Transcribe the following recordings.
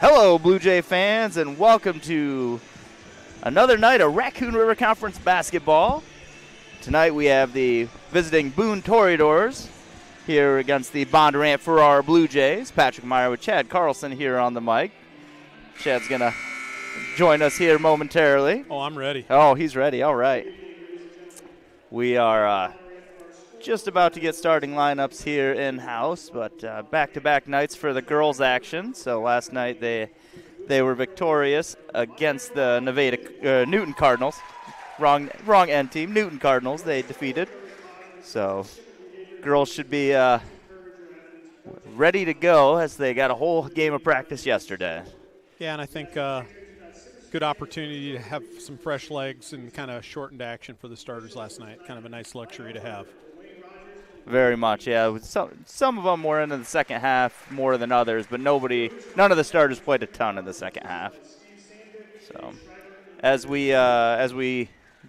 Hello, Blue Jay fans, and welcome to another night of Raccoon River Conference basketball. Tonight we have the visiting Boone Toreadors here against the Bondurant Farrar Blue Jays. Patrick Meyer with Chad Carlson here on the mic. Chad's going to join us here momentarily. Oh, I'm ready. Oh, he's ready. All right. We are just about to get starting lineups here in-house, but back-to-back nights for the girls' action. So last night they were victorious against the Newton Cardinals. Wrong end team. Newton Cardinals they defeated. So girls should be ready to go as they got a whole game of practice yesterday. Yeah, and I think good opportunity to have some fresh legs and kind of shortened action for the starters last night. Kind of a nice luxury to have. Very much, yeah. Some of them were in the second half more than others, but none of the starters played a ton in the second half. So, as we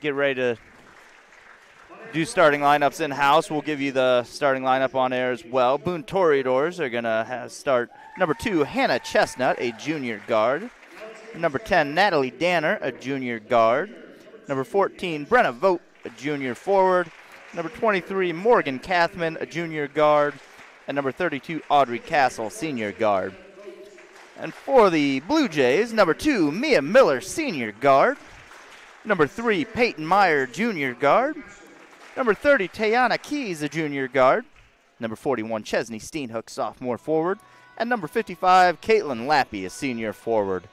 get ready to do starting lineups in-house, we'll give you the starting lineup on air as well. Boone Toreadors are going to start number 2, Hannah Chestnut, a junior guard. Number 10, Natalie Danner, a junior guard. Number 14, Brenna Vogt, a junior forward. Number 23, Morgan Kathman, a junior guard. And number 32, Audrey Castle, senior guard. And for the Blue Jays, number 2, Mia Miller, senior guard. Number 3, Peyton Meyer, junior guard. Number 30, Tayana Keys, a junior guard. Number 41, Chesney Steenhook, sophomore forward. And number 55, Caitlin Lappy, a senior forward.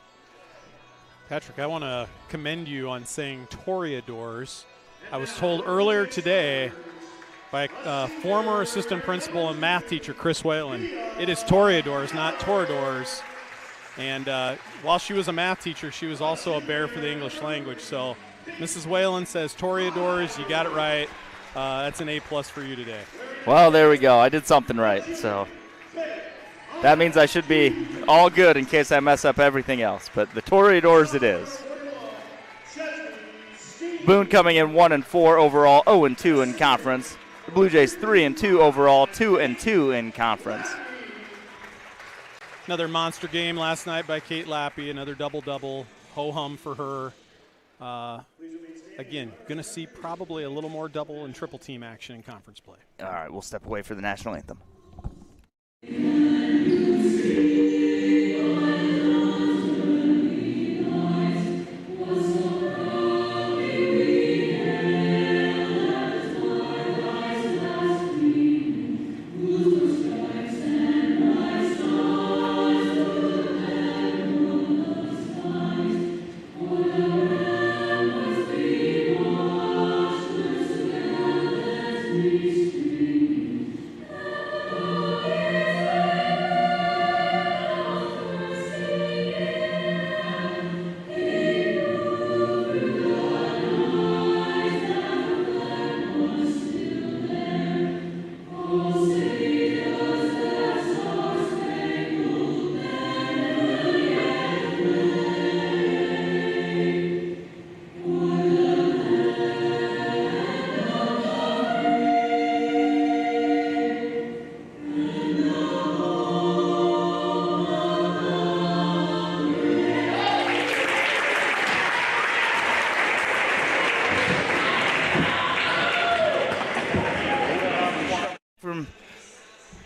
Patrick, I want to commend you on saying Toreadors. I was told earlier today by former assistant principal and math teacher Chris Whalen, it is Toreadors, not Toreadors. And while she was a math teacher, she was also a bear for the English language. So Mrs. Whalen says Toreadors, you got it right. That's an A+ for you today. Well, there we go. I did something right. So that means I should be all good in case I mess up everything else. But the Toreadors it is. Boone coming in 1-4 overall, 0-2 in conference. The Blue Jays 3-2 overall, 2-2 in conference. Another monster game last night by Kate Lappy, another double-double, ho-hum for her. Again, going to see probably a little more double and triple team action in conference play. All right, we'll step away for the national anthem.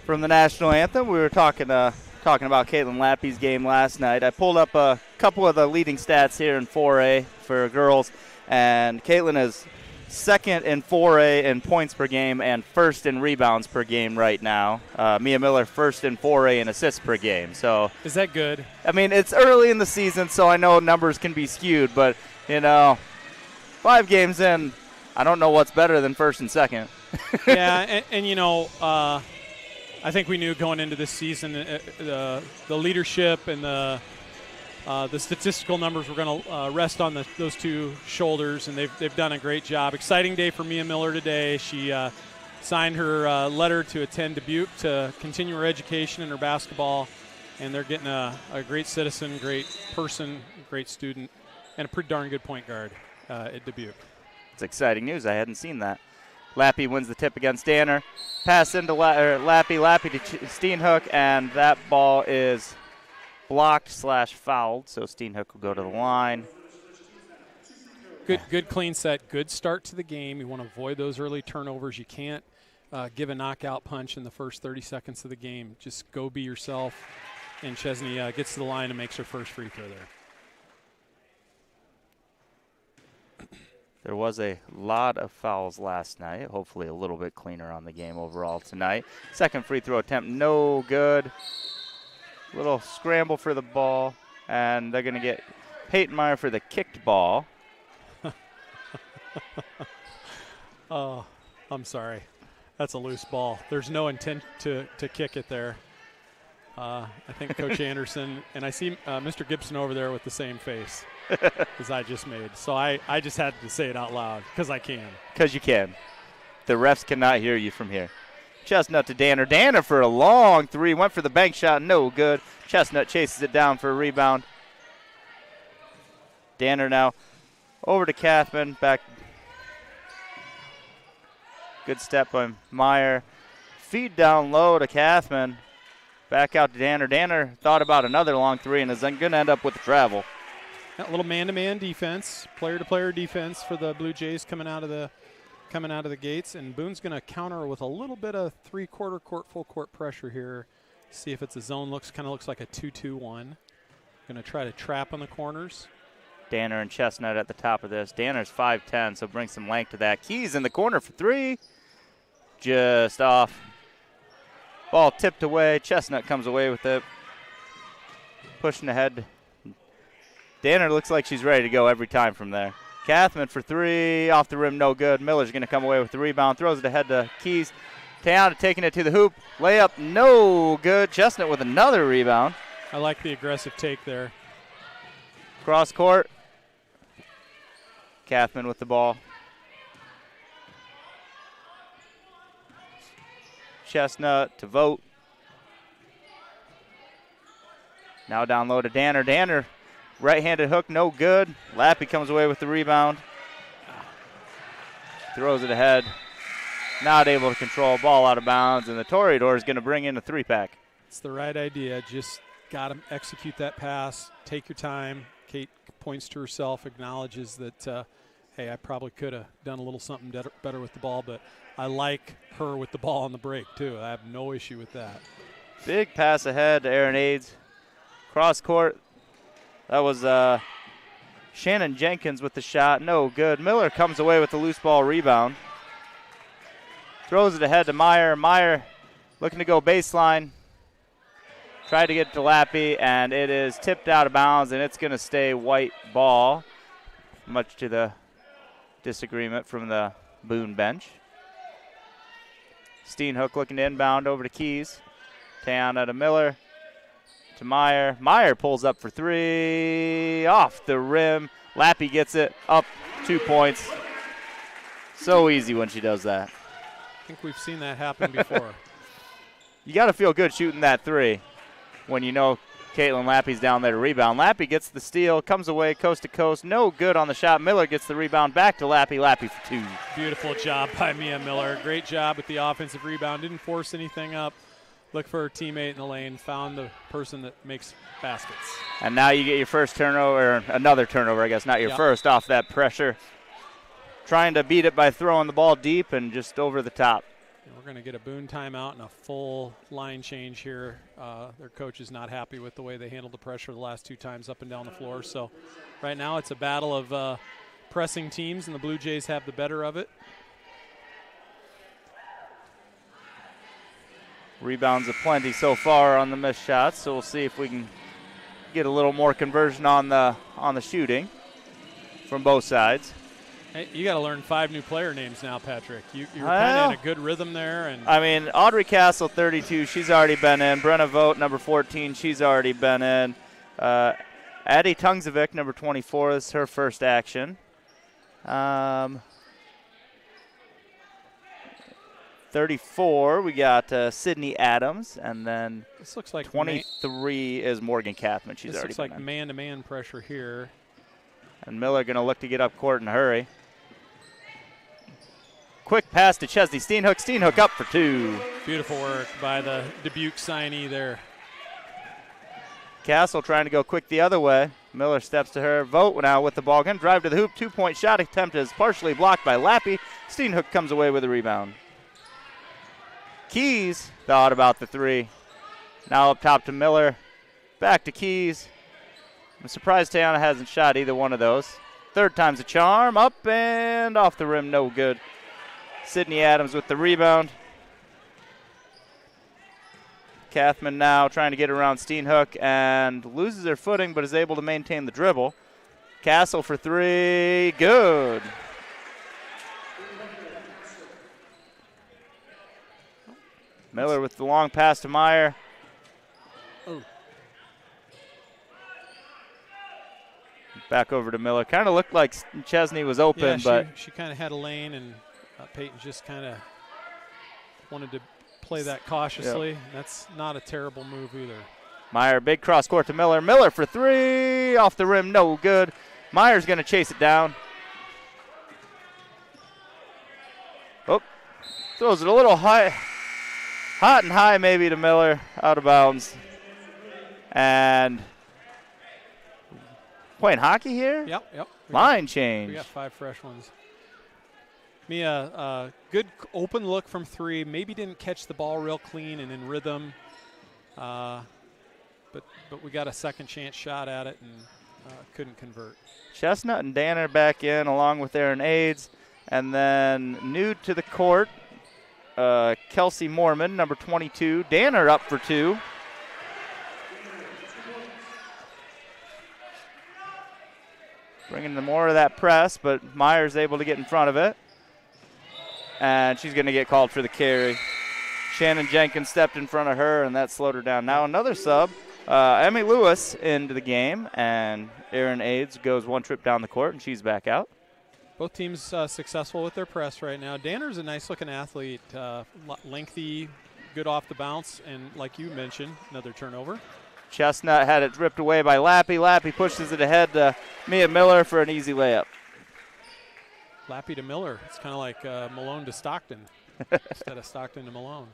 From the national anthem, we were talking about Caitlin Lappy's game last night. I pulled up a couple of the leading stats here in 4A for girls, and Caitlin is second in 4A in points per game and first in rebounds per game right now. Mia Miller first in 4A in assists per game. So is that good? I mean, it's early in the season, so I know numbers can be skewed, but 5 games in, I don't know what's better than first and second. Yeah, and I think we knew going into this season the leadership and the statistical numbers were going to rest on those two shoulders, and they've done a great job. Exciting day for Mia Miller today. She signed her letter to attend Dubuque to continue her education in her basketball, and they're getting a great citizen, great person, great student, and a pretty darn good point guard at Dubuque. It's exciting news. I hadn't seen that. Lappy wins the tip against Danner. Pass into Lappy to Steenhook, and that ball is blocked/fouled, so Steenhook will go to the line. Good clean set, good start to the game. You want to avoid those early turnovers. You can't give a knockout punch in the first 30 seconds of the game. Just go be yourself. And Chesney gets to the line and makes her first free throw there. There was a lot of fouls last night. Hopefully a little bit cleaner on the game overall tonight. Second free throw attempt, no good. Little scramble for the ball, and they're going to get Peyton Meyer for the kicked ball. Oh, I'm sorry. That's a loose ball. There's no intent to kick it there. I think Coach Anderson, and I see Mr. Gibson over there with the same face as I just made. So I just had to say it out loud because I can. Because you can. The refs cannot hear you from here. Chestnut to Danner. Danner for a long three. Went for the bank shot. No good. Chestnut chases it down for a rebound. Danner now over to Kathman. Back. Good step by Meyer. Feed down low to Kathman. Back out to Danner. Danner thought about another long three and is then going to end up with the travel. That little man-to-man defense, player-to-player defense for the Bluejays coming out of the gates, and Boone's going to counter with a little bit of three-quarter court, full court pressure here. See if it's a zone. Kind of looks like a 2-2-1. Going to try to trap on the corners. Danner and Chestnut at the top of this. Danner's 5'10", so bring some length to that. Keys in the corner for three. Just off. Ball tipped away. Chestnut comes away with it. Pushing ahead. Danner looks like she's ready to go every time from there. Kathman for three. Off the rim, no good. Miller's going to come away with the rebound. Throws it ahead to Keys. Tayana taking it to the hoop. Layup, no good. Chestnut with another rebound. I like the aggressive take there. Cross court. Kathman with the ball. Chestnut to Vogt. Now down low to Danner. Danner, right-handed hook, no good. Lappy comes away with the rebound. Throws it ahead. Not able to control. Ball out of bounds, and the Toreador is going to bring in a three-pack. It's the right idea. Just got to execute that pass. Take your time. Kate points to herself, acknowledges that, hey, I probably could have done a little something better with the ball, but I like her with the ball on the break, too. I have no issue with that. Big pass ahead to Aaron Aids. Cross court. That was Shannon Jenkins with the shot. No good. Miller comes away with the loose ball rebound. Throws it ahead to Meyer. Meyer looking to go baseline. Tried to get to Lappy, and it is tipped out of bounds, and it's going to stay white ball, much to the disagreement from the Boone bench. Steenhook looking to inbound over to Keys. Tayana to Miller. To Meyer. Meyer pulls up for three. Off the rim. Lappy gets it. Up 2 points. So easy when she does that. I think we've seen that happen before. You got to feel good shooting that three when you know Caitlin Lappy's down there to rebound. Lappy gets the steal, comes away coast to coast. No good on the shot. Miller gets the rebound back to Lappy. Lappy for two. Beautiful job by Mia Miller. Great job with the offensive rebound. Didn't force anything up. Look for her teammate in the lane. Found the person that makes baskets. And now you get your first turnover, or another turnover, I guess, not your first, off that pressure. Trying to beat it by throwing the ball deep and just over the top. And we're going to get a Boone timeout and a full line change here. Their coach is not happy with the way they handled the pressure the last 2 times up and down the floor. So right now it's a battle of pressing teams, and the Blue Jays have the better of it. Rebounds aplenty so far on the missed shots, so we'll see if we can get a little more conversion on the shooting from both sides. Hey, you got to learn 5 new player names now, Patrick. You're kind of in a good rhythm there. And I mean, Audrey Castle, 32, she's already been in. Brenna Vogt, number 14, she's already been in. Addie Tungzovic, number 24, this is her first action. 34, we got Sydney Adams, and then this looks like 23 is Morgan Kathman. She's already been in. This looks like man-to-man pressure here. And Miller going to look to get up court in a hurry. Quick pass to Chesney Steenhook. Steenhook up for 2. Beautiful work by the Dubuque signee there. Castle trying to go quick the other way. Miller steps to her. Vogt now with the ball. Going to drive to the hoop. 2-point shot attempt is partially blocked by Lappy. Steenhook comes away with a rebound. Keys thought about the three. Now up top to Miller. Back to Keys. I'm surprised Tayana hasn't shot either one of those. Third time's a charm. Up and off the rim. No good. Sydney Adams with the rebound. Kathman now trying to get around Steenhook and loses her footing but is able to maintain the dribble. Castle for three. Good. Miller with the long pass to Meyer. Oh. Back over to Miller. Kind of looked like Chesney was open, but she kind of had a lane, and Peyton just kind of wanted to play that cautiously. Yep. That's not a terrible move either. Meyer, big cross court to Miller. Miller for three. Off the rim, no good. Meyer's going to chase it down. Oh, throws it a little high. Hot and high maybe to Miller, out of bounds. And playing hockey here? Yep. Line change. We got 5 fresh ones. Mia, good open look from three. Maybe didn't catch the ball real clean and in rhythm. But we got a second chance shot at it and couldn't convert. Chestnut and Danner back in along with Aaron Aids. And then new to the court, Kelsey Mormon, number 22. Danner up for 2. Bringing more of that press, but Meyer's able to get in front of it. And she's going to get called for the carry. Shannon Jenkins stepped in front of her, and that slowed her down. Now another sub, Emmy Lewis into the game, and Aaron Aids goes one trip down the court, and she's back out. Both teams successful with their press right now. Danner's a nice-looking athlete, lengthy, good off the bounce, and like you mentioned, another turnover. Chestnut had it ripped away by Lappy. Lappy pushes it ahead to Mia Miller for an easy layup. Lappy to Miller. It's kind of like Malone to Stockton instead of Stockton to Malone.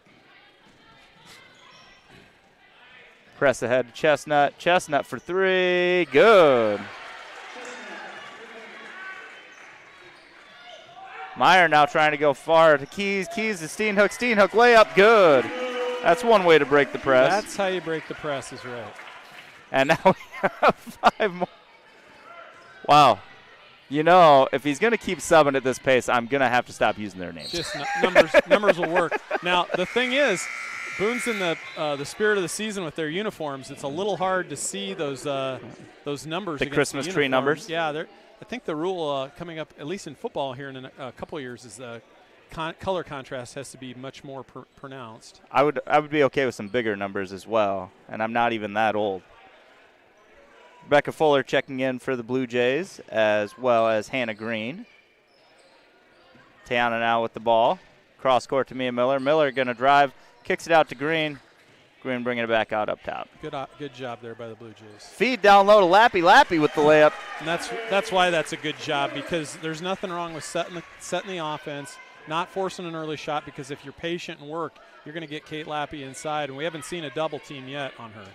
Press ahead to Chestnut. Chestnut for 3. Good. Meyer now trying to go far to Keys. Keys to Steenhook. Steenhook layup. Good. That's one way to break the press. That's how you break the press is right. And now we have 5 more. Wow. You know, if he's going to keep subbing at this pace, I'm going to have to stop using their names. Just numbers will work. Now, the thing is, Boone's in the spirit of the season with their uniforms. It's a little hard to see those numbers. The Christmas tree numbers? Yeah, I think the rule coming up, at least in football here in a couple of years, is the color contrast has to be much more pronounced. I would be okay with some bigger numbers as well, and I'm not even that old. Rebecca Fuller checking in for the Blue Jays, as well as Hannah Green. Tiana now with the ball. Cross court to Mia Miller. Miller going to drive, kicks it out to Green. Green bringing it back out up top. Good job there by the Blue Jays. Feed down low to Lappy. Lappy with the layup. And that's why that's a good job, because there's nothing wrong with setting the offense, not forcing an early shot, because if you're patient and work, you're going to get Kate Lappy inside, and we haven't seen a double team yet on her.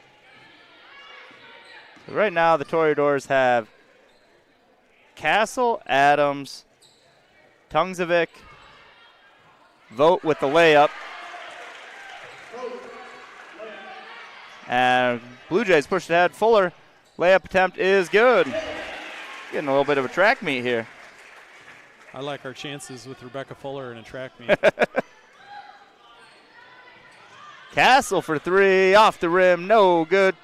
So right now the Toreadors have Castle, Adams, Tungzovic, Vogt with the layup. And Blue Jays pushed ahead. Fuller, layup attempt is good. Getting a little bit of a track meet here. I like our chances with Rebecca Fuller in a track meet. Castle for 3, off the rim, no good.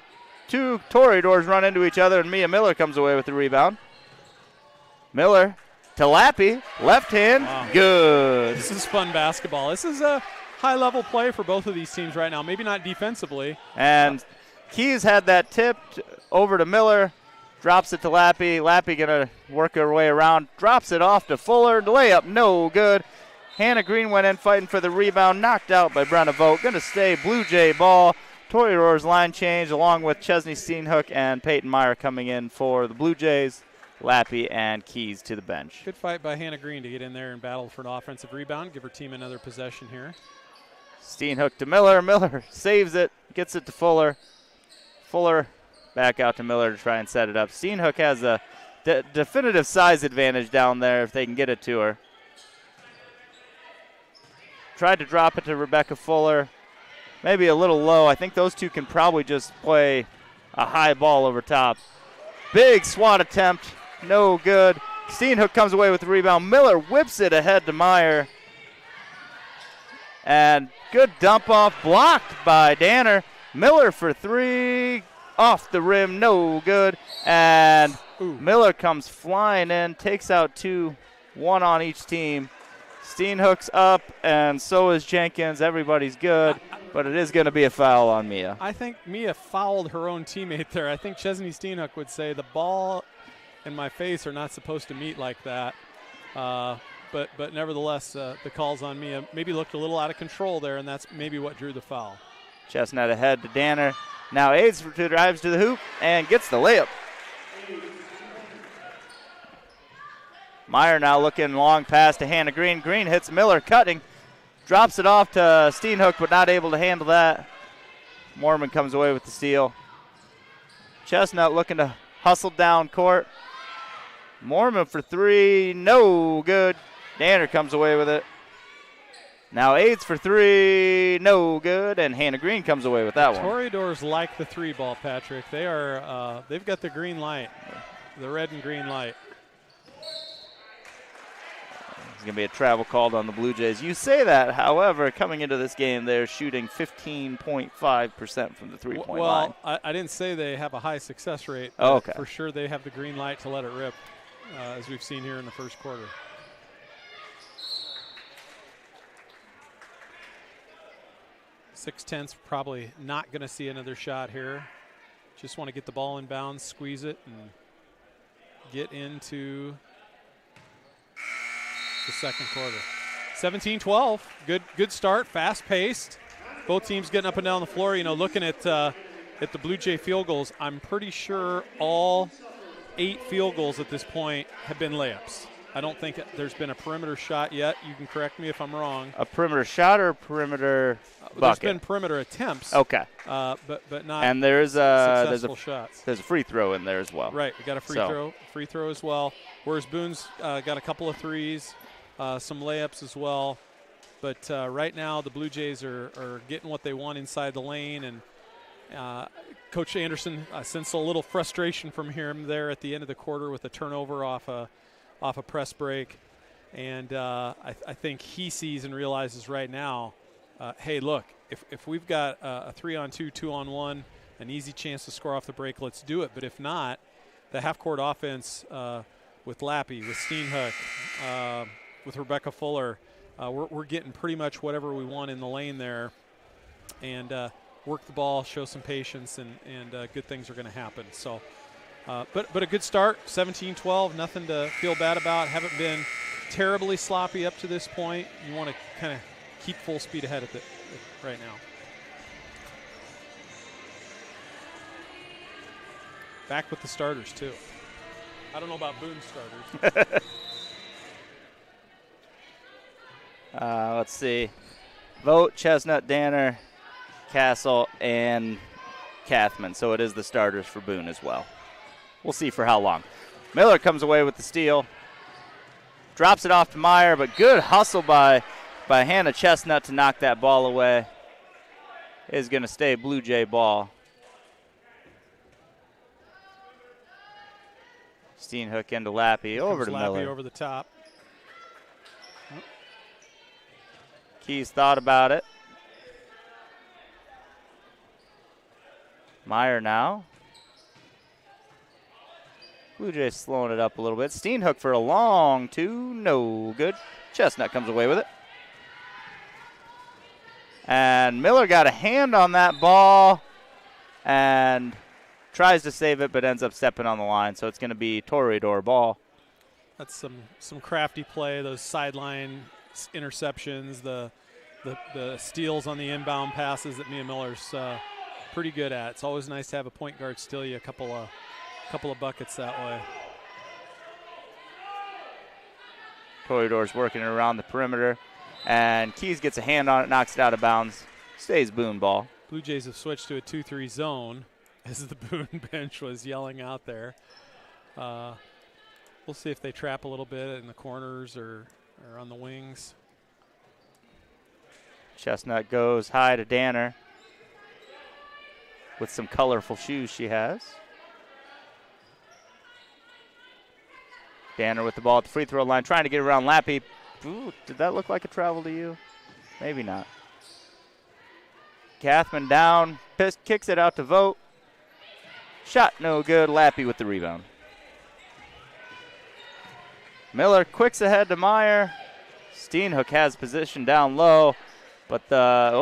2 Toreadors run into each other, and Mia Miller comes away with the rebound. Miller to Lappy, left hand, wow. Good. This is fun basketball. This is a high-level play for both of these teams right now. Maybe not defensively. And Keys had that tipped over to Miller, drops it to Lappy. Lappy going to work her way around, drops it off to Fuller. The layup, no good. Hannah Green went in fighting for the rebound, knocked out by Brenna Vogt. Going to stay Blue Jay ball. Toreadors line change along with Chesney Steenhook and Peyton Meyer coming in for the Blue Jays. Lappy and Keys to the bench. Good fight by Hannah Green to get in there and battle for an offensive rebound, give her team another possession here. Steenhook to Miller. Miller saves it, gets it to Fuller. Fuller Back out to Miller to try and set it up. Steenhook has a definitive size advantage down there if they can get it to her. Tried to drop it to Rebecca Fuller. Maybe a little low. I think those two can probably just play a high ball over top. Big swat attempt. No good. Steenhook comes away with the rebound. Miller whips it ahead to Meyer. And good dump off, blocked by Danner. Miller for three. Off the rim, no good. And Miller comes flying in, takes out two, one on each team. Steenhook's up, and so is Jenkins. Everybody's good, but it is going to be a foul on Mia. I think Mia fouled her own teammate there. I think Chesney Steenhook would say the ball and my face are not supposed to meet like that. But nevertheless, the calls on Mia maybe looked a little out of control there, and that's maybe what drew the foul. Chestnut ahead to Danner. Now Aids drives to the hoop and gets the layup. Meyer now looking long pass to Hannah Green. Green hits Miller cutting. Drops it off to Steenhook, but not able to handle that. Mormon comes away with the steal. Chestnut looking to hustle down court. Mormon for three, no good. Danner comes away with it. Now Aids for three, no good, and Hannah Green comes away with that one. Toreadors like the three ball, Patrick. They are they've got the green light, the red and green light. There's going to be a travel called on the Blue Jays. You say that, however, coming into this game, they're shooting 15.5% from the three-point line. Well, I didn't say they have a high success rate. Oh, okay. For sure they have the green light to let it rip, as we've seen here in the first quarter. 6/10, probably not going to see another shot here. Just want to get the ball in bounds, squeeze it, and get into the second quarter. 17-12, good start, fast-paced. Both teams getting up and down the floor. You know, looking at the Blue Jay field goals, I'm pretty sure all 8 field goals at this point have been layups. I don't think there's been a perimeter shot yet. You can correct me if I'm wrong. A perimeter shot or a perimeter bucket? There's been perimeter attempts. Okay. But not and successful shots. There's a free throw in there as well. Right. We got a free throw as well. Whereas Boone's got a couple of threes, some layups as well. But right now the Blue Jays are getting what they want inside the lane, and Coach Anderson sensed a little frustration from him there at the end of the quarter with a turnover off a press break. And I think he sees and realizes right now, hey, look, if we've got a 3-on-2, 2-on-1, an easy chance to score off the break, let's do it. But if not, the half-court offense with Lappy, with Steenhook, with Rebecca Fuller, we're getting pretty much whatever we want in the lane there. And work the ball, show some patience, and good things are going to happen. So. But a good start, 17-12, nothing to feel bad about. Haven't been terribly sloppy up to this point. You want to kind of keep full speed ahead of it right now. Back with the starters, too. I don't know about Boone's starters. Let's see. Vogt, Chestnut, Danner, Castle, and Kathman. So it is the starters for Boone as well. We'll see for how long. Miller comes away with the steal. Drops it off to Meyer, but good hustle by Hannah Chestnut to knock that ball away. It is going to stay Blue Jay ball. Steenhook into Lappy, over to Miller. Lappy over the top. Keys thought about it. Meyer now. Blue Jays slowing it up a little bit. Steenhook for a long two, no good. Chestnut comes away with it. And Miller got a hand on that ball and tries to save it, but ends up stepping on the line. So it's going to be Toreador ball. That's some crafty play, those sideline interceptions, the steals on the inbound passes that Mia Miller's pretty good at. It's always nice to have a point guard steal you a couple of buckets that way. Toreador's working around the perimeter, and Keys gets a hand on it, knocks it out of bounds. Stays Boone ball. Blue Jays have switched to a 2-3 zone. as the Boone bench was yelling out there. We'll see if they trap a little bit in the corners or on the wings. Chestnut goes high to Danner with some colorful shoes she has. Danner with the ball at the free throw line, trying to get around Lappy. Ooh, did that look like a travel to you? Maybe not. Kathman down, kicks it out to Vogt. Shot no good, Lappy with the rebound. Miller quicks ahead to Meyer. Steenhook has position down low, but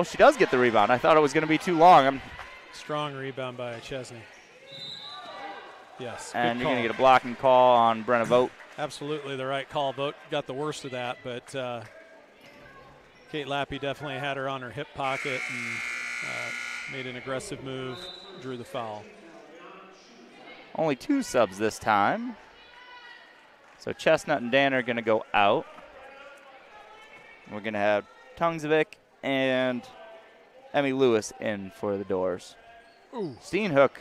she does get the rebound. I thought it was going to be too long. Strong rebound by Chesney. Yes, and you're going to get a blocking call on Brenna Vogt. Absolutely the right call. Vogt got the worst of that, but Kate Lappy definitely had her on her hip pocket and made an aggressive move, drew the foul. Only 2 subs this time. So Chestnut and Danner are going to go out. We're going to have Tungzvik and Emmy Lewis in for the doors. Ooh. Steenhook,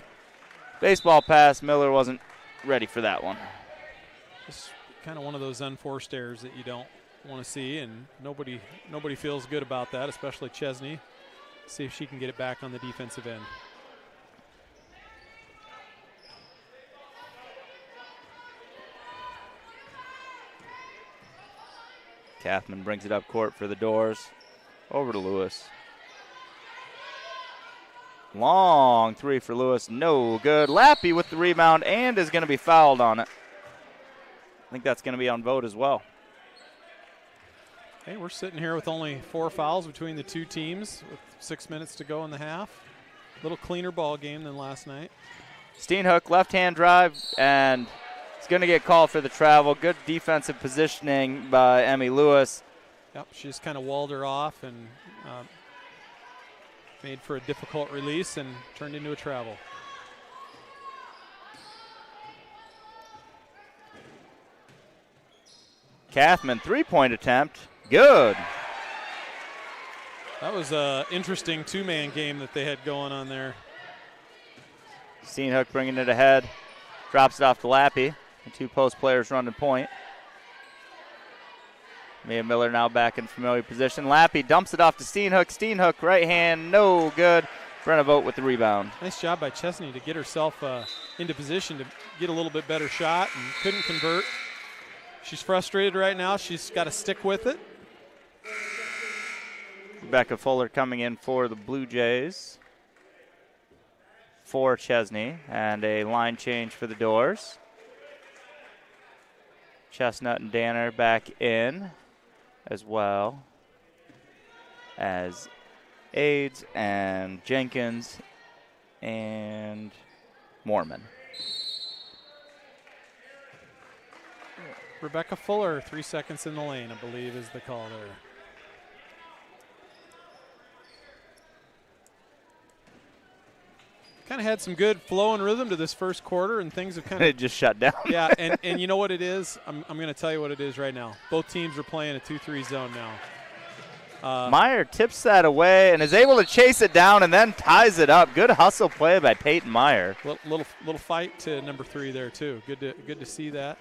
baseball pass. Miller wasn't ready for that one. Just kind of one of those unforced errors that you don't want to see, and nobody feels good about that, especially Chesney. See if she can get it back on the defensive end. Kathman brings it up court for the doors. Over to Lewis. Long 3 for Lewis. No good. Lappy with the rebound and is going to be fouled on it. I think that's going to be on Vogt as well. Hey, we're sitting here with only 4 fouls between the two teams with 6 minutes to go in the half. A little cleaner ball game than last night. Steenhook, left-hand drive, and it's going to get called for the travel. Good defensive positioning by Emmy Lewis. Yep, she just kind of walled her off and made for a difficult release and turned into a travel. Kathman, 3-point attempt. Good. That was an interesting 2-man game that they had going on there. Steenhook bringing it ahead. Drops it off to Lappy. The 2 post players running point. Mia Miller now back in familiar position. Lappy dumps it off to Steenhook. Steenhook, right hand, no good. Brenna Vogt with the rebound. Nice job by Chesney to get herself into position to get a little bit better shot and couldn't convert. She's frustrated right now. She's got to stick with it. Rebecca Fuller coming in for the Bluejays. For Chesney, and a line change for the doors. Chestnut and Danner back in, as well as Aids and Jenkins and Mormon. Rebecca Fuller, 3 seconds in the lane, I believe is the call there. Kind of had some good flow and rhythm to this first quarter, and things have kind of it just shut down. Yeah, and you know what it is? I'm going to tell you what it is right now. Both teams are playing a 2-3 zone now. Meyer tips that away and is able to chase it down and then ties it up. Good hustle play by Peyton Meyer. Little fight to number 3 there too. Good to see that.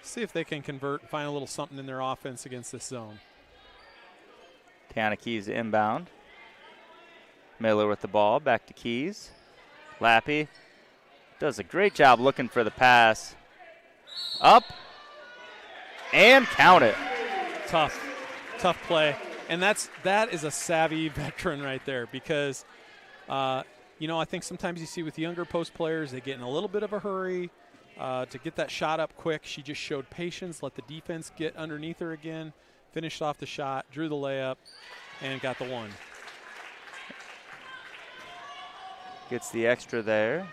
See if they can convert and find a little something in their offense against this zone. Tiana Keys inbound. Miller with the ball, back to Keys. Lappy does a great job looking for the pass. Up and count it. Tough play. And that is a savvy veteran right there because, I think sometimes you see with younger post players, they get in a little bit of a hurry to get that shot up quick. She just showed patience, let the defense get underneath her again, finished off the shot, drew the layup, and got the one. Gets the extra there.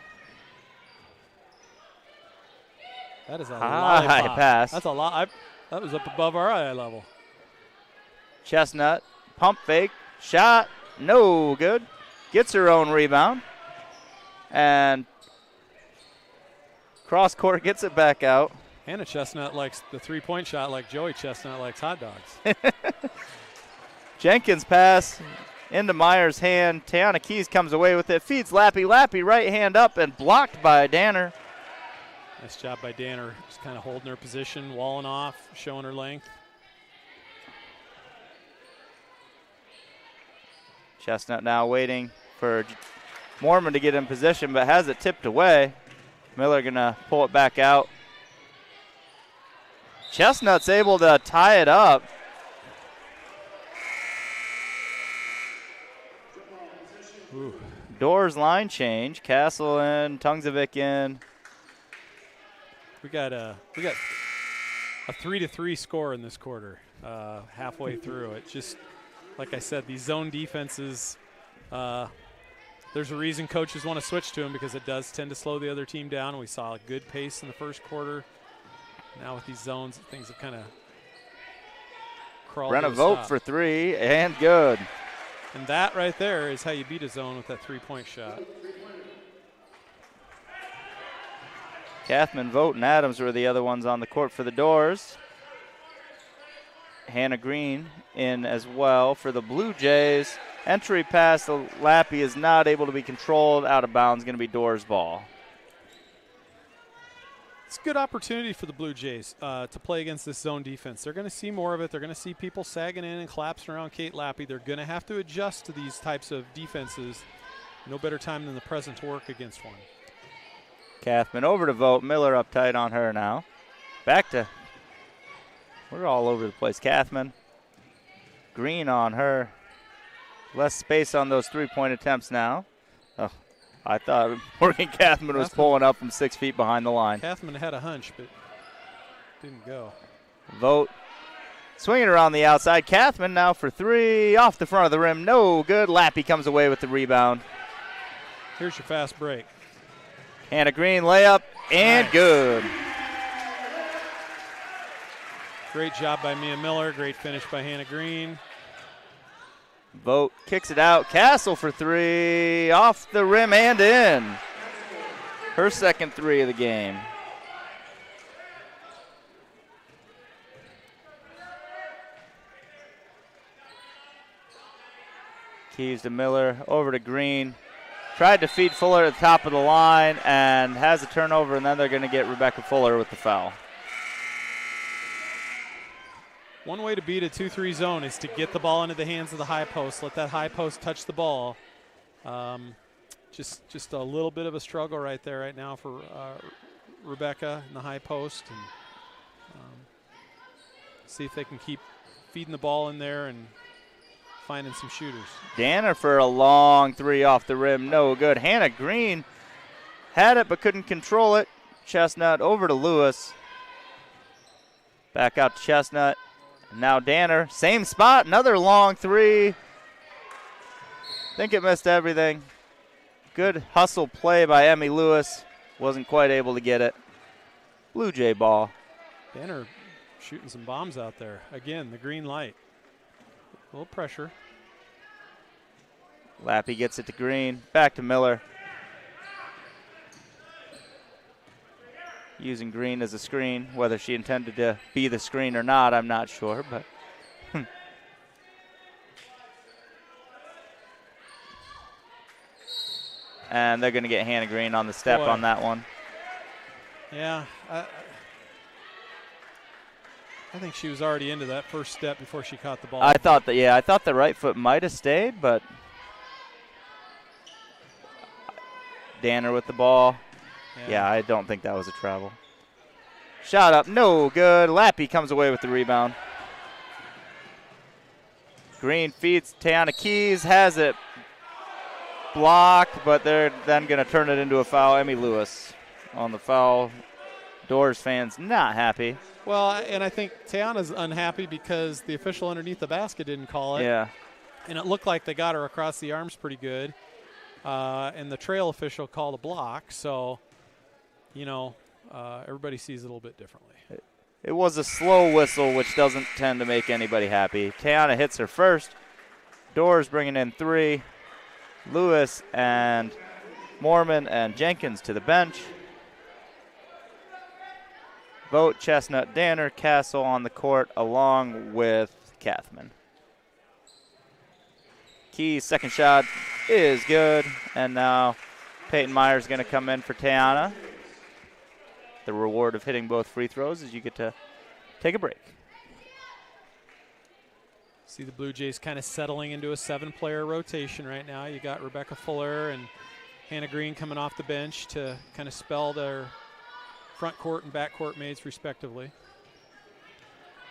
That is a high pass. That's a lot. That was up above our eye level. Chestnut, pump fake, shot, no good. Gets her own rebound. And cross court gets it back out. Hannah Chestnut likes the 3-point shot like Joey Chestnut likes hot dogs. Jenkins pass into Meyer's hand. Tiana Keys comes away with it, feeds Lappy. Lappy right hand up and blocked by Danner. Nice job by Danner. Just kind of holding her position, walling off, showing her length. Chestnut now waiting for Mormon to get in position, but has it tipped away. Miller gonna pull it back out. Chestnut's able to tie it up. Ooh. Doors line change. Castle in, Tungzovic in. We got a 3-3 score in this quarter. Halfway through it, just like I said, these zone defenses. There's a reason coaches want to switch to them because it does tend to slow the other team down. We saw a good pace in the first quarter. Now with these zones, things have kind of crawled. Brenna Vogt for three, and good. And that right there is how you beat a zone with that three-point shot. Kathman, Vogt, and Adams were the other ones on the court for the Doors. Hannah Green in as well for the Blue Jays. Entry pass to Lappy is not able to be controlled. Out of bounds, going to be Doors ball. It's a good opportunity for the Blue Jays to play against this zone defense. They're going to see more of it. They're going to see people sagging in and collapsing around Kate Lappy. They're going to have to adjust to these types of defenses. No better time than the present to work against one. Kathman over to Vogt. Miller up tight on her now. Back to, we're all over the place. Kathman, Green on her. Less space on those three-point attempts now. Oh, I thought Morgan Kathman was pulling up from 6 feet behind the line. Kathman had a hunch, but didn't go. Vogt swinging around the outside. Kathman now for three. Off the front of the rim. No good. Lappy comes away with the rebound. Here's your fast break. Hannah Green layup and nice. Good. Great job by Mia Miller. Great finish by Hannah Green. Vogt kicks it out. Castle for three. Off the rim and in. Her second three of the game. Keys to Miller. Over to Green. Tried to feed Fuller at the top of the line and has a turnover, and then they're going to get Rebecca Fuller with the foul. One way to beat a 2-3 zone is to get the ball into the hands of the high post. Let that high post touch the ball. Just a little bit of a struggle right there right now for Rebecca in the high post. And see if they can keep feeding the ball in there and finding some shooters. Danner for a long three off the rim. No good. Hannah Green had it but couldn't control it. Chestnut over to Lewis. Back out to Chestnut. Now Danner, same spot, another long three. Think it missed everything. Good hustle play by Emmy Lewis. Wasn't quite able to get it. Blue Jay ball. Danner shooting some bombs out there. Again, the green light. A little pressure. Lappy gets it to Green. Back to Miller. Using Green as a screen. Whether she intended to be the screen or not, I'm not sure. But and they're going to get Hannah Green on the step on that one. Yeah, I think she was already into that first step before she caught the ball. I thought the right foot might have stayed, but Danner with the ball. Yeah, I don't think that was a travel. Shot up, no good. Lappy comes away with the rebound. Green feeds Tiana Keys, has it blocked, but they're then going to turn it into a foul. Emmy Lewis on the foul. Doors fans not happy. Well, and I think Tiana's unhappy because the official underneath the basket didn't call it. Yeah. And it looked like they got her across the arms pretty good. And the trail official called a block, so, everybody sees it a little bit differently. It was a slow whistle, which doesn't tend to make anybody happy. Tiana hits her first. Doors bringing in three. Lewis and Mormon and Jenkins to the bench. Vogt, Chestnut, Danner, Castle on the court, along with Kathman. Key's second shot is good. And now Peyton Meyer's going to come in for Tiana. The reward of hitting both free throws is you get to take a break. See the Blue Jays kind of settling into a 7-player rotation right now. You got Rebecca Fuller and Hannah Green coming off the bench to kind of spell their front court and back court mates respectively.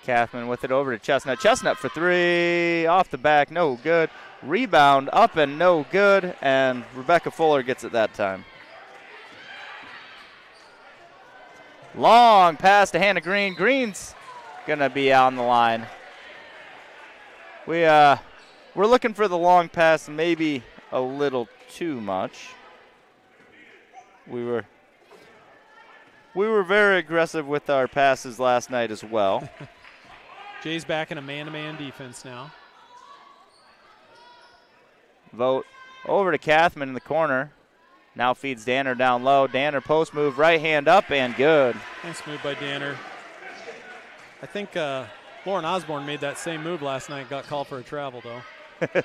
Kathman with it over to Chestnut. Chestnut for three, off the back, no good. Rebound up and no good, and Rebecca Fuller gets it that time. Long pass to Hannah Green. Green's gonna be on the line. We're looking for the long pass, maybe a little too much. We were very aggressive with our passes last night as well. Jay's back in a man-to-man defense now. Vote over to Kathman in the corner. Now feeds Danner down low. Danner post move, right hand up and good. Nice move by Danner. I think Lauren Osborne made that same move last night, got called for a travel though.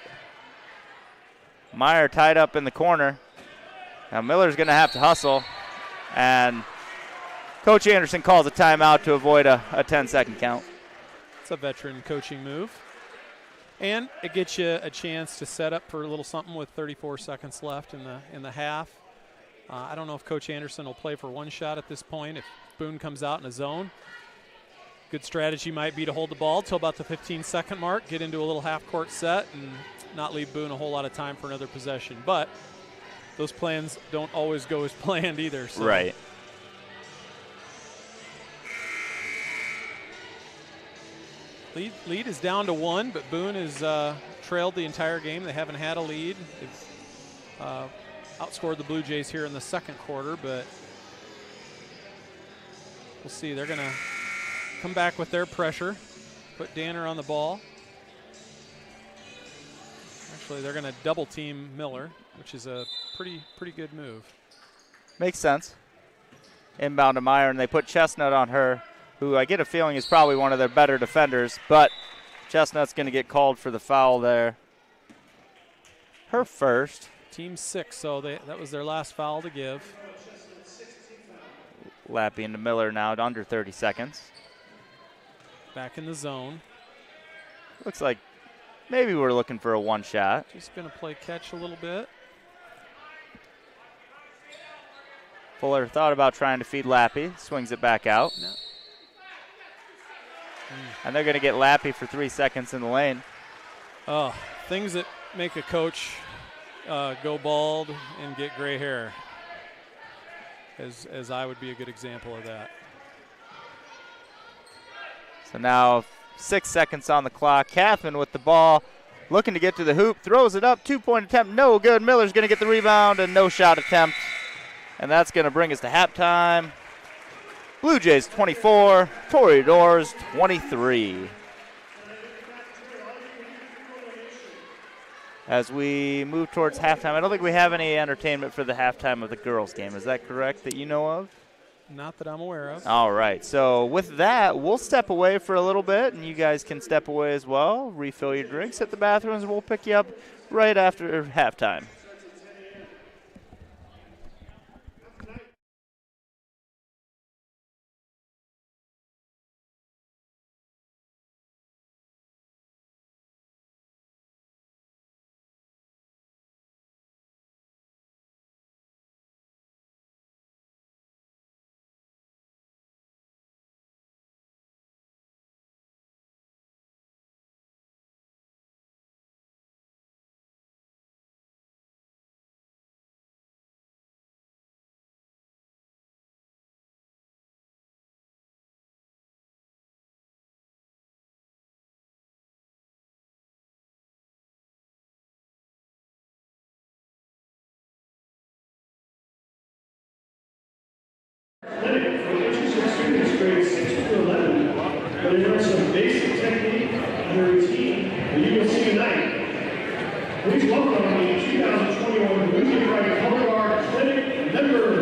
Meyer tied up in the corner. Now Miller's going to have to hustle, and Coach Anderson calls a timeout to avoid a 10-second count. It's a veteran coaching move. And it gets you a chance to set up for a little something with 34 seconds left in the half. I don't know if Coach Anderson will play for one shot at this point. If Boone comes out in a zone, good strategy might be to hold the ball till about the 15-second mark, get into a little half-court set, and not leave Boone a whole lot of time for another possession. But those plans don't always go as planned either. So. Right. Lead is down to 1, but Boone has trailed the entire game. They haven't had a lead. They've outscored the Blue Jays here in the second quarter, but we'll see. They're going to come back with their pressure, put Danner on the ball. Actually, they're going to double team Miller, which is a pretty good move. Makes sense. Inbound to Meyer, and they put Chestnut on her, who I get a feeling is probably one of their better defenders, but Chestnut's going to get called for the foul there. Her first. Team 6, so that was their last foul to give. Lappy into Miller now at under 30 seconds. Back in the zone. Looks like maybe we're looking for a one shot. Just going to play catch a little bit. Fuller thought about trying to feed Lappy, swings it back out. No. And they're going to get Lappy for 3 seconds in the lane. Oh, things that make a coach go bald and get gray hair, as I would be a good example of that. So now 6 seconds on the clock. Kathman with the ball, looking to get to the hoop, throws it up, 2-point attempt, no good. Miller's going to get the rebound and no shot attempt. And that's going to bring us to halftime. Blue Jays 24, Toreadors 23. As we move towards halftime, I don't think we have any entertainment for the halftime of the girls' game. Is that correct that you know of? Not that I'm aware of. All right. So with that, we'll step away for a little bit, and you guys can step away as well. Refill your drinks at the bathrooms, and we'll pick you up right after halftime. Grades 6 to 11, but learn some basic technique and a routine that you will see tonight. Please welcome the 2021 Bluejays Pride Color Guard Clinic members.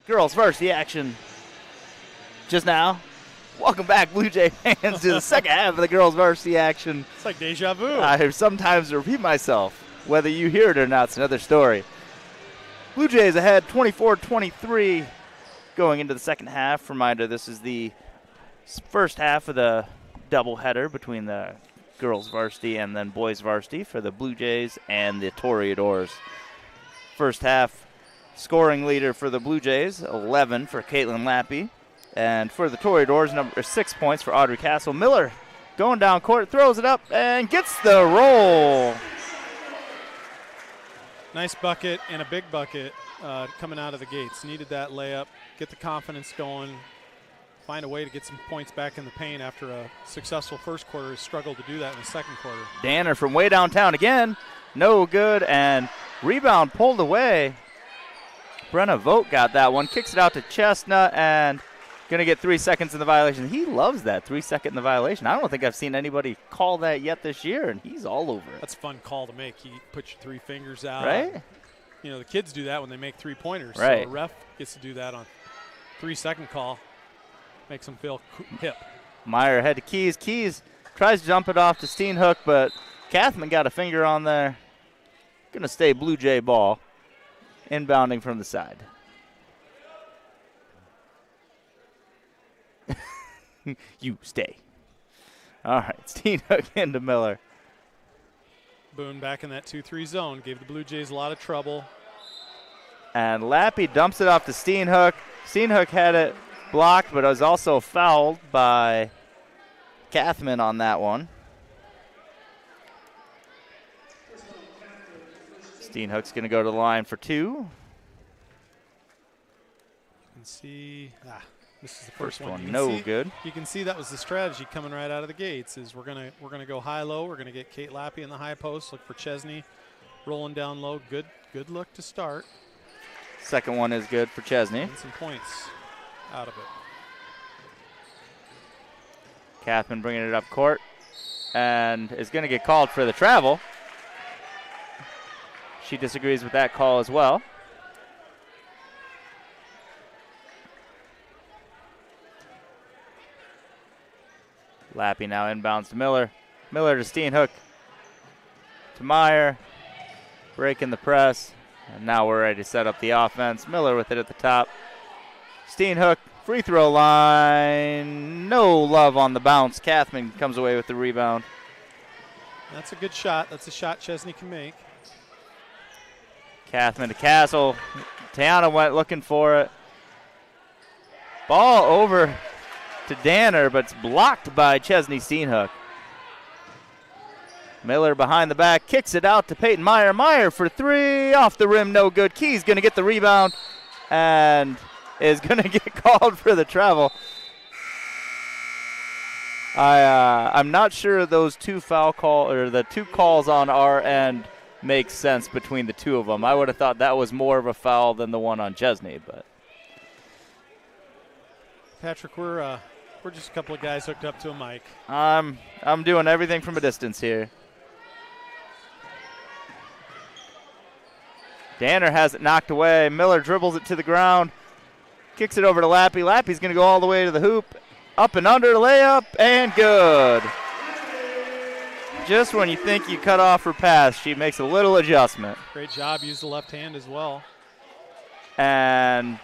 girls varsity action just now. Welcome back, Blue Jay fans, to the second half of the girls varsity action. It's like deja vu. I sometimes repeat myself. Whether you hear it or not, it's another story. Blue Jays ahead 24-23 going into the second half. Reminder, this is the first half of the doubleheader between the girls varsity and then boys varsity for the Blue Jays and the Toreadors. First half scoring leader for the Blue Jays, 11 for Caitlin Lappy. And for the Toreadors, number 6 points for Audrey Castle. Miller going down court, throws it up, and gets the roll. Nice bucket and a big bucket coming out of the gates. Needed that layup, get the confidence going, find a way to get some points back in the paint after a successful first quarter. Has struggled to do that in the second quarter. Danner from way downtown again. No good, and rebound pulled away. Brenna Vogt got that one. Kicks it out to Chestnut, and going to get 3 seconds in the violation. He loves that 3 second in the violation. I don't think I've seen anybody call that yet this year, and he's all over it. That's a fun call to make. You put your 3 fingers out. Right? You know, the kids do that when they make 3-pointers. Right. So a ref gets to do that on 3 second call. Makes them feel hip. Meyer ahead to Keys. Keys tries to jump it off to Steenhook, but Kathman got a finger on there. Going to stay Blue Jay ball. Inbounding from the side. You stay. All right, Steenhook into Miller. Boone back in that 2-3 zone. Gave the Blue Jays a lot of trouble. And Lappy dumps it off to Steenhook. Steenhook had it blocked, but was also fouled by Kathman on that one. Steenhook's going to go to the line for 2. You can see, this is the first one. No good. You can see that was the strategy coming right out of the gates. Is we're gonna go high low. We're gonna get Kate Lappy in the high post. Look for Chesney rolling down low. Good look to start. Second one is good for Chesney. And some points out of it. Kathman bringing it up court and is going to get called for the travel. She disagrees with that call as well. Lappy now inbounds to Miller. Miller to Steenhook. To Meyer. Breaking the press. And now we're ready to set up the offense. Miller with it at the top. Steenhook, free throw line. No love on the bounce. Kathman comes away with the rebound. That's a good shot. That's a shot Chesney can make. Kathman to Castle. Tiana went looking for it. Ball over to Danner, but it's blocked by Chesney Steenhook. Miller behind the back, kicks it out to Peyton Meyer. Meyer for 3, off the rim, no good. Key's going to get the rebound and is going to get called for the travel. I'm not sure those two the two calls on our end make sense between the two of them. I would have thought that was more of a foul than the one on Chesney, but Patrick, we're just a couple of guys hooked up to a mic. I'm doing everything from a distance here. Danner has it knocked away. Miller dribbles it to the ground. Kicks it over to Lappy. Lappy's going to go all the way to the hoop. Up and under, layup, and good. Just when you think you cut off her pass, she makes a little adjustment. Great job. Use the left hand as well. And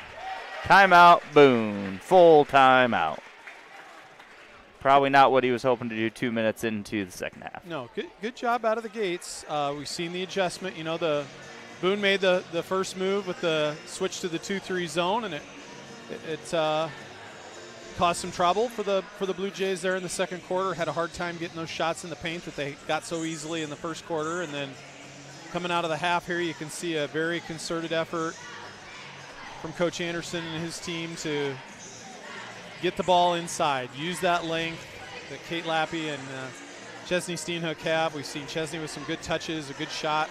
timeout, Boone. Full timeout. Probably not what he was hoping to do 2 minutes into the second half. No, good job out of the gates. We've seen the adjustment. You know, Boone made the first move with the switch to the 2-3 zone, and it caused some trouble for the Blue Jays there in the second quarter. Had a hard time getting those shots in the paint that they got so easily in the first quarter. And then coming out of the half here, you can see a very concerted effort from Coach Anderson and his team to get the ball inside, use that length that Kate Lappy and Chesney Steenhook have. We've seen Chesney with some good touches, a good shot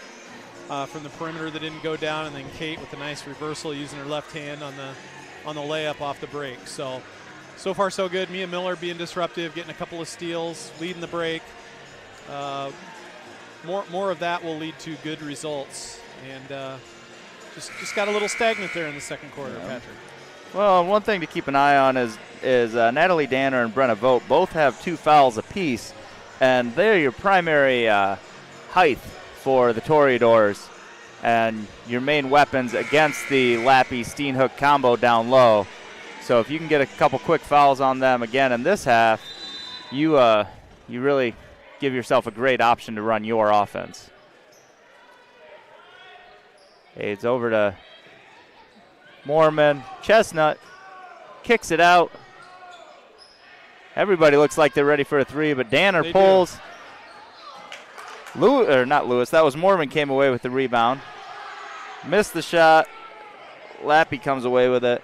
from the perimeter that didn't go down, and then Kate with a nice reversal using her left hand on the layup off the break. So far so good. Mia Miller being disruptive, getting a couple of steals, leading the break. More of that will lead to good results, and just got a little stagnant there in the second quarter, Patrick. Well, one thing to keep an eye on is Natalie Danner and Brenna Vogt both have 2 fouls apiece, and they're your primary height for the Toreadors and your main weapons against the Lappy-Steenhook combo down low. So if you can get a couple quick fouls on them again in this half, you really give yourself a great option to run your offense. Aids over to Moorman. Chestnut kicks it out. Everybody looks like they're ready for a 3, but Danner pulls. Not Lewis. That was Moorman came away with the rebound. Missed the shot. Lappy comes away with it.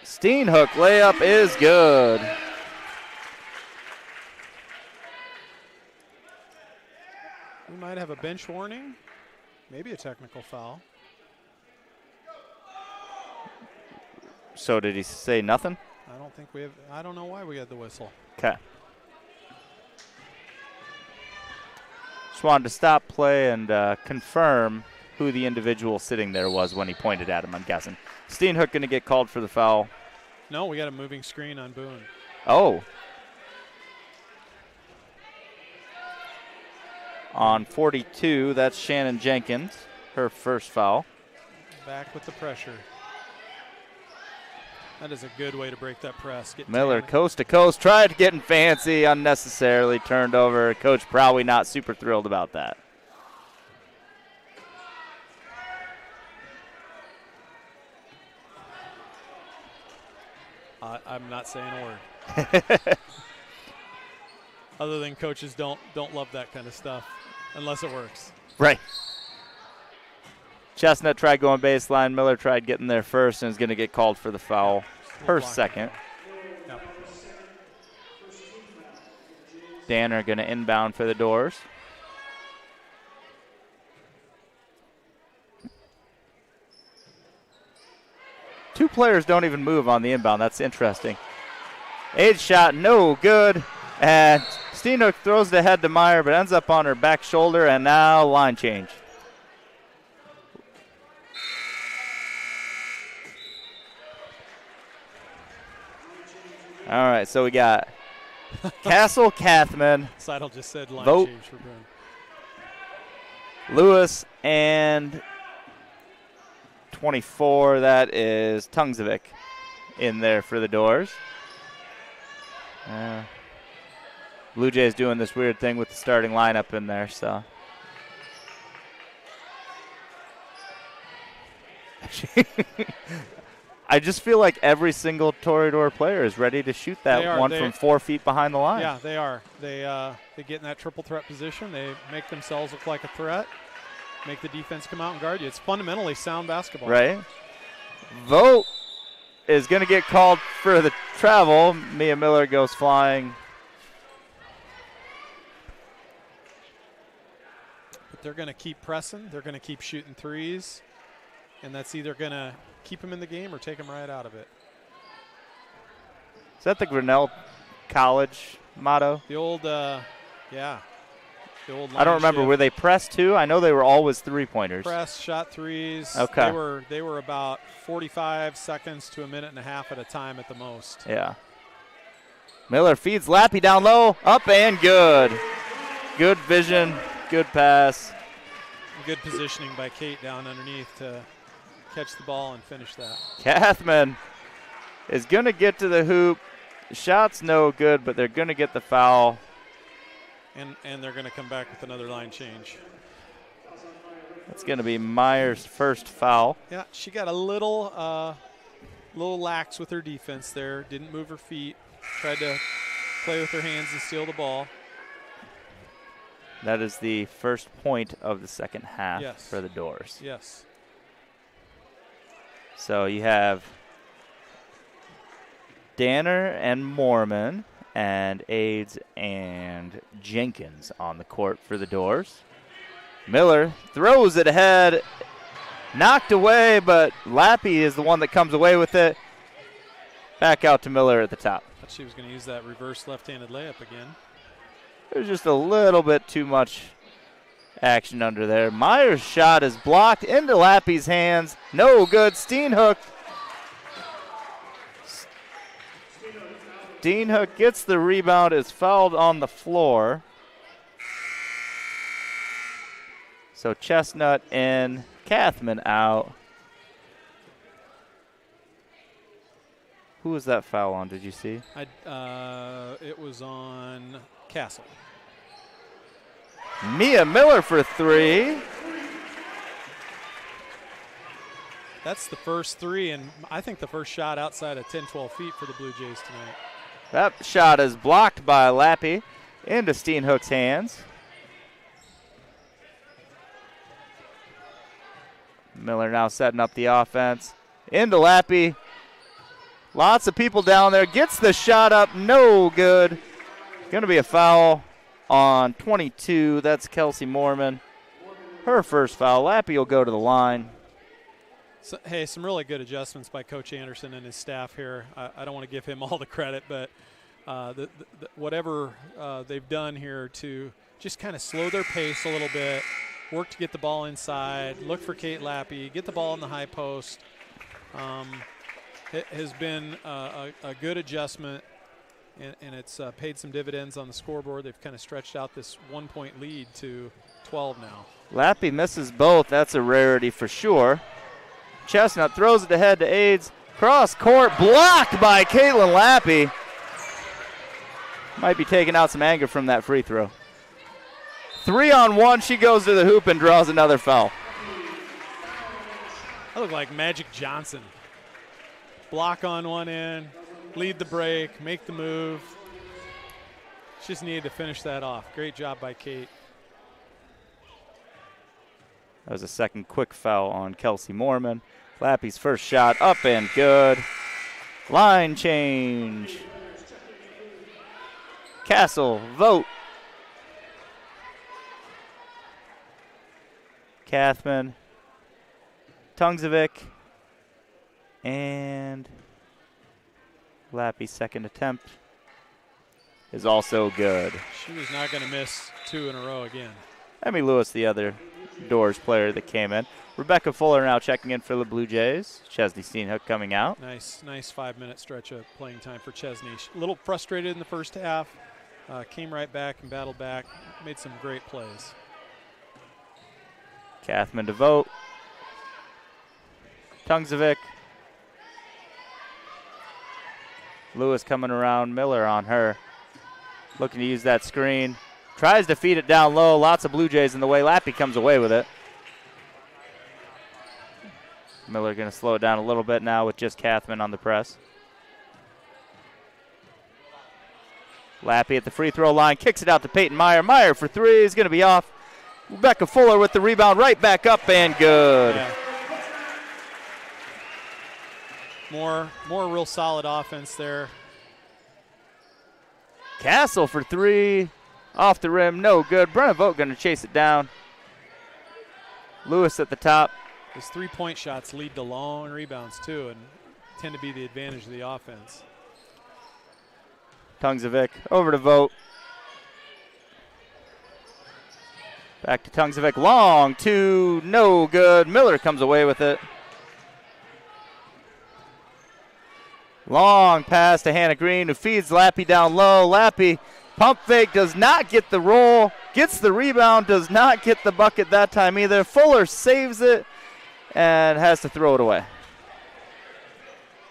Steenhook layup is good. We might have a bench warning. Maybe a technical foul. So did he say nothing? I don't think we have. I don't know why we had the whistle. Okay. Just wanted to stop play and confirm who the individual sitting there was when he pointed at him, I'm guessing. Steenhook going to get called for the foul. No, we got a moving screen on Boone. Oh. On 42, that's Shannon Jenkins, her first foul. Back with the pressure. That is a good way to break that press. Miller coast to coast, tried getting fancy, unnecessarily turned over. Coach probably not super thrilled about that. I'm not saying a word. Other than coaches don't love that kind of stuff unless it works. Right. Chestnut tried going baseline. Miller tried getting there first and is going to get called for the foul. Her second. Yep. Danner going to inbound for the Doors. Two players don't even move on the inbound. That's interesting. Age shot, no good. And Steenhook throws it ahead to Meyer, but ends up on her back shoulder, and now line change. All right, so we got Castle Cathman. Seidel just said line Vogt, change for Boone. Lewis, and 24, that is Tungzevik in there for the Doors. Bluejays doing this weird thing with the starting lineup in there, so. I just feel like every single Toreador player is ready to shoot that one from 4 feet behind the line. Yeah, they are. They get in that triple threat position. They make themselves look like a threat, make the defense come out and guard you. It's fundamentally sound basketball. Right. Vogt is going to get called for the travel. Mia Miller goes flying. But they're going to keep pressing. They're going to keep shooting threes. And that's either going to keep them in the game or take them right out of it. Is that the Grinnell College motto? The old, yeah. The old I don't remember. shift. Were they pressed too? I know they were always three-pointers. Press, shot threes. Okay. They were about 45 seconds to a minute and a half at a time at the most. Yeah. Miller feeds Lappy down low, up and good. Good vision, good pass. Good positioning by Kate down underneath to catch the ball and finish that. Cathman is going to get to the hoop. Shot's no good, but they're going to get the foul. And they're going to come back with another line change. That's going to be Meyer's first foul. Yeah, she got a little lax with her defense there. Didn't move her feet. Tried to play with her hands and steal the ball. That is the first point of the second half for the Doors. Yes. So you have Danner and Moorman and Aids and Jenkins on the court for the Doors. Miller throws it ahead, knocked away, but Lappy is the one that comes away with it. Back out to Miller at the top. Thought she was going to use that reverse left-handed layup again. There's just a little bit too much action under there. Meyer's shot is blocked into Lappy's hands. No good. Steenhook Steenhook gets the rebound, is fouled on the floor. So Chestnut and Kathman out. Who was that foul on, did you see? It was on Castle. Mia Miller for 3. That's the first 3, and I think the first shot outside of 10, 12 feet for the Blue Jays tonight. That shot is blocked by Lappy into Steenhook's hands. Miller now setting up the offense. Into Lappy. Lots of people down there. Gets the shot up. No good. Going to be a foul on 22. That's Kelsey Moorman. Her first foul. Lappy will go to the line. So, hey, some really good adjustments by Coach Anderson and his staff here. I don't want to give him all the credit, but whatever they've done here to just kind of slow their pace a little bit, work to get the ball inside, look for Kate Lappy, get the ball in the high post. It has been a good adjustment, and it's paid some dividends on the scoreboard. They've kind of stretched out this 1-point lead to 12 now. Lappy misses both. That's a rarity for sure. Chestnut throws it ahead to Aids. Cross court, blocked by Caitlin Lappy. Might be taking out some anger from that free throw. 3-on-1, she goes to the hoop and draws another foul. I look like Magic Johnson. Block on one end, lead the break, make the move. Just needed to finish that off. Great job by Kate. That was a second quick foul on Kelsey Moorman. Lappy's first shot up and good. Line change. Castle, vote. Kathman, Tungzovic, and Lappy's second attempt is also good. She was not going to miss 2 in a row again. Emmy Lewis, the other Doors player that came in. Rebecca Fuller now checking in for the Blue Jays. Chesney Steenhook coming out. Nice 5-minute stretch of playing time for Chesney. A little frustrated in the first half. Came right back and battled back. Made some great plays. Kathman to vote. Tungzovic. Lewis coming around. Miller on her. Looking to use that screen. Tries to feed it down low. Lots of Blue Jays in the way. Lappy comes away with it. Miller going to slow it down a little bit now with just Kathman on the press. Lappy at the free throw line. Kicks it out to Peyton Meyer. Meyer for 3 is going to be off. Rebecca Fuller with the rebound. Right back up and good. Yeah. More real solid offense there. Castle for 3. Off the rim, no good. Brenna Vogt going to chase it down. Lewis at the top. His 3-point shots lead to long rebounds too and tend to be the advantage of the offense. Tungzovic over to Vogt. Back to Tungzovic. Long 2, no good. Miller comes away with it. Long pass to Hannah Green, who feeds Lappy down low. Lappy pump fake, does not get the roll, gets the rebound, does not get the bucket that time either. Fuller saves it and has to throw it away.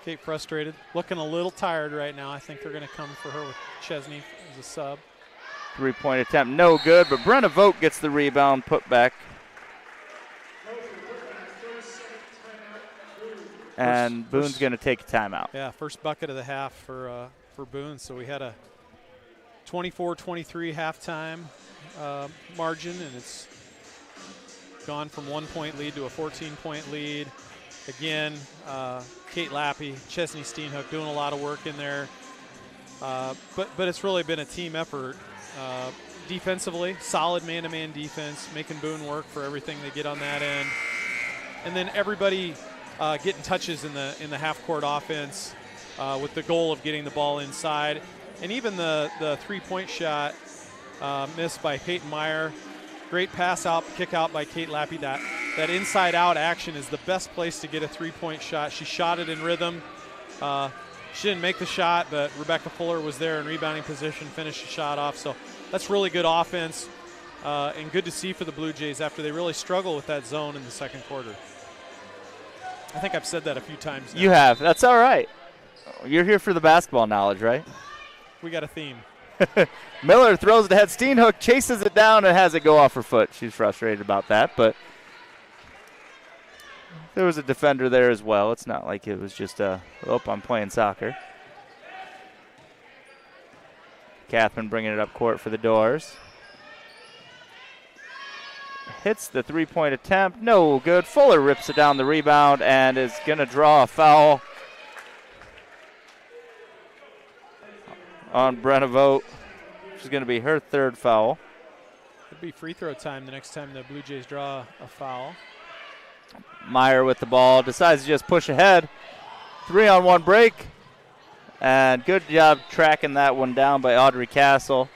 Kate frustrated, looking a little tired right now. I think they're going to come for her with Chesney as a sub. 3-point attempt, no good, but Brenna Vogt gets the rebound, put back. And Boone's going to take a timeout. Yeah, first bucket of the half for Boone. So we had a 24-23 halftime margin, and it's gone from 1-point lead to a 14-point lead. Again, Kate Lappy, Chesney Steenhook doing a lot of work in there. But it's really been a team effort. Defensively, solid man-to-man defense, making Boone work for everything they get on that end. And then everybody getting touches in the half-court offense with the goal of getting the ball inside. And even the 3-point shot missed by Peyton Meyer. Great pass out, kick out by Kate Lappy. That inside-out action is the best place to get a 3-point shot. She shot it in rhythm. She didn't make the shot, but Rebecca Fuller was there in rebounding position, finished the shot off. So that's really good offense and good to see for the Blue Jays after they really struggle with that zone in the second quarter. I think I've said that a few times now. You have. That's all right. You're here for the basketball knowledge, right? We got a theme. Miller throws it ahead. Steenhook chases it down and has it go off her foot. She's frustrated about that, but there was a defender there as well. It's not like it was just I'm playing soccer. Catherine bringing it up court for the Doors. Hits the three-point attempt. No good. Fuller rips it down the rebound and is going to draw a foul on Brenna Vogt. Which is going to be her third foul. It'll be free throw time the next time the Blue Jays draw a foul. Meyer with the ball. Decides to just push ahead. 3-on-1 break. And good job tracking that one down by Audrey Castle.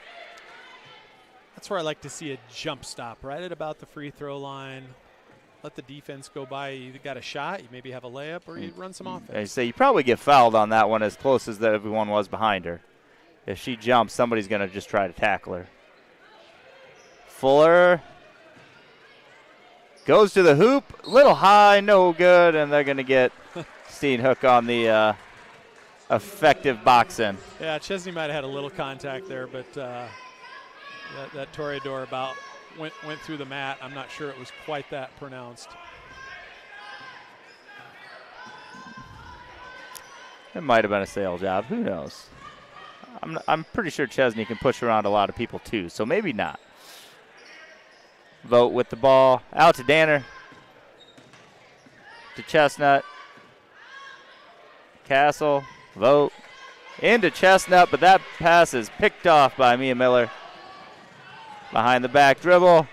That's where I like to see a jump stop, right at about the free throw line. Let the defense go by. You either got a shot, you maybe have a layup, or you run some offense. I say you probably get fouled on that one as close as everyone was behind her. If she jumps, somebody's going to just try to tackle her. Fuller goes to the hoop. Little high, no good, and they're going to get Steenhook on the effective box-in. Yeah, Chesney might have had a little contact there, but that Toreador about went through the mat. I'm not sure it was quite that pronounced. It might have been a sail job. Who knows? I'm pretty sure Chesney can push around a lot of people too, so maybe not. Vogt with the ball. Out to Danner. To Chestnut. Castle. Vogt. Into Chestnut, but that pass is picked off by Mia Miller. Behind the back dribble.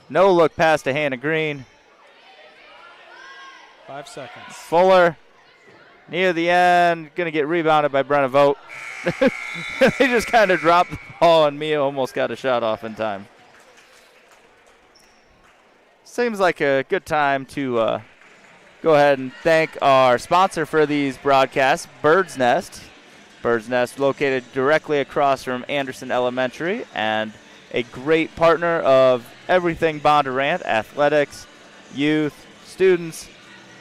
No look pass to Hannah Green. 5 seconds. Fuller. Near the end. Going to get rebounded by Brenna Vogt. They just kind of dropped the ball, and Mia almost got a shot off in time. Seems like a good time to go ahead and thank our sponsor for these broadcasts, Bird's Nest. Bird's Nest located directly across from Anderson Elementary and a great partner of everything Bondurant, athletics, youth, students,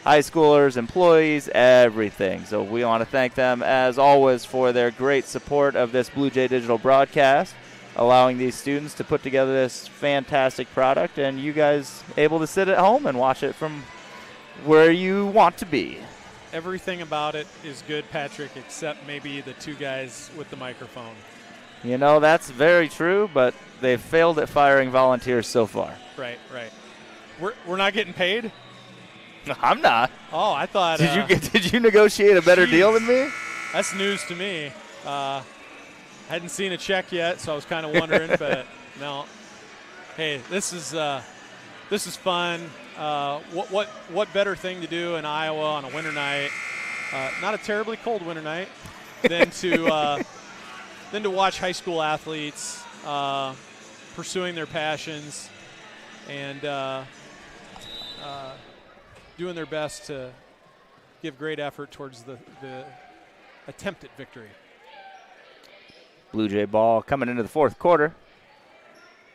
high schoolers, employees, everything. So we want to thank them, as always, for their great support of this Blue Jay Digital broadcast, allowing these students to put together this fantastic product, and you guys able to sit at home and watch it from where you want to be. Everything about it is good, Patrick, except maybe the two guys with the microphone. You know, that's very true, but they've failed at firing volunteers so far. Right. We're not getting paid? I'm not. Oh, I thought. Did you negotiate a better deal than me? That's news to me. Hadn't seen a check yet, so I was kind of wondering, but no. Hey, this is fun. What better thing to do in Iowa on a winter night? Not a terribly cold winter night, than to watch high school athletes pursuing their passions and doing their best to give great effort towards the attempt at victory. Blue Jay ball coming into the fourth quarter.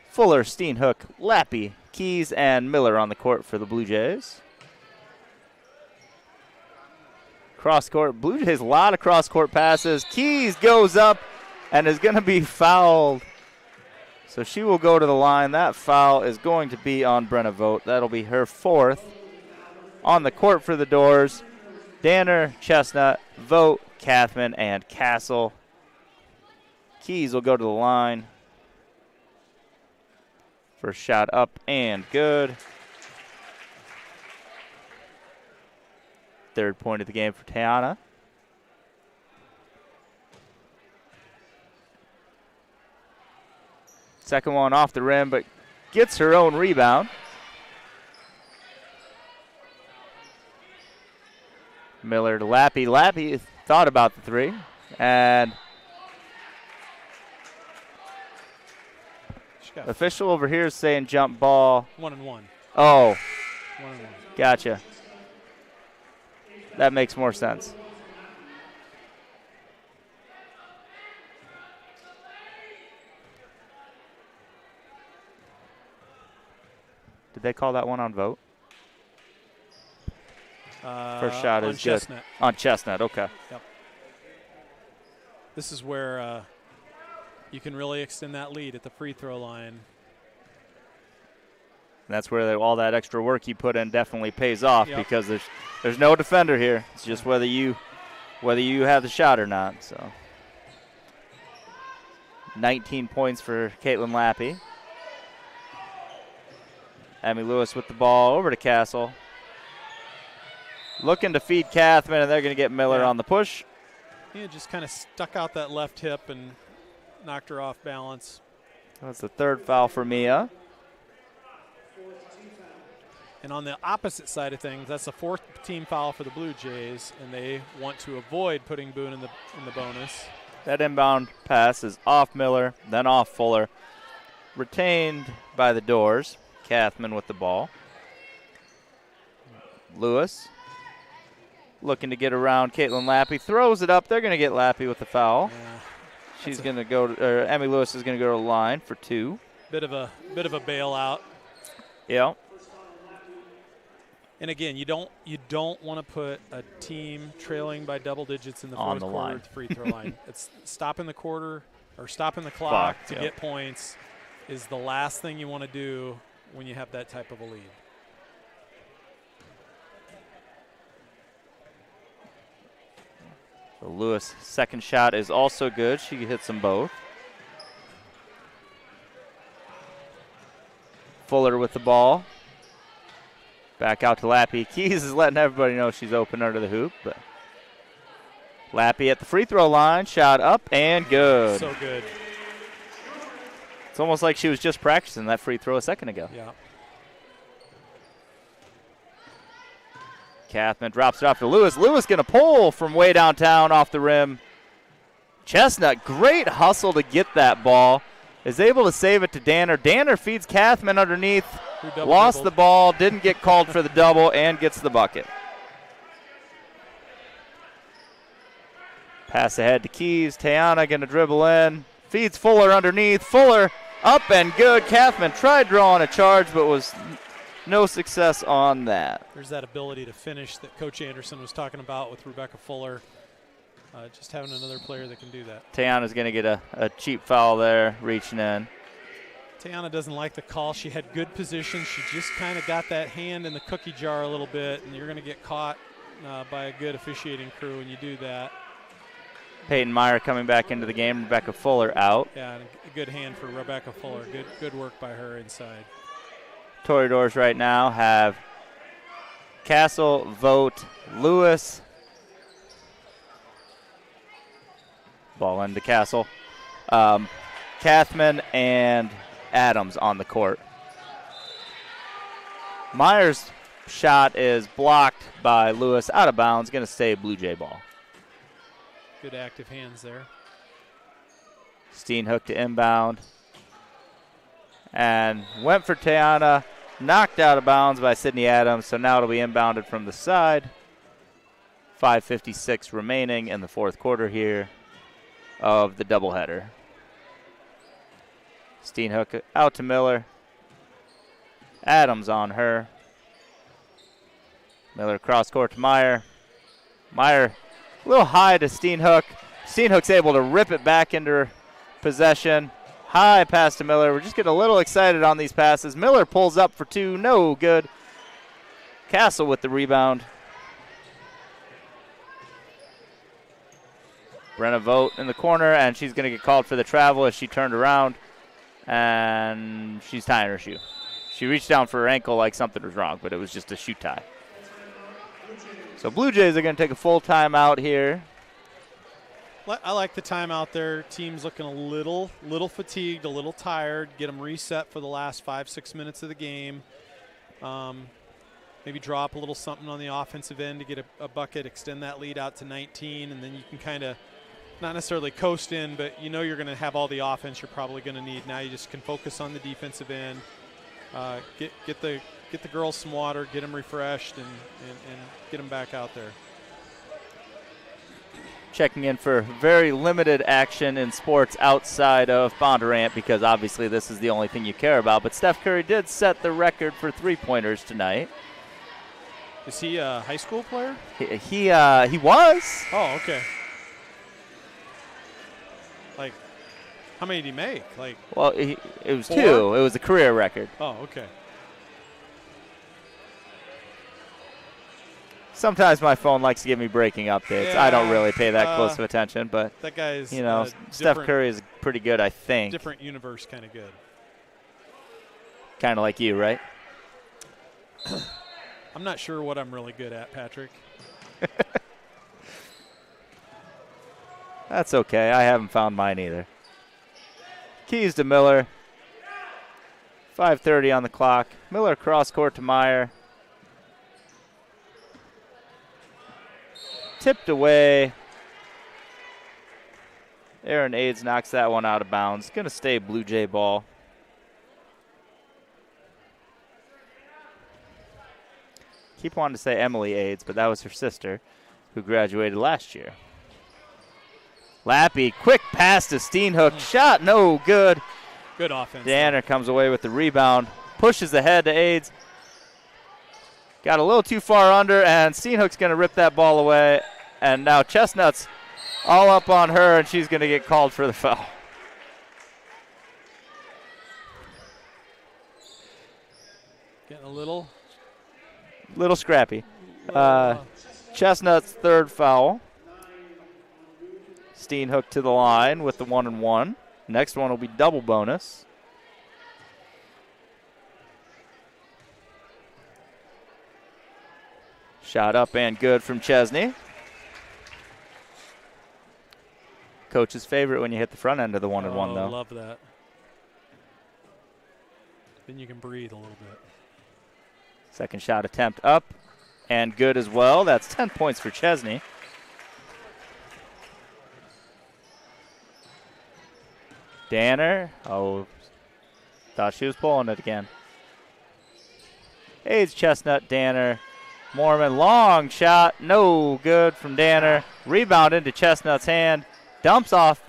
Fuller, Steenhook, Lappy, Keys, and Miller on the court for the Blue Jays. Cross court. Blue Jays, a lot of cross court passes. Keys goes up and is going to be fouled. So she will go to the line. That foul is going to be on Brenna Vogt. That'll be her fourth. On the court for the Doors, Danner, Chestnut, Vogt, Kathman, and Castle. Keys will go to the line. First shot up and good. Third point of the game for Tiana. Second one off the rim, but gets her own rebound. Miller to Lappy. Lappy thought about the three. And official over here is saying jump ball. 1-and-1. Oh. 1-and-1. Gotcha. That makes more sense. Did they call that one on vote? First shot is good. Chestnut. On Chestnut, okay. Yep. This is where you can really extend that lead at the free throw line. And that's where all that extra work you put in definitely pays off, because there's no defender here. It's just whether you have the shot or not. So 19 points for Caitlin Lappy. Emmy Lewis with the ball over to Castle. Looking to feed Kathman, and they're going to get Miller on the push. Yeah, just kind of stuck out that left hip and knocked her off balance. That's the third foul for Mia. And on the opposite side of things, that's the fourth team foul for the Blue Jays, and they want to avoid putting Boone in the bonus. That inbound pass is off Miller, then off Fuller. Retained by the Doors. Kathman with the ball. Lewis looking to get around Caitlin Lappy. Throws it up. They're going to get Lappy with the foul. Yeah, She's going to go to, Emmy Lewis is going to go to the line for 2. Bit of a bailout. Yeah. And again, you don't want to put a team trailing by double digits in the fourth quarter at the free throw line. It's stopping the quarter or stopping the clock to get points is the last thing you want to do when you have that type of a lead. So Lewis' second shot is also good. She hits them both. Fuller with the ball. Back out to Lappy. Keys is letting everybody know she's open under the hoop. But Lappy at the free throw line. Shot up and good. So good. It's almost like she was just practicing that free throw a second ago. Yeah. Kathman drops it off to Lewis. Lewis going to pull from way downtown off the rim. Chestnut, great hustle to get that ball. Is able to save it to Danner. Danner feeds Kathman underneath. Lost the ball, didn't get called for the double, and gets the bucket. Pass ahead to Keys. Tayana going to dribble in. Feeds Fuller underneath. Fuller up and good. Kathman tried drawing a charge, but was no success on that. There's that ability to finish that Coach Anderson was talking about with Rebecca Fuller. Just having another player that can do that. Tayana's going to get a cheap foul there, reaching in. Tayana doesn't like the call. She had good position. She just kind of got that hand in the cookie jar a little bit, and you're going to get caught by a good officiating crew when you do that. Peyton Meyer coming back into the game. Rebecca Fuller out. Yeah, and a good hand for Rebecca Fuller. Good work by her inside. Toreadors right now have Castle, Vogt, Lewis. Ball into Castle. Kathman and Adams on the court. Meyer's shot is blocked by Lewis, out of bounds, going to stay Blue Jay ball. Good active hands there. Steenhook to inbound. And went for Tayana, knocked out of bounds by Sydney Adams, so now it'll be inbounded from the side. 5:56 remaining in the fourth quarter here of the doubleheader. Steenhook out to Miller. Adams on her. Miller cross court to Meyer. Meyer a little high to Steenhook. Steenhook's able to rip it back into her possession. High pass to Miller. We're just getting a little excited on these passes. Miller pulls up for 2. No good. Castle with the rebound. Brenna Vogt in the corner, and she's going to get called for the travel as she turned around, and she's tying her shoe. She reached down for her ankle like something was wrong, but it was just a shoe tie. So Blue Jays are going to take a full timeout here. I like the timeout there. Team's looking a little fatigued, a little tired. Get them reset for the last 5-6 minutes of the game. Maybe drop a little something on the offensive end to get a bucket, extend that lead out to 19, and then you can kind of not necessarily coast in, but you know you're going to have all the offense you're probably going to need. Now you just can focus on the defensive end, get the girls some water, get them refreshed, and get them back out there. checking in for very limited action in sports outside of Bondurant because obviously this is the only thing you care about. But Steph Curry did set the record for three-pointers tonight. Is he a high school player? He was. Oh, okay. Like, how many did he make? Like, well, it was 4? 2. It was a career record. Oh, okay. Sometimes my phone likes to give me breaking updates. Yeah, I don't really pay that close of attention, but that guy's Steph Curry is pretty good, I think. Different universe, kind of good. Kind of like you, right? I'm not sure what I'm really good at, Patrick. That's okay. I haven't found mine either. Keys to Miller. 5:30 on the clock. Miller cross court to Meyer. Tipped away. Aaron Aids knocks that one out of bounds. Going to stay Blue Jay ball. Keep wanting to say Emily Aids, but that was her sister who graduated last year. Lappy, quick pass to Steenhook. Shot no good. Good offense. Danner comes away with the rebound. Pushes ahead to Aids. Got a little too far under, and Steenhook's going to rip that ball away. And now Chestnut's all up on her, and she's going to get called for the foul. Getting a little scrappy. Chestnut's third foul. Steenhook to the line with the 1-and-1. Next one will be double bonus. Shot up and good from Chesney. Coach's favorite when you hit the front end of the 1-and-1, though. I love that. Then you can breathe a little bit. Second shot attempt up and good as well. That's 10 points for Chesney. Danner. Oh, thought she was pulling it again. Aids, Chestnut, Danner. Mormon, long shot, no good from Danner. Rebound into Chestnut's hand. Dumps off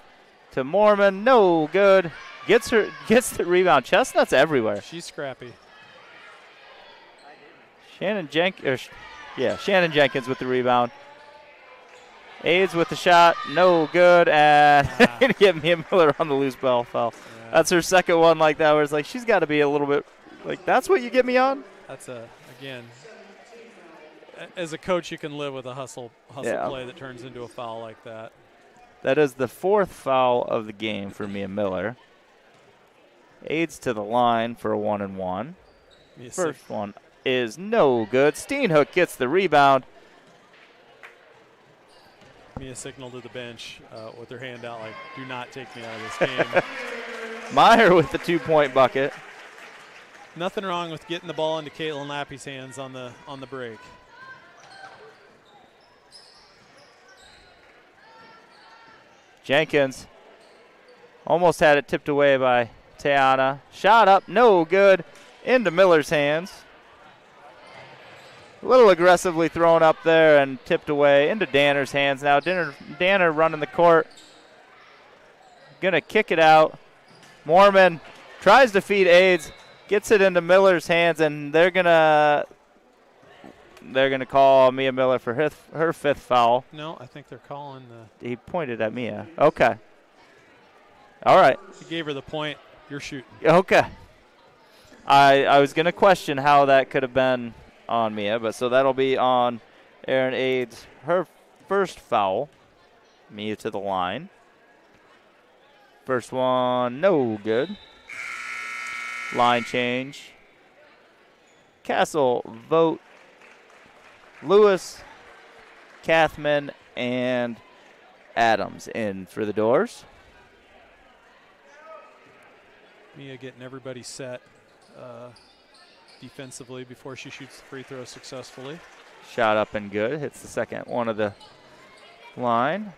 to Mormon, no good. Gets the rebound. Chestnut's everywhere. She's scrappy. Shannon Jenkins with the rebound. Aids with the shot, no good, and gonna get Mia Miller on the loose ball foul. Yeah. That's her second one like that, where it's like she's got to be a little bit like, that's what you get me on. That's again. As a coach, you can live with a hustle play that turns into a foul like that. That is the fourth foul of the game for Mia Miller. Aids to the line for a 1-and-1. First one is no good. Steenhook gets the rebound. Mia signaled to the bench with her hand out like, do not take me out of this game. Meyer with the 2-point bucket. Nothing wrong with getting the ball into Caitlin Lappy's hands on the break. Jenkins almost had it tipped away by Tiana. Shot up, no good, into Miller's hands. A little aggressively thrown up there and tipped away into Danner's hands now. Danner running the court. Going to kick it out. Mormon tries to feed Aids, gets it into Miller's hands, and they're gonna call Mia Miller for her fifth foul. No, I think they're calling the. He pointed at Mia. Okay. All right. He gave her the point. You're shooting. Okay. I was gonna question how that could have been on Mia, but so that'll be on Erin Aids, her first foul. Mia to the line. First one, no good. Line change. Castle, Vogt, Lewis, Kathman, and Adams in for the doors. Mia getting everybody set defensively before she shoots the free throw successfully. Shot up and good. Hits the second one of the line.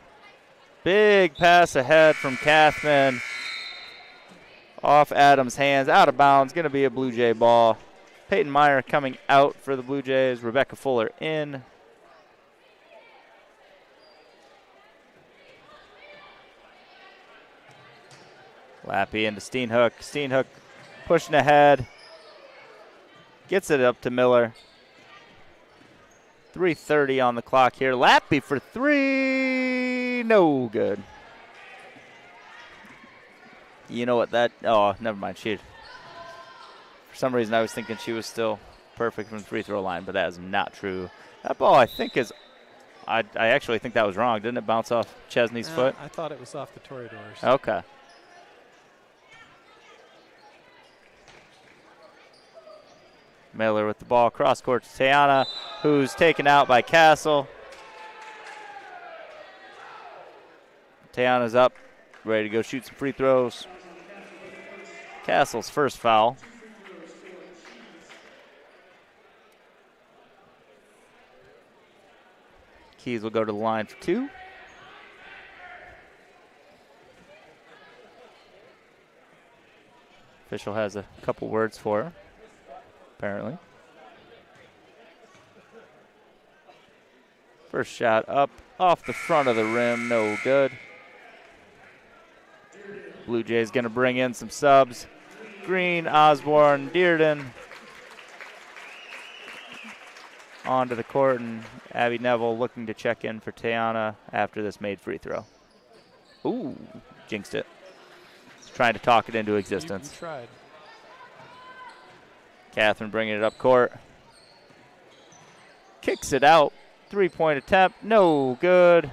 Big pass ahead from Kathman. Off Adams' hands. Out of bounds. Going to be a Blue Jay ball. Peyton Meyer coming out for the Blue Jays. Rebecca Fuller in. Lappy into Steenhook. Steenhook pushing ahead. Gets it up to Miller. 3:30 on the clock here. Lappy for three. No good. You know what that, oh, never mind. For some reason, I was thinking she was still perfect from the free throw line, but that is not true. That ball, I think, I actually think that was wrong. Didn't it bounce off Chesney's foot? I thought it was off the Toreadors. Okay. Miller with the ball, cross court to Tayana, who's taken out by Castle. Tayana's up, ready to go shoot some free throws. Castle's first foul. Keys will go to the line for two. Official has a couple words for her, apparently. First shot up off the front of the rim, no good. Blue Jays going to bring in some subs. Green, Osborne, Dearden onto the court, and Abby Neville looking to check in for Tayana after this made free throw. Ooh, jinxed it. Trying to talk it into existence. You tried. Catherine bringing it up court. Kicks it out. Three-point attempt. No good.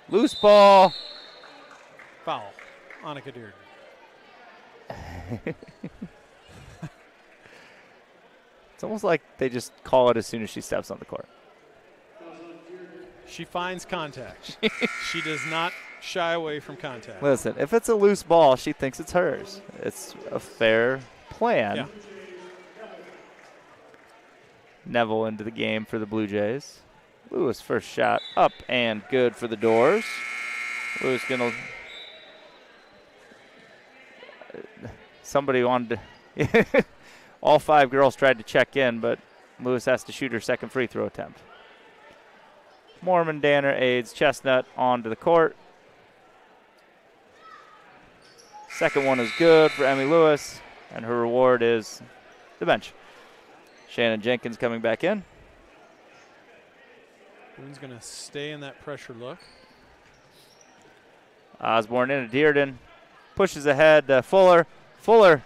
Loose ball. Foul. Annika Dearden. It's almost like they just call it as soon as she steps on the court. She finds contact. She does not shy away from contact. Listen, if it's a loose ball, she thinks it's hers. It's a fair plan. Yeah. Neville into the game for the Blue Jays. Lewis first shot up and good for the Doors. Lewis gonna. Somebody wanted to. All five girls tried to check in, but Lewis has to shoot her second free throw attempt. Mormon, Danner, Aids, Chestnut onto the court. Second one is good for Emmy Lewis, and her reward is the bench. Shannon Jenkins coming back in. Boone's going to stay in that pressure look. Osborne into Dearden. Pushes ahead to Fuller. Fuller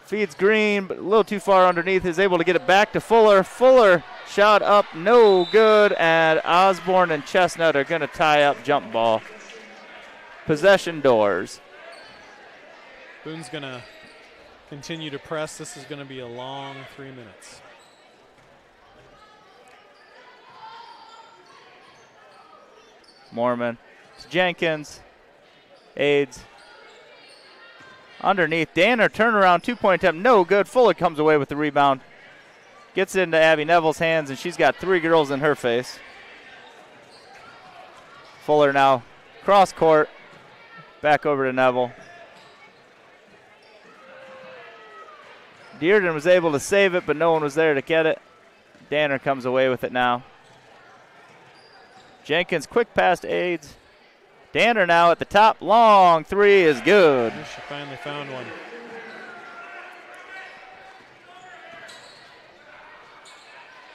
feeds Green, but a little too far underneath. Is able to get it back to Fuller. Fuller shot up, no good. And Osborne and Chestnut are going to tie up jump ball. Possession Doors. Boone's going to continue to press. This is going to be a long 3 minutes. Mormon to Jenkins. Aids. Underneath, Danner, turnaround, two-point attempt, no good. Fuller comes away with the rebound. Gets into Abby Neville's hands, and she's got three girls in her face. Fuller now cross court, back over to Neville. Dearden was able to save it, but no one was there to get it. Danner comes away with it now. Jenkins, quick pass to Aids. Danner now at the top. Long three is good. She finally found one.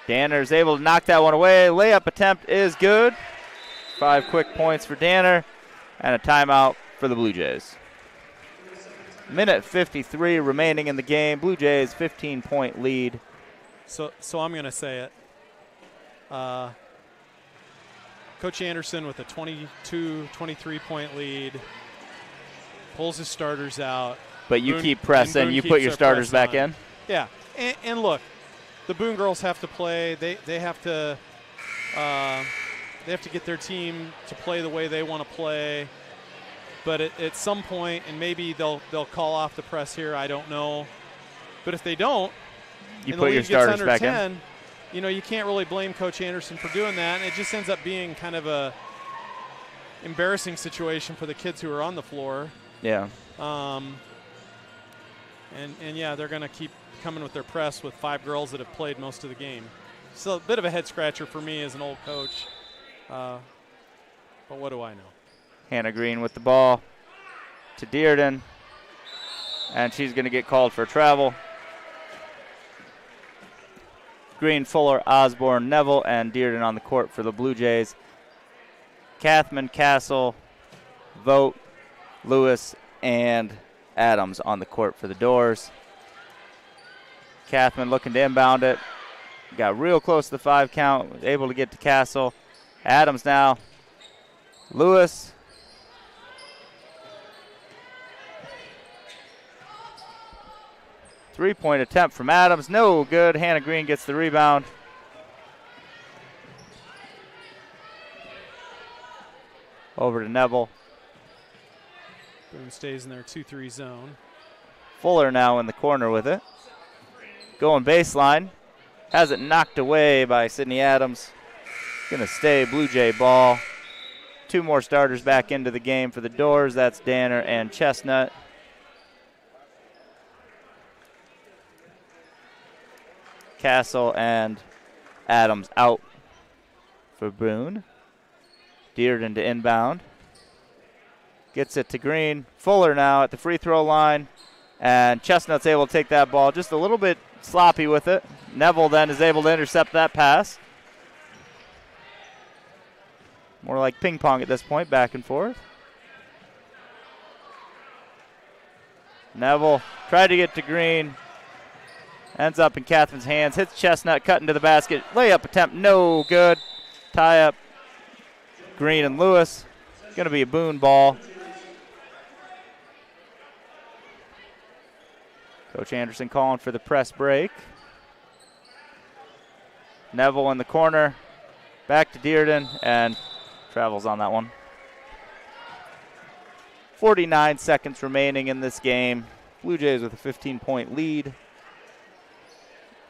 Danner is able to knock that one away. Layup attempt is good. 5 quick points for Danner and a timeout for the Blue Jays. Minute 53 remaining in the game. Blue Jays 15-point lead. So I'm going to say it. Coach Anderson with a 22, 23-point lead, pulls his starters out. But you keep pressing. You put your starters back in? Yeah. And look, the Boone girls have to play. They have to get their team to play the way they want to play. But at some point, and maybe they'll call off the press here, I don't know. But if they don't, you put your starters back 10, in? You know, you can't really blame Coach Anderson for doing that. And it just ends up being kind of a embarrassing situation for the kids who are on the floor. Yeah. And yeah, they're going to keep coming with their press with 5 girls that have played most of the game. So a bit of a head scratcher for me as an old coach. But what do I know? Hannah Green with the ball to Dearden. And she's going to get called for travel. Green, Fuller, Osborne, Neville, and Dearden on the court for the Blue Jays. Kathman, Castle, Vogt, Lewis, and Adams on the court for the Doors. Kathman looking to inbound it. Got real close to the 5 count. Was able to get to Castle. Adams now. Lewis. Three-point attempt from Adams. No good. Hannah Green gets the rebound. Over to Neville. Boone stays in their 2-3 zone. Fuller now in the corner with it. Going baseline. Has it knocked away by Sydney Adams. Going to stay Blue Jay ball. 2 more starters back into the game for the Doors. That's Danner and Chestnut. Castle and Adams out for Boone. Dearden to inbound. Gets it to Green. Fuller now at the free throw line. And Chestnut's able to take that ball just a little bit sloppy with it. Neville then is able to intercept that pass. More like ping pong at this point, back and forth. Neville tried to get to Green. Ends up in Catherine's hands. Hits Chestnut, cut into the basket. Layup attempt, no good. Tie up Green and Lewis. Going to be a Boone ball. Coach Anderson calling for the press break. Neville in the corner. Back to Dearden, and travels on that one. 49 seconds remaining in this game. Blue Jays with a 15-point lead.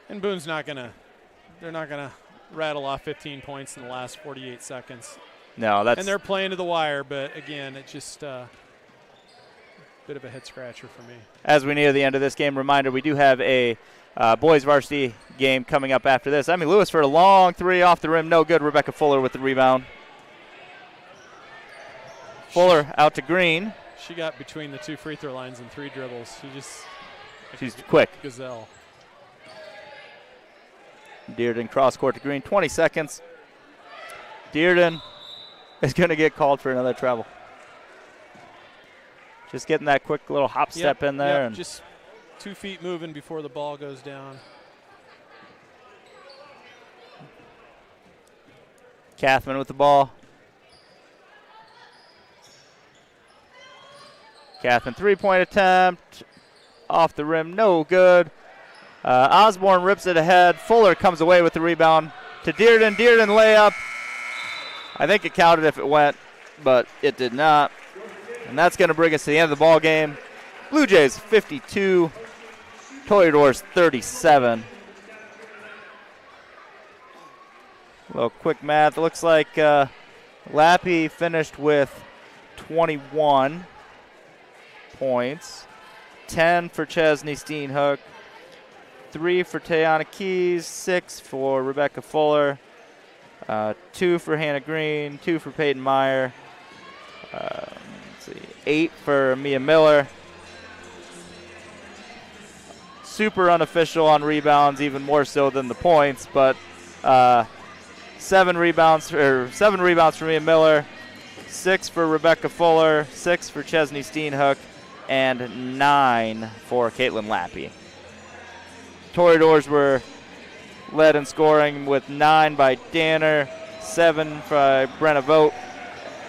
And Boone's not going to – they're not going to rattle off 15 points in the last 48 seconds. No, that's – and they're playing to the wire, but, again, it's just a bit of a head-scratcher for me. As we near the end of this game, reminder, we do have a boys varsity game coming up after this. Emmy Lewis for a long 3 off the rim, no good. Rebecca Fuller with the rebound. Fuller out to Green. She got between the 2 free throw lines and 3 dribbles. She's quick. Gazelle. Dearden cross court to Green. 20 seconds. Dearden is going to get called for another travel. Just getting that quick little hop step in there. Yep, and just 2 feet moving before the ball goes down. Kathman with the ball. Kathman 3-point attempt. Off the rim, no good. Osborne rips it ahead. Fuller comes away with the rebound to Dearden. Dearden layup. I think it counted if it went, but it did not. And that's going to bring us to the end of the ball game. Blue Jays 52, Toreadors 37. A little quick math. It looks like Lappy finished with 21 points. 10 for Chesney Steenhook. 3 for Tayana Keys. 6 for Rebecca Fuller. 2 for Hannah Green. 2 for Peyton Meyer. 8 for Mia Miller. Super unofficial on rebounds, even more so than the points, but 7 rebounds for Mia Miller, 6 for Rebecca Fuller, 6 for Chesney Steenhook, and 9 for Caitlin Lappy. Toreadors were led in scoring with 9 by Danner, 7 by Brenna Vogt,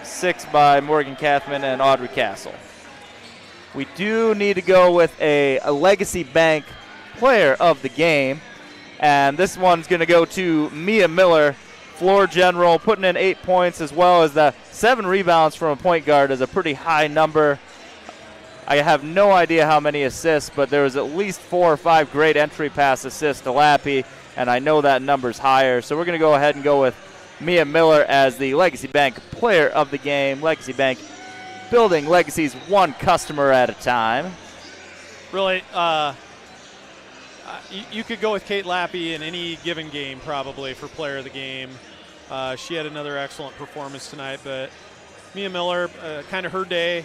6 by Morgan Kathman and Audrey Castle. We do need to go with a Legacy Bank player of the game, and this one's going to go to Mia Miller, floor general, putting in 8 points as well as the 7 rebounds from a point guard is a pretty high number. I have no idea how many assists, but there was at least 4 or 5 great entry pass assists to Lappy, and I know that number's higher. So we're going to go ahead and go with Mia Miller as the Legacy Bank player of the game. Legacy Bank building legacies one customer at a time. Really, you could go with Kate Lappy in any given game probably for player of the game. She had another excellent performance tonight, but Mia Miller, kind of her day.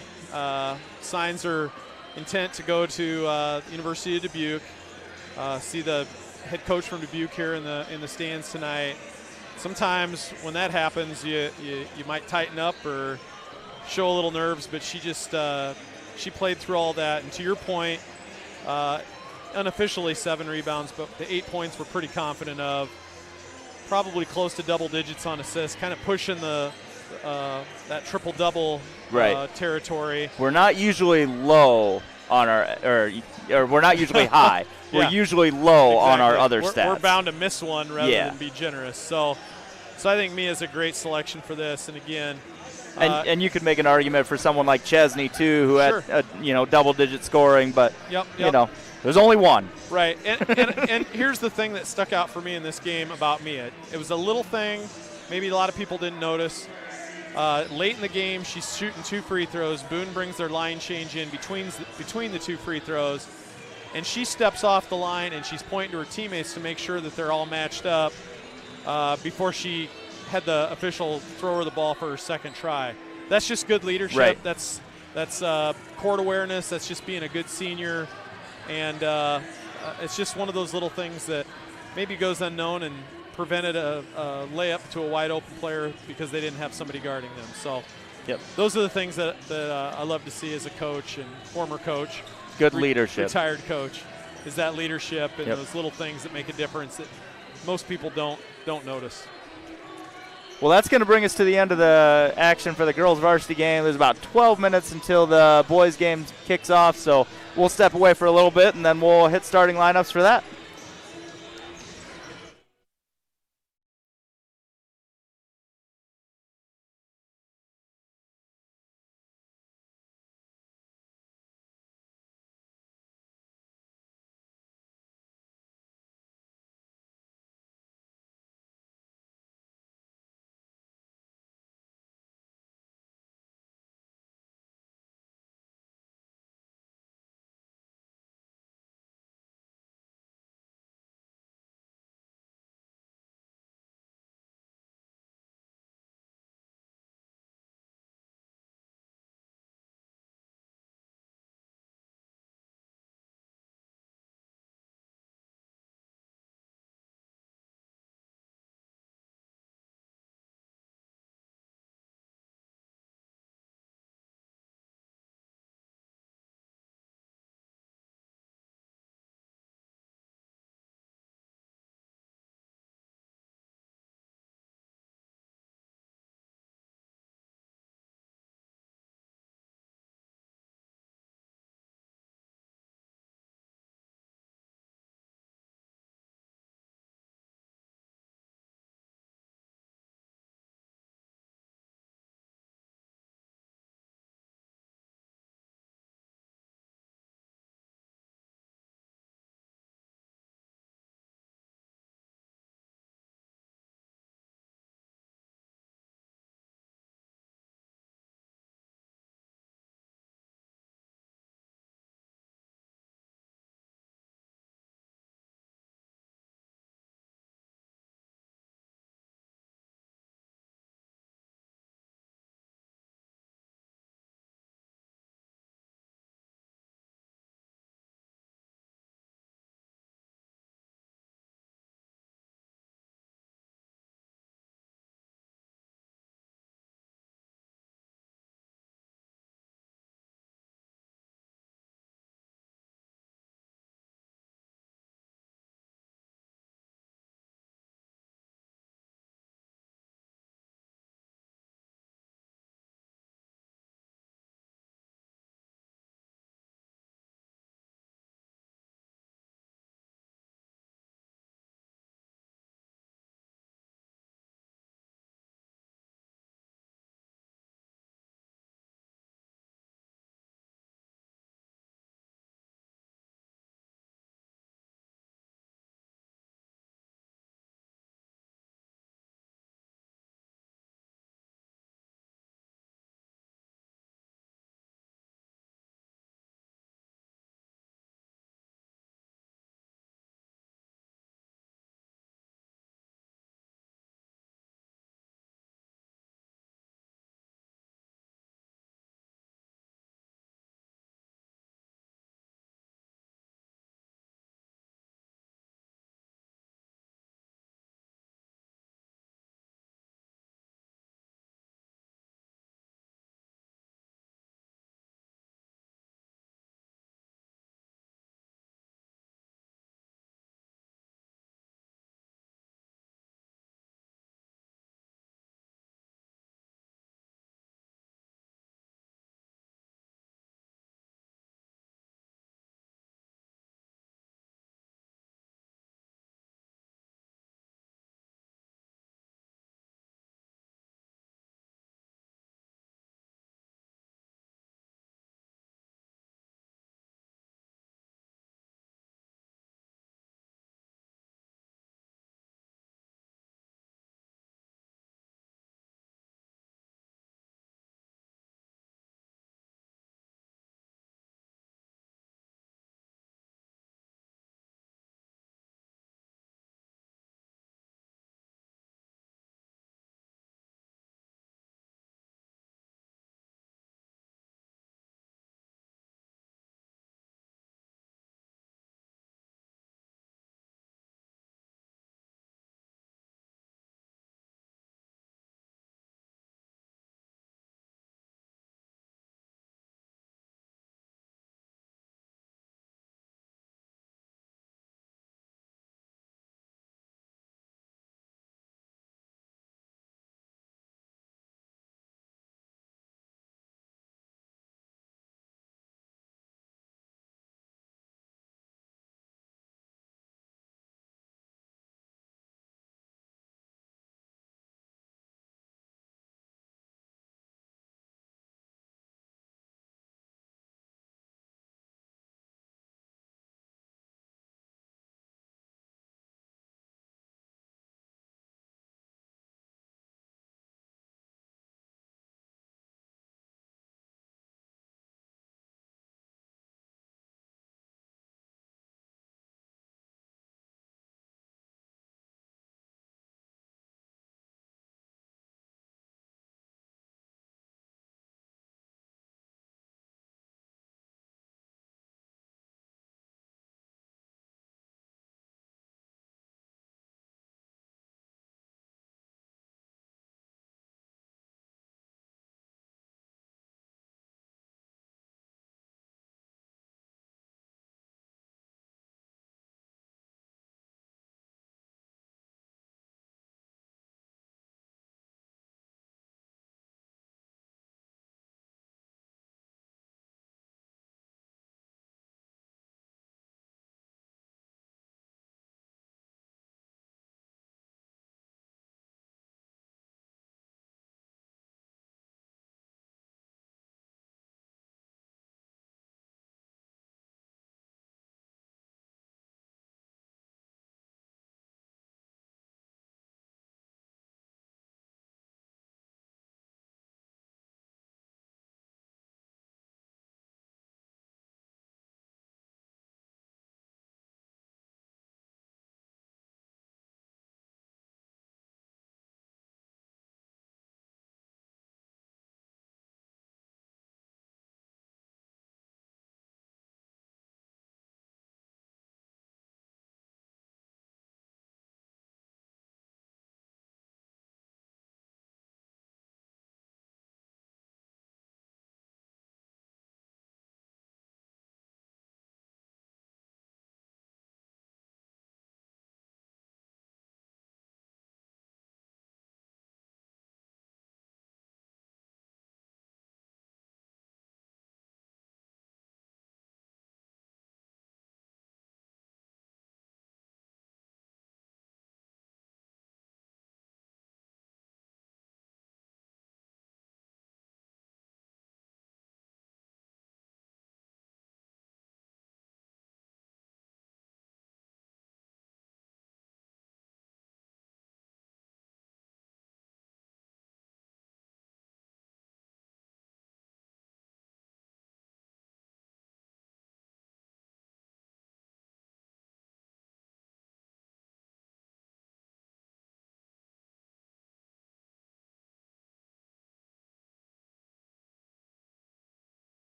Signs are intent to go to University of Dubuque. See the head coach from Dubuque here in the stands tonight. Sometimes when that happens, you might tighten up or show a little nerves, but she just she played through all that. And to your point, unofficially 7 rebounds, but the 8 points we're pretty confident of. Probably close to double digits on assists, kind of pushing that triple-double territory. We're not usually low on our, or we're not usually high. We're usually low on our other stats. We're bound to miss one rather than be generous. So I think Mia's a great selection for this. And again, and you could make an argument for someone like Chesney too, who had double-digit scoring, but there's only one. Right, and here's the thing that stuck out for me in this game about Mia. It was a little thing, maybe a lot of people didn't notice. Late in the game, she's shooting 2 free throws. Boone brings their line change in between the 2 free throws, and she steps off the line and she's pointing to her teammates to make sure that they're all matched up before she had the official throw her the ball for her second try. That's just good leadership. Right. That's court awareness. That's just being a good senior. And it's just one of those little things that maybe goes unknown and prevented a layup to a wide open player because they didn't have somebody guarding them. So those are the things that I love to see as a coach and former coach. Good leadership. Retired coach is that leadership and those little things that make a difference that most people don't notice. Well, that's going to bring us to the end of the action for the girls varsity game. There's about 12 minutes until the boys game kicks off, so we'll step away for a little bit, and then we'll hit starting lineups for that.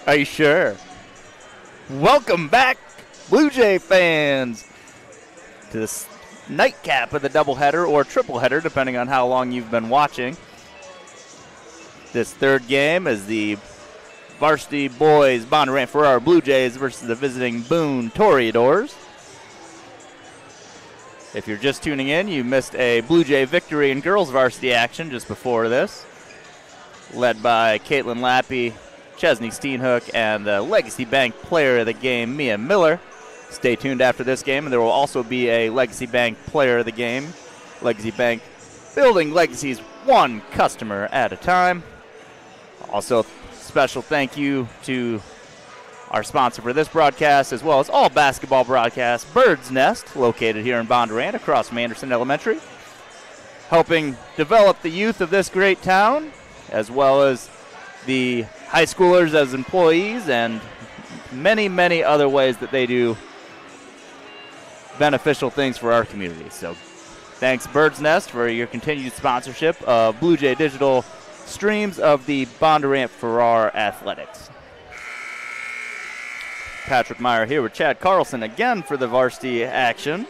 Are you sure? Welcome back, Blue Jay fans, to this nightcap of the doubleheader or tripleheader, depending on how long you've been watching. This third game is the Varsity boys Bondurant Ferrara Blue Jays versus the visiting Boone Toreadors. If you're just tuning in, you missed a Blue Jay victory in girls varsity action just before this, led by Caitlin Lappy, Chesney Steenhook, and the Legacy Bank player of the game, Mia Miller. Stay tuned after this game, and there will also be a Legacy Bank player of the game. Legacy Bank building legacies one customer at a time. Also, special thank you to our sponsor for this broadcast, as well as all basketball broadcasts, Bird's Nest, located here in Bondurant across from Anderson Elementary, helping develop the youth of this great town, as well as the high schoolers as employees, and many, many other ways that they do beneficial things for our community. So thanks, Bird's Nest, for your continued sponsorship of Blue Jay Digital streams of the Bondurant Ferrara Athletics. Patrick Meyer here with Chad Carlson again for the varsity action.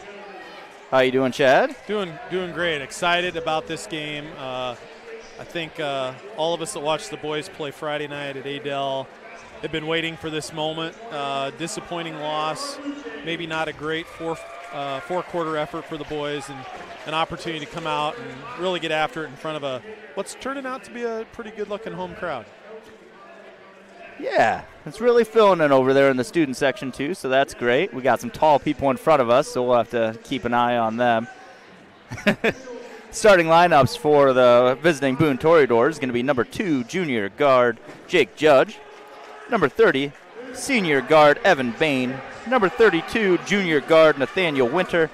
How you doing, Chad? Doing great. Excited about this game. I think all of us that watched the boys play Friday night at Adel have been waiting for this moment. Disappointing loss, maybe not a great four-quarter effort for the boys, and an opportunity to come out and really get after it in front of what's turning out to be a pretty good-looking home crowd. Yeah, it's really filling in over there in the student section too, so that's great. We got some tall people in front of us, so we'll have to keep an eye on them. Starting lineups for the visiting Boone Toreadors is going to be number 2, junior guard Jake Judge. Number 30, senior guard Evan Bain. Number 32, junior guard Nathaniel Winter.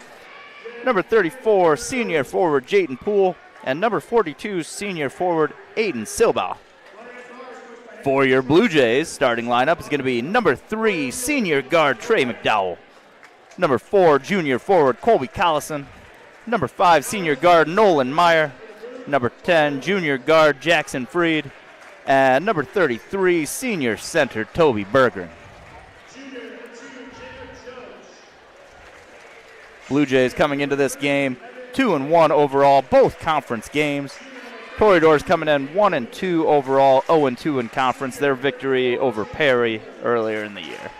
Number 34, senior forward Jayden Poole. And number 42, senior forward Aiden Silbaugh. For your Blue Jays, starting lineup is going to be number 3, senior guard Trey McDowell. Number 4, junior forward Colby Collison. Number 5, senior guard Nolan Meyer. Number 10, junior guard Jackson Freed. And number 33, senior center Toby Bergeron. Blue Jays coming into this game 2-1 overall, both conference games. Toreadors coming in 1-2 overall, 0-2 in conference. Their victory over Perry earlier in the year.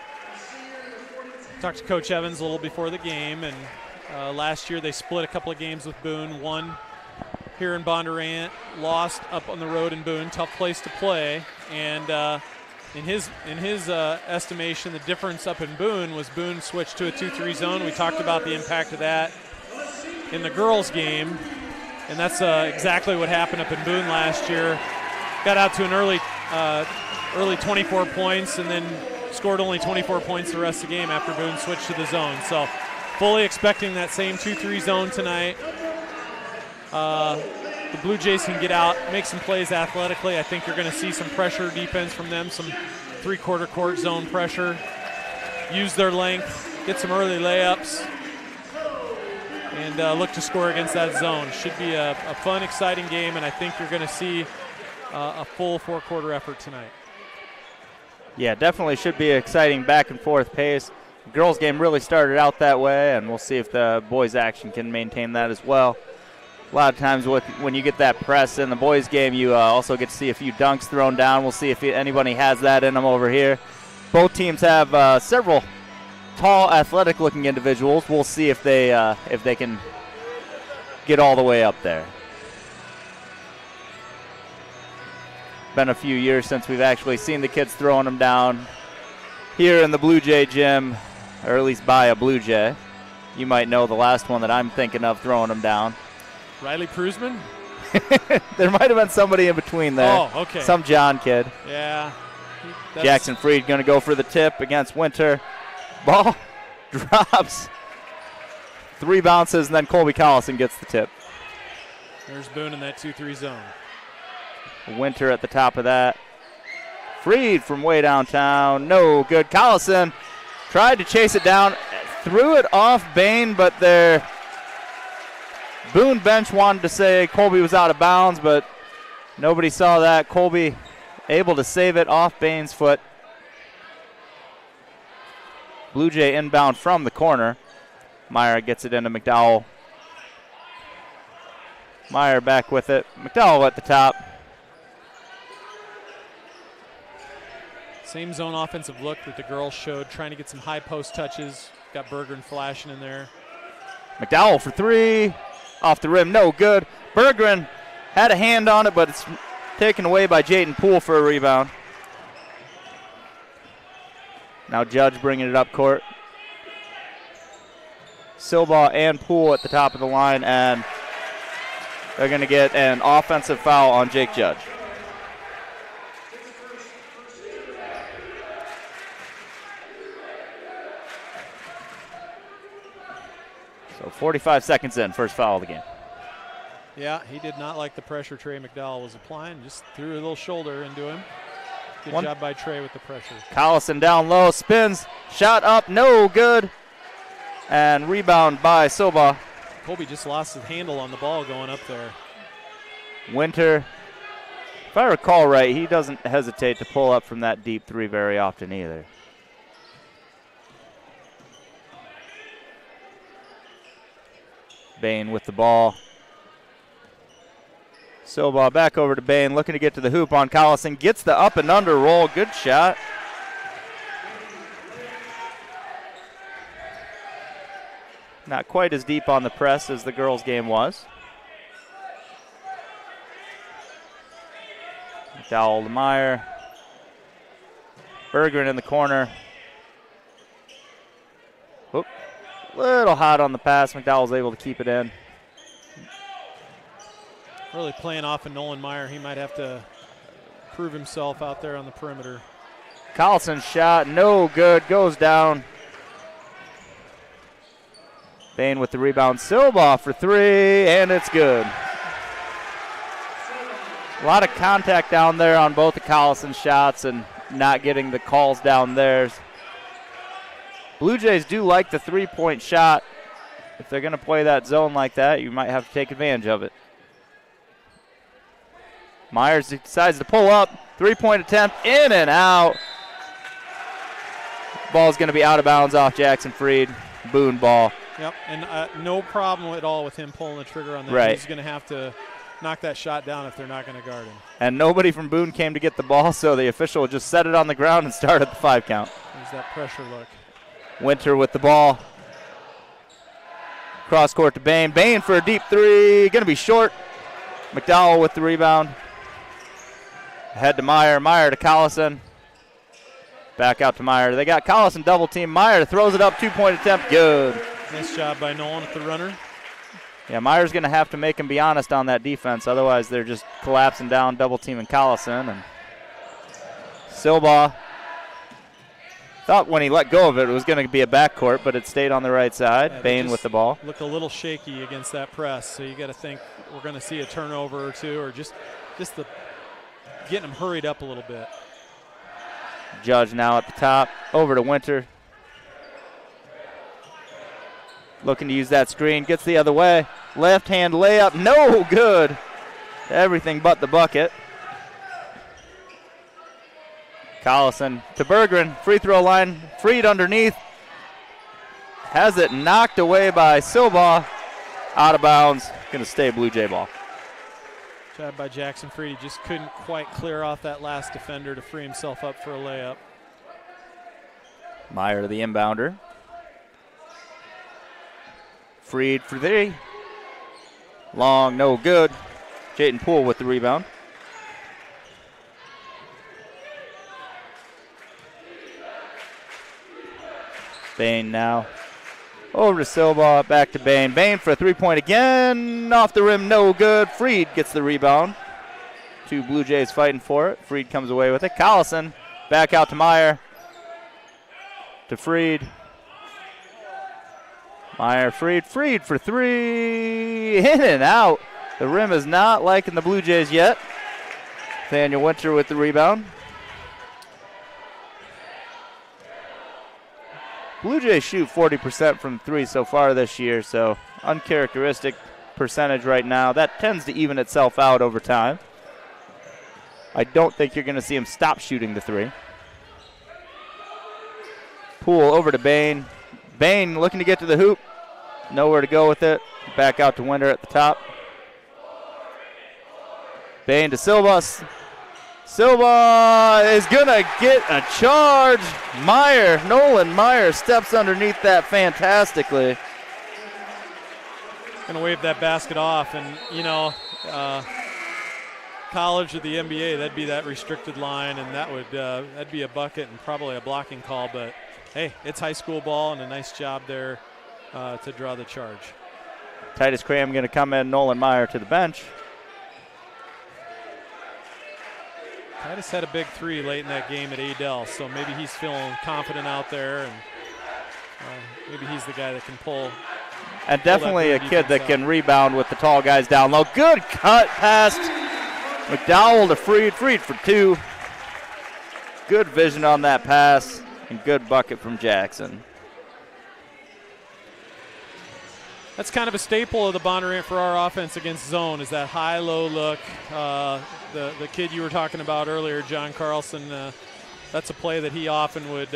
Talked to Coach Evans a little before the game, and last year they split a couple of games with Boone. One here in Bondurant, lost up on the road in Boone, tough place to play. And in his estimation, the difference up in Boone was Boone switched to a 2-3 zone. We talked about the impact of that in the girls' game. And that's exactly what happened up in Boone last year. Got out to an early 24 points and then scored only 24 points the rest of the game after Boone switched to the zone. So fully expecting that same 2-3 zone tonight. The Blue Jays can get out, make some plays athletically. I think you're going to see some pressure defense from them, some three-quarter court zone pressure. Use their length, get some early layups, and look to score against that zone. Should be a fun, exciting game, and I think you're going to see a full four-quarter effort tonight. Yeah, definitely should be an exciting back-and-forth pace. The girls' game really started out that way, and we'll see if the boys' action can maintain that as well. A lot of times when you get that press in the boys' game, you also get to see a few dunks thrown down. We'll see if anybody has that in them over here. Both teams have several tall, athletic-looking individuals. We'll see if they can get all the way up there. Been a few years since we've actually seen the kids throwing them down here in the Blue Jay gym, or at least by a Blue Jay. You might know the last one that I'm thinking of throwing them down. Riley Prusman? There might have been somebody in between there. Oh, okay. Some John kid. Yeah. Jackson Freed going to go for the tip against Winter. Ball drops. 3 bounces, and then Colby Collison gets the tip. There's Boone in that 2-3 zone. Winter at the top of that. Freed from way downtown. No good. Collison tried to chase it down. Threw it off Bain, but their Boone bench wanted to say Colby was out of bounds, but nobody saw that. Colby able to save it off Bain's foot. Blue Jay inbound from the corner. Meyer gets it into McDowell. Meyer back with it. McDowell at the top. Same zone offensive look that the girls showed, trying to get some high post touches. Got Berggren flashing in there. McDowell for three. Off the rim, no good. Berggren had a hand on it, but it's taken away by Jayden Poole for a rebound. Now Judge bringing it up court. Silva and Poole at the top of the line, and they're going to get an offensive foul on Jake Judge. So 45 seconds in, first foul of the game. Yeah, he did not like the pressure Trey McDowell was applying. Just threw a little shoulder into him. Good job by Trey with the pressure. Collison down low, spins, shot up, no good. And rebound by Silva. Colby just lost his handle on the ball going up there. Winter, if I recall right, he doesn't hesitate to pull up from that deep three very often either. Bain with the ball. Silva back over to Bain, looking to get to the hoop on Collison. Gets the up and under roll. Good shot. Not quite as deep on the press as the girls' game was. McDowell to Meyer. Berggren in the corner. Oop. Little hot on the pass. McDowell's able to keep it in. Really playing off of Nolan Meyer. He might have to prove himself out there on the perimeter. Collison's shot, no good, goes down. Bain with the rebound. Silva for three, and it's good. A lot of contact down there on both the Collison shots and not getting the calls down theirs. Blue Jays do like the three-point shot. If they're going to play that zone like that, you might have to take advantage of it. Myers decides to pull up. Three-point attempt, in and out. Ball's going to be out of bounds off Jackson Freed. Boone ball. Yep, and no problem at all with him pulling the trigger on that. Right. He's going to have to knock that shot down if they're not going to guard him. And nobody from Boone came to get the ball, so the official just set it on the ground and started the 5 count. There's that pressure look. Winter with the ball. Cross court to Bain. Bain for a deep three. Going to be short. McDowell with the rebound. Ahead to Meyer. Meyer to Collison. Back out to Meyer. They got Collison double team. Meyer throws it up. 2-point attempt. Good. Nice job by Nolan with the runner. Yeah, Meyer's going to have to make him be honest on that defense. Otherwise, they're just collapsing down, double teaming Collison. And Silva thought when he let go of it, it was going to be a backcourt, but it stayed on the right side. Yeah, Bain with the ball. Look a little shaky against that press, so you got to think we're going to see a turnover or two, or just the getting them hurried up a little bit. Judge now at the top. Over to Winter. Looking to use that screen. Gets the other way. Left hand layup. No good. Everything but the bucket. Collison to Berggren. Free throw line. Freed underneath. Has it knocked away by Silva. Out of bounds. Going to stay Blue Jay ball. Job by Jackson Freed. He just couldn't quite clear off that last defender to free himself up for a layup. Meyer, the inbounder. Freed for three. Long, no good. Jayden Poole with the rebound. Bain now. Over to Silva, back to Bain. Bain for a three-point again. Off the rim, no good. Freed gets the rebound. 2 Blue Jays fighting for it. Freed comes away with it. Collison back out to Meyer. To Freed. Meyer, Freed for three. In and out. The rim is not liking the Blue Jays yet. Nathaniel Winter with the rebound. Blue Jays shoot 40% from three so far this year, so uncharacteristic percentage right now. That tends to even itself out over time. I don't think you're going to see them stop shooting the three. Poole over to Bain. Bain looking to get to the hoop. Nowhere to go with it. Back out to Winter at the top. Bain to Silva. Silva is going to get a charge. Nolan Meyer steps underneath that fantastically. Going to wave that basket off. And, you know, college or the NBA, that'd be that restricted line, and that'd be a bucket and probably a blocking call. But, hey, it's high school ball, and a nice job there to draw the charge. Titus Cram going to come in. Nolan Meyer to the bench. Titus had a big three late in that game at Adel, so maybe he's feeling confident out there, and maybe he's the guy that can pull. And definitely a kid that can rebound with the tall guys down low. Good cut past McDowell to Freed. Freed for two. Good vision on that pass, and good bucket from Jackson. That's kind of a staple of the Bondurant for our offense against zone, is that high-low look. The kid you were talking about earlier, John Carlson, that's a play that he often would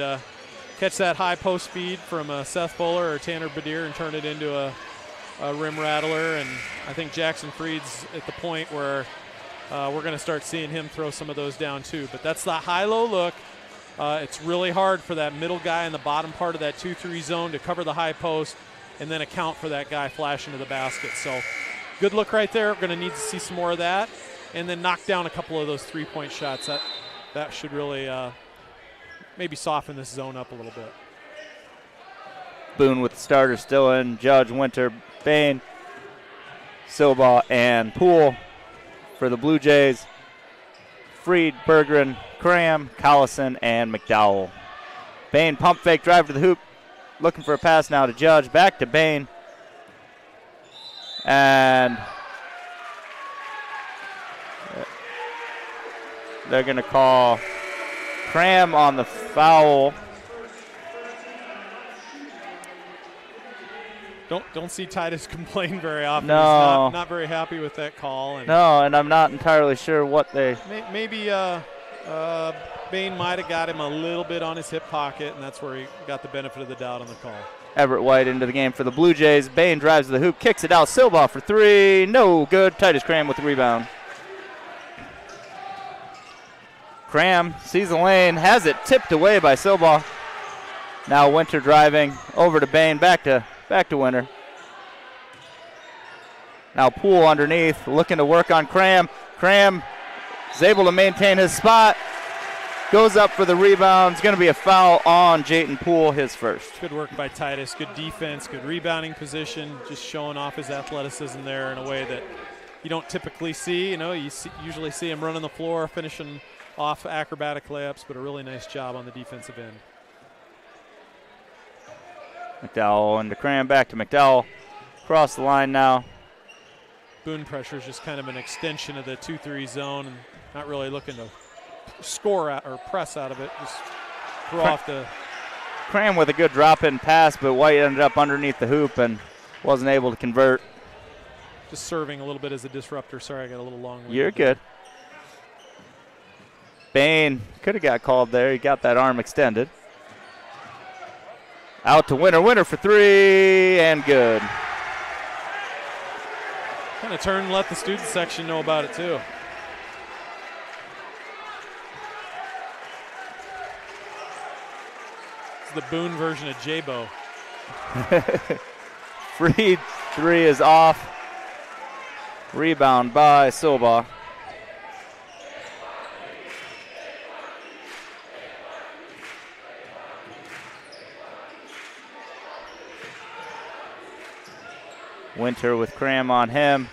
catch that high post speed from Seth Fuller or Tanner Badir and turn it into a rim rattler. And I think Jackson Freed's at the point where we're going to start seeing him throw some of those down too. But that's the high-low look. It's really hard for that middle guy in the bottom part of that 2-3 zone to cover the high post and then account for that guy flashing to the basket. So good look right there. We're going to need to see some more of that. And then knock down a couple of those three-point shots. That should really maybe soften this zone up a little bit. Boone with the starters still in. Judge, Winter, Bain, Silva, and Poole for the Blue Jays. Freed, Berggren, Cram, Collison, and McDowell. Bain pump fake drive to the hoop. Looking for a pass now to Judge. Back to Bain. And they're going to call Cram on the foul. Don't see Titus complain very often. No. He's not very happy with that call. And no, and I'm not entirely sure what they... Maybe Bain might have got him a little bit on his hip pocket, and that's where he got the benefit of the doubt on the call. Everett White into the game for the Blue Jays. Bain drives to the hoop, kicks it out. Silva for three. No good. Titus Cram with the rebound. Cram sees the lane, has it tipped away by Silva. Now Winter driving over to Bain, back to Winter. Now Poole underneath, looking to work on Cram. Cram is able to maintain his spot. Goes up for the rebound. It's going to be a foul on Jayton Poole, his first. Good work by Titus. Good defense, good rebounding position, just showing off his athleticism there in a way that you don't typically see. You know, usually see him running the floor, finishing off acrobatic layups, but a really nice job on the defensive end. McDowell into Cram, back to McDowell. Across the line now. Boone pressure is just kind of an extension of the 2-3 zone and not really looking to score or press out of it. Just throw off the... Cram with a good drop-in pass, but White ended up underneath the hoop and wasn't able to convert. Just serving a little bit as a disruptor. Sorry, I got a little long. You're good. Bain could have got called there. He got that arm extended. Out to Winter. Winter for three, and good. Kind of turn and let the student section know about it, too. It's the Boone version of J-Bo. Freed three is off. Rebound by Silva. Winter with Cram on him.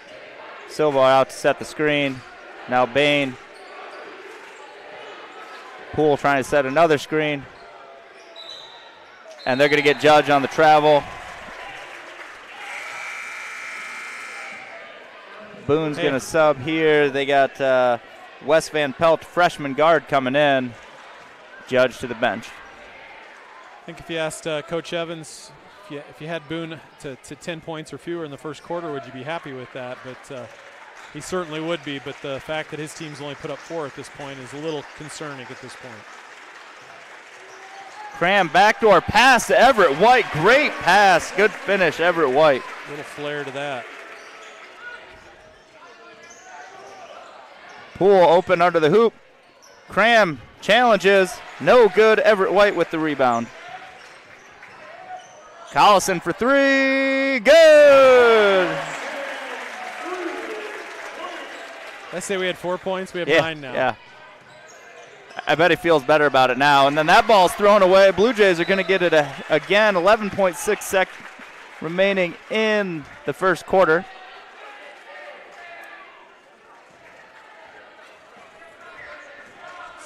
Silva out to set the screen. Now Bain. Poole trying to set another screen. And they're going to get Judge on the travel. Boone's going to sub here. They got Wes Van Pelt, freshman guard, coming in. Judge to the bench. I think if you asked Coach Evans, if you had Boone to 10 points or fewer in the first quarter, would you be happy with that? But he certainly would be. But the fact that his team's only put up 4 at this point is a little concerning at this point. Cram backdoor pass to Everett White. Great pass. Good finish, Everett White. Little flare to that. Poole open under the hoop. Cram challenges. No good. Everett White with the rebound. Collison for three. Good. Let's say we had 4 points. We have 9 now. Yeah. I bet he feels better about it now. And then that ball's thrown away. Blue Jays are going to get it again. 11.6 seconds remaining in the first quarter.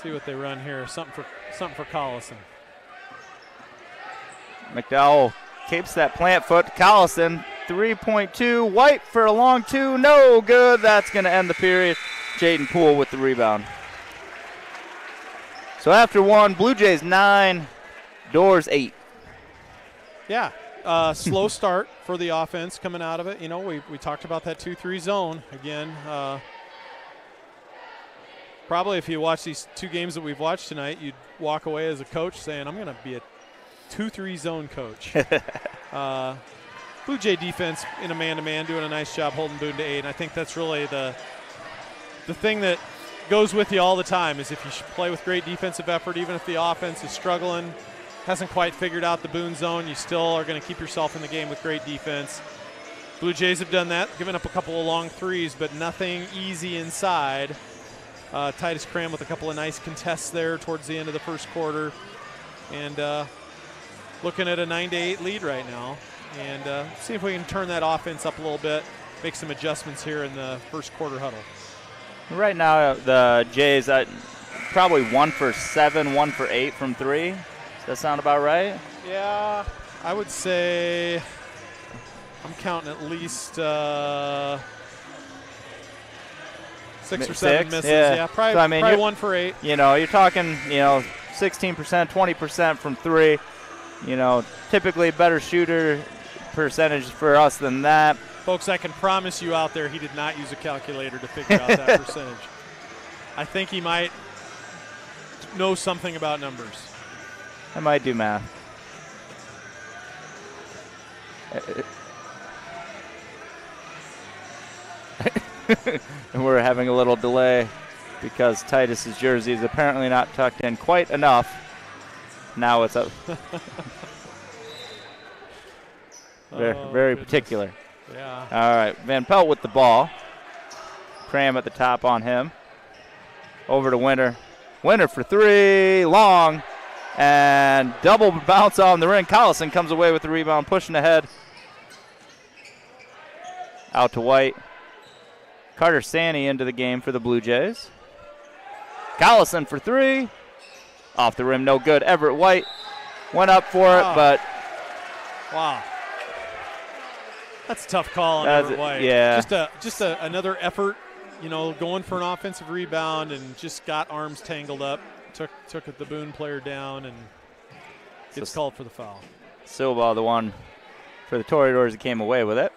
See what they run here. Something for Collison. McDowell keeps that plant foot. Collison, 3.2. White for a long two. No good. That's going to end the period. Jaden Poole with the rebound. So after one, Blue Jays 9, Doors 8. Yeah. Slow start for the offense coming out of it. You know, we talked about that 2-3 zone. Again, probably if you watch these 2 games that we've watched tonight, you'd walk away as a coach saying, I'm going to be a 2-3 zone coach. Blue Jay defense in a man-to-man doing a nice job holding Boone to 8. And I think that's really the thing that goes with you all the time is if you play with great defensive effort, even if the offense is struggling, hasn't quite figured out the Boone zone, you still are going to keep yourself in the game with great defense. Blue Jays have done that, given up a couple of long threes, but nothing easy inside. Titus Cram with a couple of nice contests there towards the end of the first quarter. And looking at a 9-8 lead right now. And see if we can turn that offense up a little bit, make some adjustments here in the first quarter huddle. Right now, the Jays probably 1 for 7, 1 for 8 from 3. Does that sound about right? Yeah, I would say I'm counting at least 6 or 7 misses. Yeah, probably, so, I mean, probably 1 for 8. You know, you're talking, 16%, 20% from 3. You know, typically better shooter percentage for us than that. Folks, I can promise you out there he did not use a calculator to figure out that percentage. I think he might know something about numbers. I might do math. And we're having a little delay because Titus's jersey is apparently not tucked in quite enough. Now it's up. Very particular. Yeah. All right, Van Pelt with the ball. Cram at the top on him. Over to Winter. Winter for 3, long, and double bounce on the ring. Collison comes away with the rebound, pushing ahead. Out to White. Carter Sanney into the game for the Blue Jays. Collison for 3. Off the rim, no good. Everett White went up for it, but. Wow. That's a tough call on Everett White. Yeah. Just another effort, going for an offensive rebound and just got arms tangled up. Took the Boone player down and gets called for the foul. Silva, the one for the Toreadors that came away with it.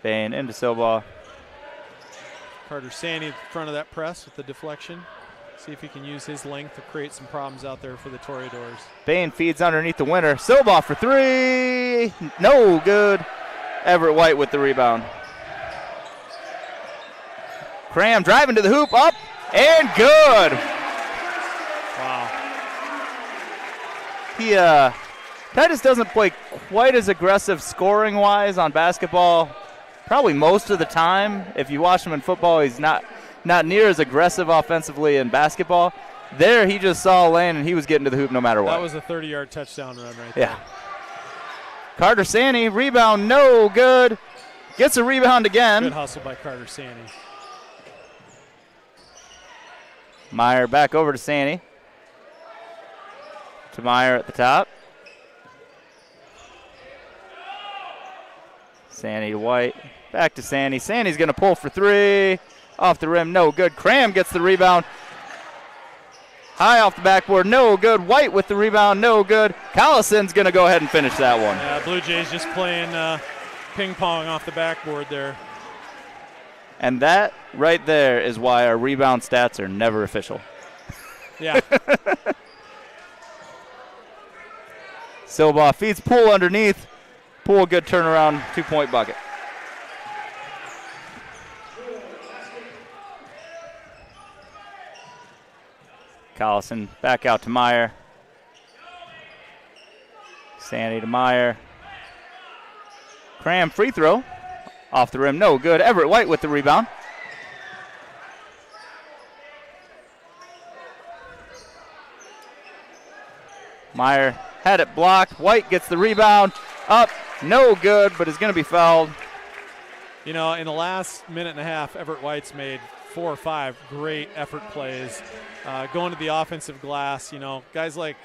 Bain into Silva. Carter Sanney in front of that press with the deflection. See if he can use his length to create some problems out there for the Toreadors. Bain feeds underneath the Winter. Silva for 3. No good. Everett White with the rebound. Cram driving to the hoop. Up and good. Wow. Titus doesn't play quite as aggressive scoring-wise on basketball. Probably most of the time. If you watch him in football, he's not near as aggressive offensively in basketball. There, he just saw a lane, and he was getting to the hoop no matter what. That was a 30-yard touchdown run right there. Yeah. Carter Sanney, rebound, no good. Gets a rebound again. Good hustle by Carter Sanney. Meyer back over to Sanney. To Meyer at the top. Sanney to White. Back to Sanney. Sanney's going to pull for 3. Off the rim, no good. Cram gets the rebound. High off the backboard, no good. White with the rebound, no good. Collison's going to go ahead and finish that one. Yeah, Blue Jays just playing ping pong off the backboard there. And that right there is why our rebound stats are never official. Yeah. Silbaugh feeds Poole underneath. Poole, good turnaround, 2-point bucket. Collison back out to Meyer. Sandy to Meyer. Cram free throw. Off the rim, no good. Everett White with the rebound. Meyer had it blocked. White gets the rebound. Up, no good, but is going to be fouled. You know, in the last minute and a half, Everett White's made 4 or 5 great effort plays. Going to the offensive glass, you know, guys like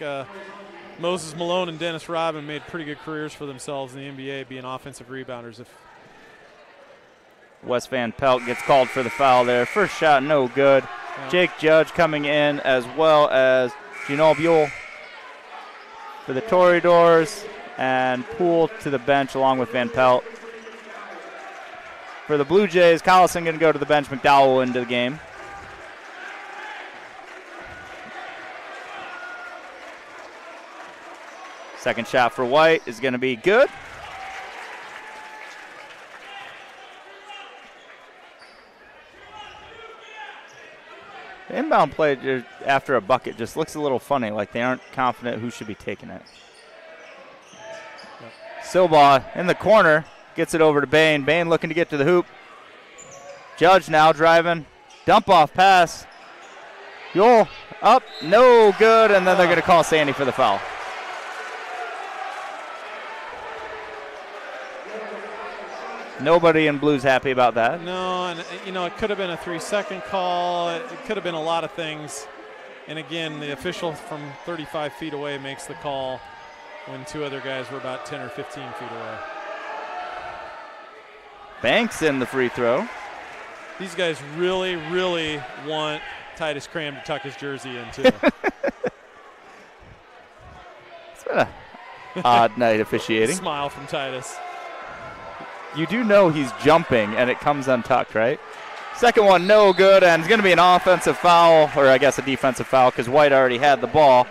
Moses Malone and Dennis Rodman made pretty good careers for themselves in the NBA being offensive rebounders. Wes Van Pelt gets called for the foul there. First shot, no good. Yeah. Jake Judge coming in, as well as Gino Buell for the Toreadors, and Poole to the bench along with Van Pelt. For the Blue Jays, Collison going to go to the bench. McDowell into the game. Second shot for White is going to be good. The inbound play after a bucket just looks a little funny, like they aren't confident who should be taking it. Silbaugh in the corner, gets it over to Bain. Bain looking to get to the hoop. Judge now driving. Dump off pass. Yule up, no good, and then they're going to call Sandy for the foul. Nobody in Blue's happy about that. No, and you know, it could have been a 3-second call. It could have been a lot of things. And again, the official from 35 feet away makes the call when 2 other guys were about 10 or 15 feet away. Banks in the free throw. These guys really, really want Titus Cram to tuck his jersey in, too. It's been an odd night officiating. Smile from Titus. You do know he's jumping, and it comes untucked, right? Second one, no good, and it's going to be an offensive foul, or I guess a defensive foul, because White already had the ball.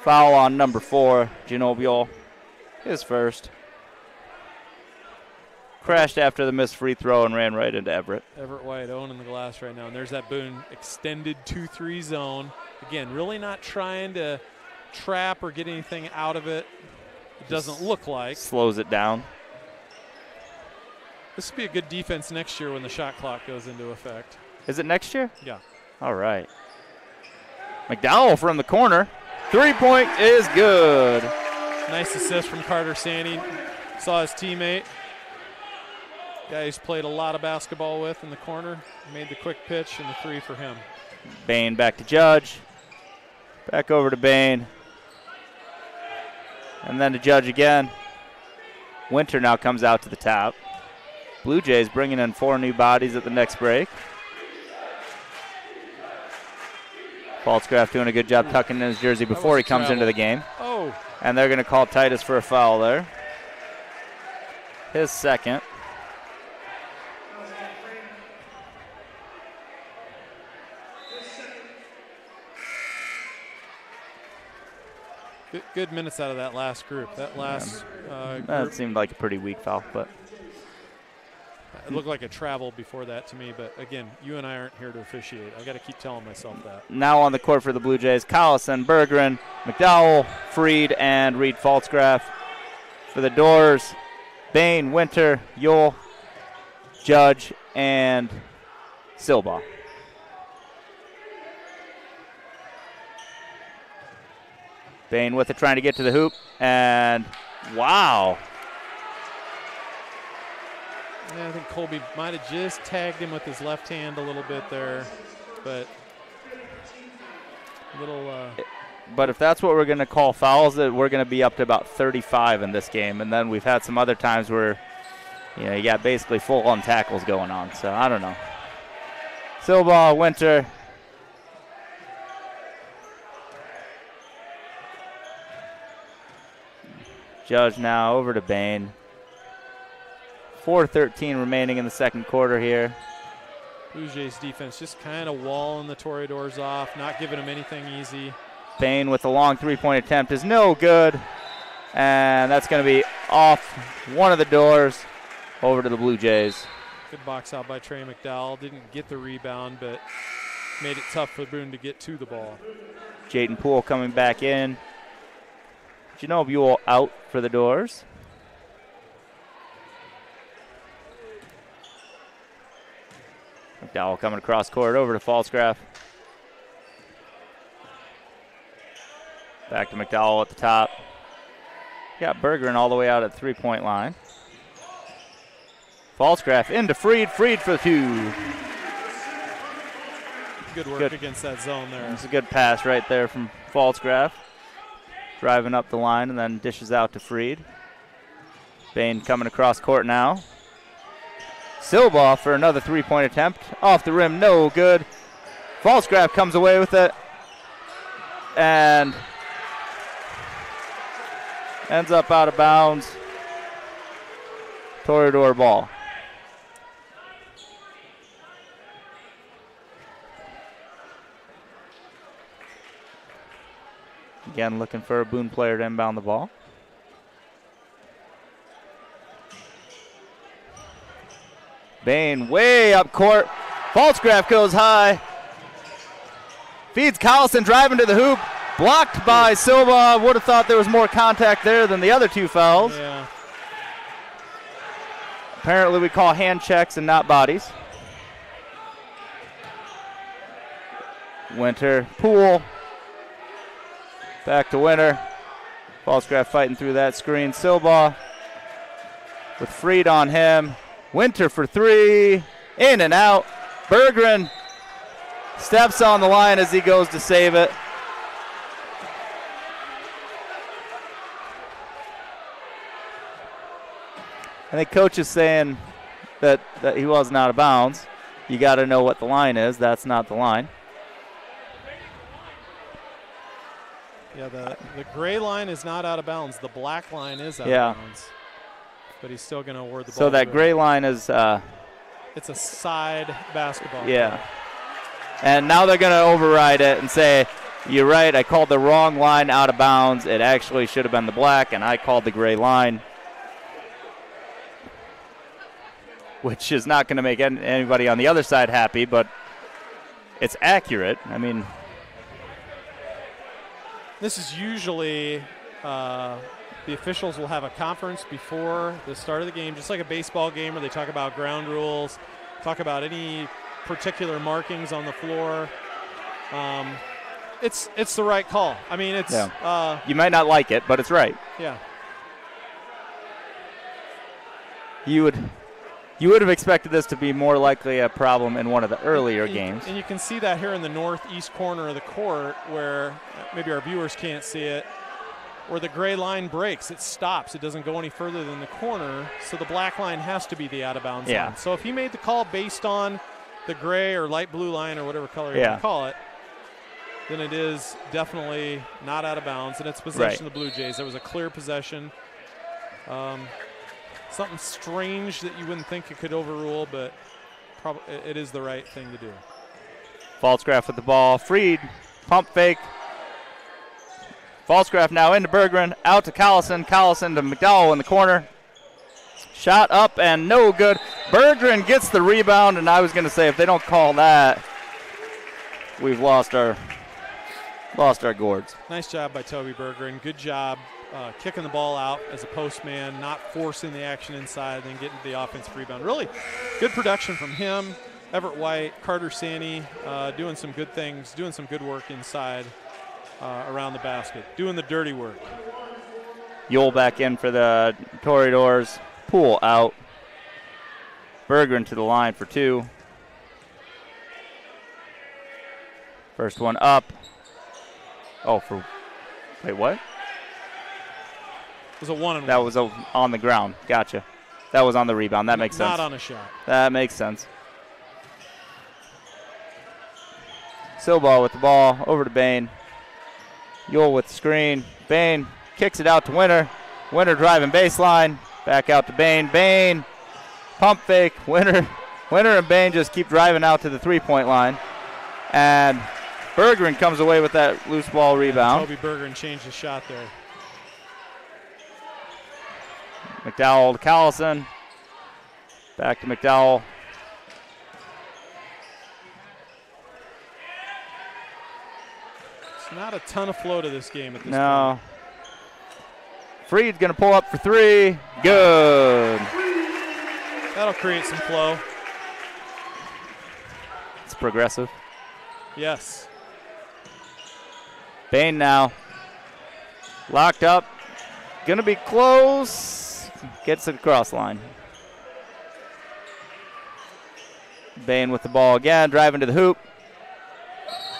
Foul on number 4, Ginobili, his first. Crashed after the missed free throw and ran right into Everett. Everett White owning the glass right now, and there's that Boone extended 2-3 zone. Again, really not trying to trap or get anything out of it. It doesn't look like. Slows it down. This would be a good defense next year when the shot clock goes into effect. Is it next year? Yeah. All right. McDowell from the corner. 3-point is good. Nice assist from Carter Sandy. Saw his teammate. Guy he's played a lot of basketball with in the corner. Made the quick pitch and the 3 for him. Bain back to Judge. Back over to Bain. And then to Judge again. Winter now comes out to the top. Blue Jays bringing in 4 new bodies at the next break. Faltzcraft doing a good job tucking in his jersey before he comes into the game. Oh. And they're going to call Titus for a foul there. His second. Good minutes out of that last group. That last That group, seemed like a pretty weak foul, but it looked like a travel before that to me. But again, you and I aren't here to officiate. I got to keep telling myself that. now on the court for the Blue Jays, Collison, Berggren, McDowell, Freed, and Reed Faltzgraf. For the Doors, Bain, Winter, Yule, Judge, and Silbaugh. Bain with it, trying to get to the hoop, and wow. Yeah, I think Colby might have just tagged him with his left hand a little bit there, but a little. But if that's what we're going to call fouls, that we're going to be up to about 35 in this game, and then we've had some other times where, you know, you got basically full-on tackles going on. So I don't know. Silbaugh, Winter. Judge now over to Bain. 4:13 remaining in the second quarter here. Bluejays defense just kind of walling the Toreadors off, not giving them anything easy. Bain with a long three-point attempt is no good. And that's going to be off one of the doors over to the Blue Jays. Good box out by Trey McDowell. Didn't get the rebound, but made it tough for Boone to get to the ball. Jaden Poole coming back in. Janelle Buell out for the doors. McDowell coming across court over to Falsgraf. Back to McDowell at the top. Got Bergeron all the way out at the three-point line. Falsgraf into Freed. Freed for two. Good work against that zone there. It's a good pass right there from Falsgraf. Driving up the line and then dishes out to Freed. Bain coming across court now. Silva for another three-point attempt. Off the rim, no good. Falsgraf comes away with it. And ends up out of bounds. Toreador ball. Again, looking for a Boone player to inbound the ball. Bain way up court. Falsgraf goes high. Feeds Collison driving to the hoop. Blocked by Silva. Would have thought there was more contact there than the other two fouls. Yeah. Apparently we call hand checks and not bodies. Winter, Poole. Back to Winter. Falsgraf fighting through that screen. Silva with Freed on him. Winter for three. In and out. Bergeron steps on the line as he goes to save it. I think coach is saying that he wasn't out of bounds. You got to know what the line is. That's not the line. Yeah, the gray line is not out of bounds. The black line is out of bounds. But he's still going to award the ball. So that gray line is it's a side basketball. Yeah. Play. And now they're going to override it and say, you're right, I called the wrong line out of bounds. It actually should have been the black, and I called the gray line. Which is not going to make anybody on the other side happy, but it's accurate. I mean, this is usually the officials will have a conference before the start of the game, just like a baseball game where they talk about ground rules, talk about any particular markings on the floor. It's the right call. I mean, it's you might not like it, but it's right. Yeah. You would have expected this to be more likely a problem in one of the earlier games. And you can see that here in the northeast corner of the court where maybe our viewers can't see it, where the gray line breaks. It stops. It doesn't go any further than the corner, so the black line has to be the out-of-bounds line. So if he made the call based on the gray or light blue line or whatever color you want to call it, then it is definitely not out of bounds, and it's possession of the Blue Jays. There was a clear possession. Something strange that you wouldn't think it could overrule, but it is the right thing to do. Falsgraf with the ball. Freed, pump fake. Falsgraf now into Bergeron, out to Collison. Collison to McDowell in the corner. Shot up and no good. Bergeron gets the rebound, and I was going to say if they don't call that, we've lost our gourds. Nice job by Toby Bergeron. Good job kicking the ball out as a postman, not forcing the action inside, then getting the offensive rebound. Really good production from him. Everett White, Carter Sanney doing some good things, doing some good work inside around the basket, doing the dirty work. Yule back in for the Toreadors. Poole out. Bergeron to the line for two. First one up. Wait, what? It was a one-and-one. That was on the ground. Gotcha. That was on the rebound. That makes sense. Not on a shot. That makes sense. Silva with the ball. Over to Bain. Yule with the screen. Bain kicks it out to Winter. Winter driving baseline. Back out to Bain. Bain Pump fake. Winter and Bain just keep driving out to the three-point line. And Bergeron comes away with that loose ball rebound. Toby Bergeron changed his shot there. McDowell to Collison. Back to McDowell. It's not a ton of flow to this game at this No. point. Freed's going to pull up for three. Good. That'll create some flow. It's progressive. Yes. Bain now. Locked up. Going to be close. Gets it across line. Bain with the ball again. Driving to the hoop.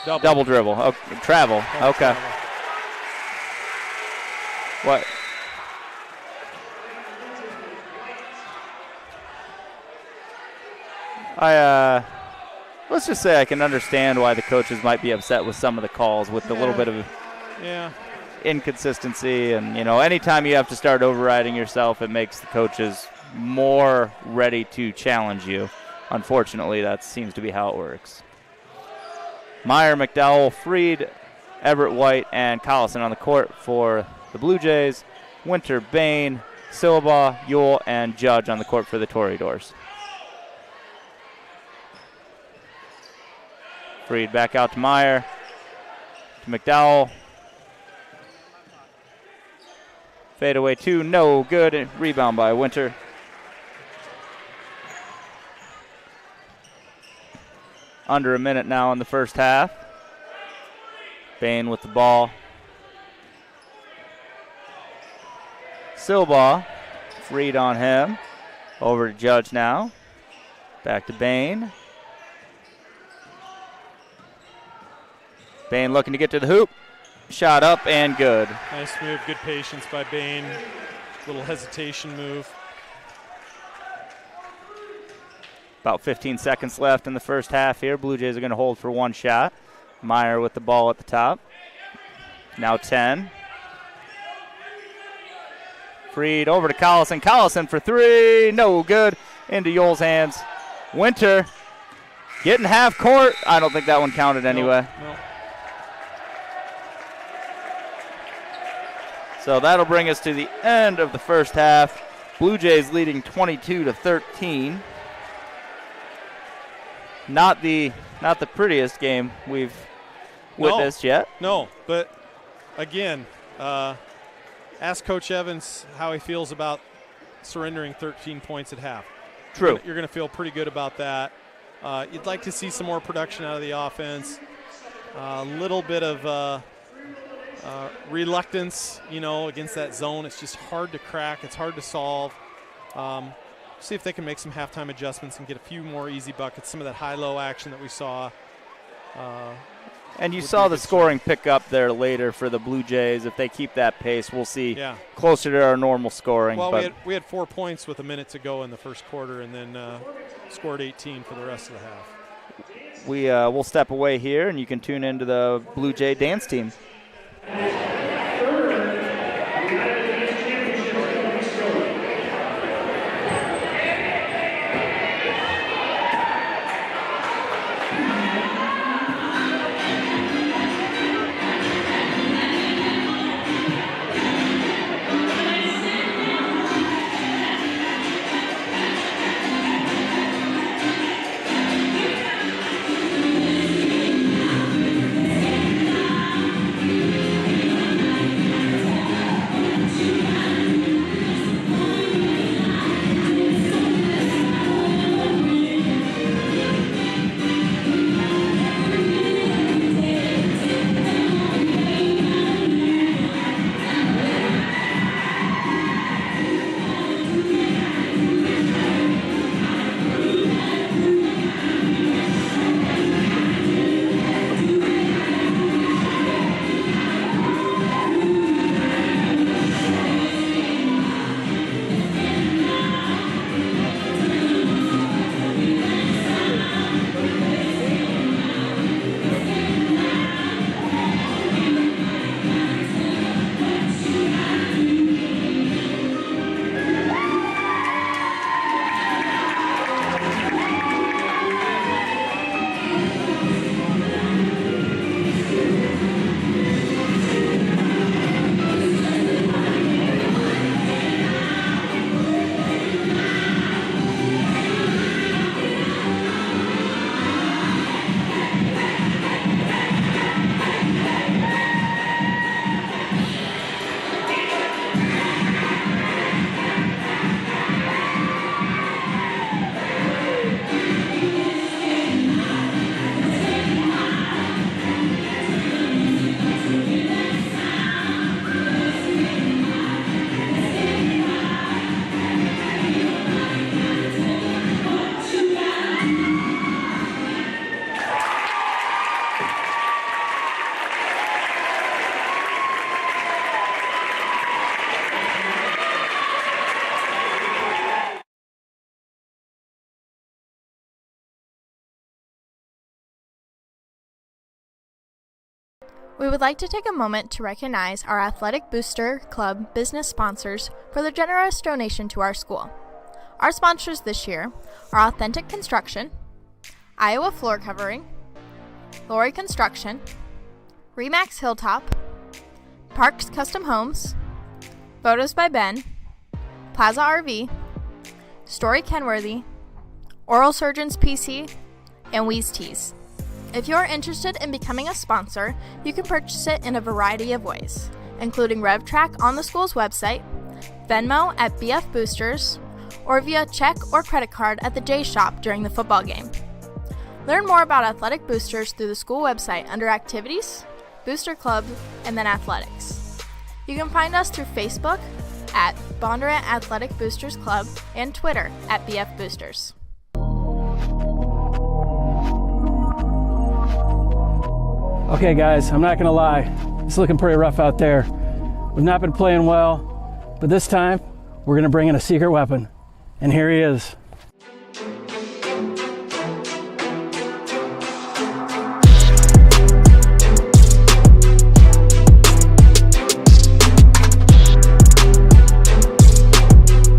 Double dribble. Oh, travel. Okay. Travel. What? Let's just say I can understand why the coaches might be upset with some of the calls with the little bit of inconsistency. And, anytime you have to start overriding yourself, it makes the coaches more ready to challenge you. Unfortunately, that seems to be how it works. Meyer, McDowell, Freed, Everett White, and Collison on the court for the Blue Jays. Winter, Bain, Silva, Yule, and Judge on the court for the Toreadors. Freed back out to Meyer, to McDowell. Fade away two, no good. Rebound by Winter. Under a minute now in the first half. Bain with the ball. Silva, Freed on him. Over to Judge now. Back to Bain. Bain looking to get to the hoop. Shot up and good. Nice move, good patience by Bain. Little hesitation move. About 15 seconds left in the first half here. Blue Jays are going to hold for one shot. Meyer with the ball at the top. Now 10. Freed over to Collison. Collison for three. No good. Into Yoel's hands. Winter getting half court. I don't think that one counted anyway. No. So that'll bring us to the end of the first half. Blue Jays leading 22-13. Not the prettiest game we've witnessed yet. No, but again, ask Coach Evans how he feels about surrendering 13 points at half. True. You're going to feel pretty good about that. You'd like to see some more production out of the offense. A little bit of reluctance, against that zone. It's just hard to crack. It's hard to solve. See if they can make some halftime adjustments and get a few more easy buckets, some of that high-low action that we saw. And you saw the scoring pick up there later for the Blue Jays. If they keep that pace, we'll see closer to our normal scoring. Well, we had 4 points with a minute to go in the first quarter and then scored 18 for the rest of the half. We'll step away here, and you can tune into the Blue Jay dance team. We would like to take a moment to recognize our Athletic Booster Club business sponsors for their generous donation to our school. Our sponsors this year are Authentic Construction, Iowa Floor Covering, Lori Construction, Remax Hilltop, Parks Custom Homes, Photos by Ben, Plaza RV, Story Kenworthy, Oral Surgeons PC, and Wheeze Tees. If you're interested in becoming a sponsor, you can purchase it in a variety of ways, including RevTrack on the school's website, Venmo at BF Boosters, or via check or credit card at the J Shop during the football game. Learn more about Athletic Boosters through the school website under Activities, Booster Club, and then Athletics. You can find us through Facebook at Bondurant Athletic Boosters Club and Twitter at BF Boosters. Okay guys, I'm not gonna lie, it's looking pretty rough out there. We've not been playing well, but this time we're gonna bring in a secret weapon, and here he is.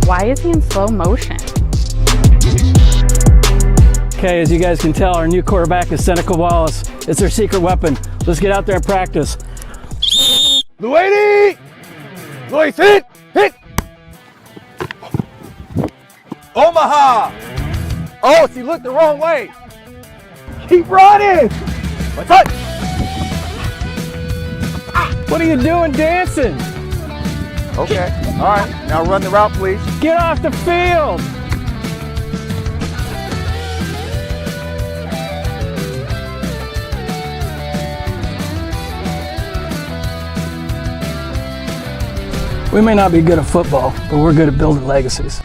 Why is he in slow motion? Okay, as you guys can tell, our new quarterback is Seneca Wallace. It's our secret weapon. Let's get out there and practice. Luady! Luis, hit! Hit! Omaha! Oh, she looked the wrong way. Keep running! What's up? What are you doing dancing? Okay, all right. Now run the route, please. Get off the field! We may not be good at football, but we're good at building legacies.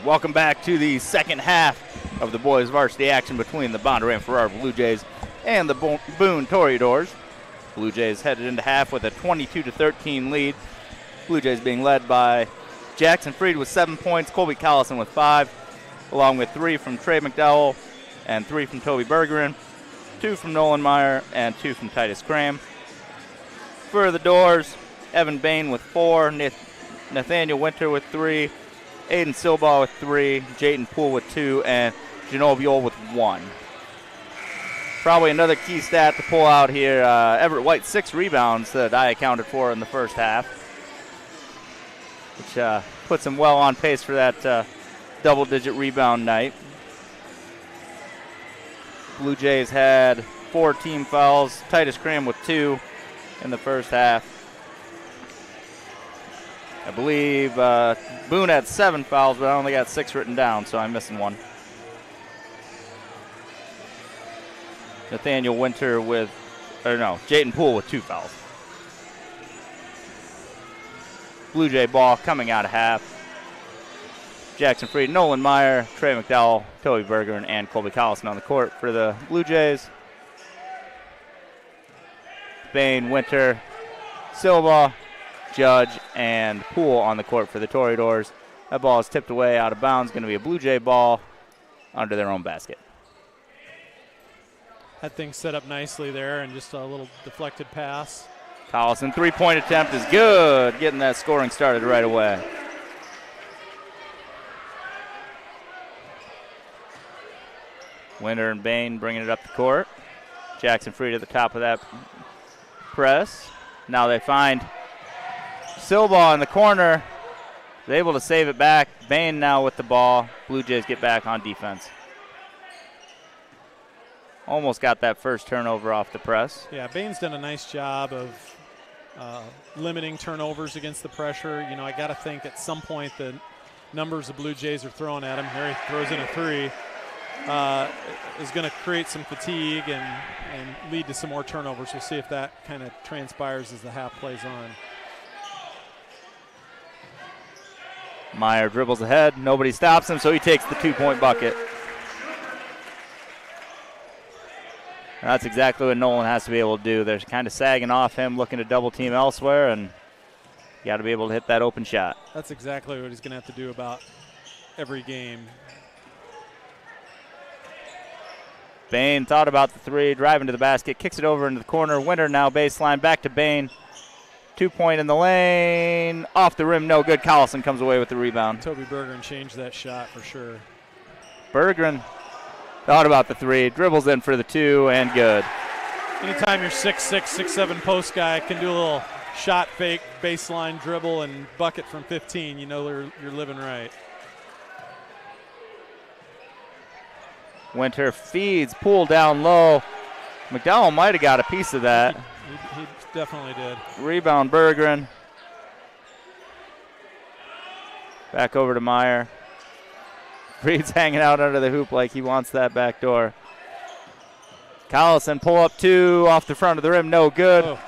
right, welcome back to the second half of the boys varsity action between the Bondurant Farrar Blue Jays and the Boone Toreadors. Blue Jays headed into half with a 22-13 lead. Blue Jays being led by Jackson Freed with 7 points, Colby Collison with 5, along with 3 from Trey McDowell and 3 from Toby Bergeron, 2 from Nolan Meyer, and 2 from Titus Cram. For the Doors, Evan Bain with 4, Nathaniel Winter with 3, Aiden Silbaugh with 3, Jayden Poole with 2, and Genoviol with 1. Probably another key stat to pull out here, Everett White 6 rebounds that I accounted for in the first half, which puts him well on pace for that double-digit rebound night. Blue Jays had 4 team fouls, Titus Cram with 2 in the first half. I believe Boone had 7 fouls, but I only got 6 written down, so I'm missing one. Nathaniel Winter Jayden Poole with 2 fouls. Blue Jay ball coming out of half. Jackson Freed, Nolan Meyer, Trey McDowell, Toby Bergeron, and Colby Collison on the court for the Blue Jays. Bain, Winter, Silva, Judge, and Poole on the court for the Toreadors. That ball is tipped away out of bounds. Going to be a Blue Jay ball under their own basket. Had things set up nicely there and just a little deflected pass. Collison, 3-point attempt is good. Getting that scoring started right away. Winter and Bain bringing it up the court. Jackson Freed at the top of that press. Now they find Silbaugh in the corner. They're able to save it back. Bain now with the ball. Blue Jays get back on defense. Almost got that first turnover off the press. Yeah, Bain's done a nice job of limiting turnovers against the pressure. You know, I got to think at some point the numbers the Blue Jays are throwing at him, here he throws in a 3, is going to create some fatigue and lead to some more turnovers. We'll see if that kind of transpires as the half plays on. Meyer dribbles ahead. Nobody stops him, so he takes the 2-point bucket. That's exactly what Nolan has to be able to do. They're kind of sagging off him, looking to double team elsewhere, and you got to be able to hit that open shot. That's exactly what he's going to have to do about every game. Bain thought about the 3, driving to the basket, kicks it over into the corner. Winter now baseline, back to Bain. 2-point in the lane, off the rim, no good. Collison comes away with the rebound. Toby Bergeron changed that shot for sure. Bergeron thought about the 3, dribbles in for the 2, and good. Anytime your 6'6", 6'7" post guy can do a little shot fake, baseline dribble, and bucket from 15, you know you're living right. Winter feeds, Poole down low. McDowell might have got a piece of that. He definitely did. Rebound Bergeron. Back over to Meyer. Freed's hanging out under the hoop like he wants that back door. Collison pull up 2 off the front of the rim, no good. Oh.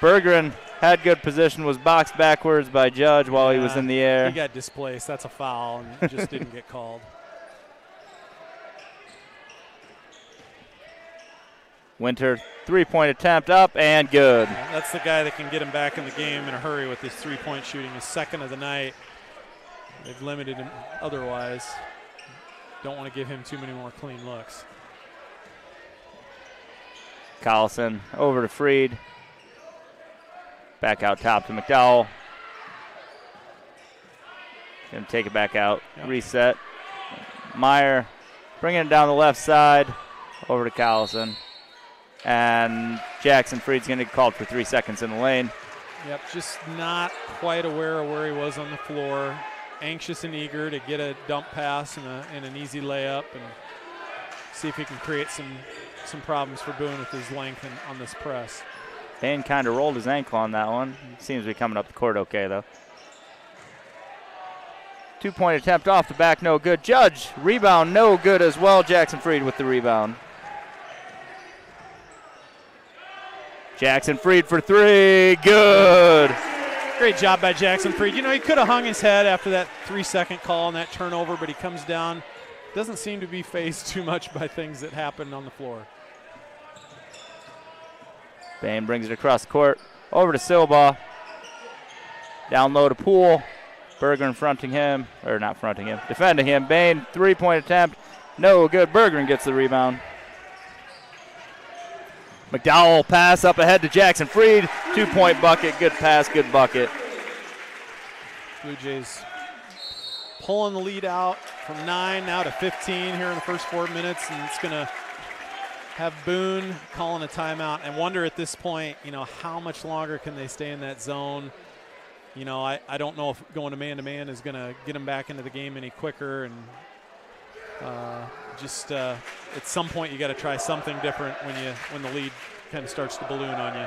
Bergeron had good position, was boxed backwards by Judge while he was in the air. He got displaced. That's a foul, and just didn't get called. Winter, 3-point attempt up and good. That's the guy that can get him back in the game in a hurry with his 3-point shooting. His second of the night. They've limited him otherwise. Don't want to give him too many more clean looks. Collison over to Freed. Back out top to McDowell. Going to take it back out. Yep. Reset. Meyer bringing it down the left side. Over to Collison. And Jackson Freed's going to get called for 3 seconds in the lane. Yep, just not quite aware of where he was on the floor. Anxious and eager to get a dump pass and an easy layup and see if he can create some problems for Boone with his length on this press. Bain kind of rolled his ankle on that one. Seems to be coming up the court okay, though. 2-point attempt off the back, no good. Judge, rebound, no good as well. Jackson Freed with the rebound. Jackson Freed for 3, good. Great job by Jackson Freed. You know, he could have hung his head after that 3-second call and that turnover, but he comes down. Doesn't seem to be fazed too much by things that happened on the floor. Bain brings it across the court. Over to Silva. Down low to Poole. Bergeron fronting him, or not fronting him, defending him. Bain, three-point attempt. No good. Bergeron gets the rebound. McDowell pass up ahead to Jackson Freed. 2-point bucket. Good pass, good bucket. Blue Jays pulling the lead out from 9 now to 15 here in the first 4 minutes, and it's going to have Boone calling a timeout. And wonder at this point, you know, how much longer can they stay in that zone? You know, I don't know if going to man-to-man is going to get them back into the game any quicker. And at some point you got to try something different when the lead kind of starts to balloon on you.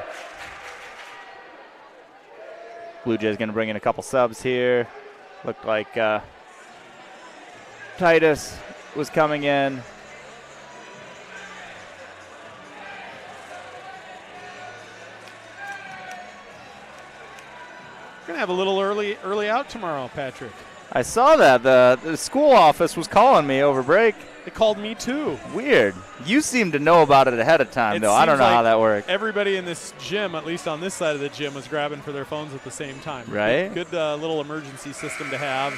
Blue Jays going to bring in a couple subs here. Looked like Titus was coming in. We're going to have a little early out tomorrow, Patrick. I saw that. The school office was calling me over break. They called me too. Weird. You seem to know about it ahead of time, though. I don't know how that works. Everybody in this gym, at least on this side of the gym, was grabbing for their phones at the same time. Right. Good little emergency system to have.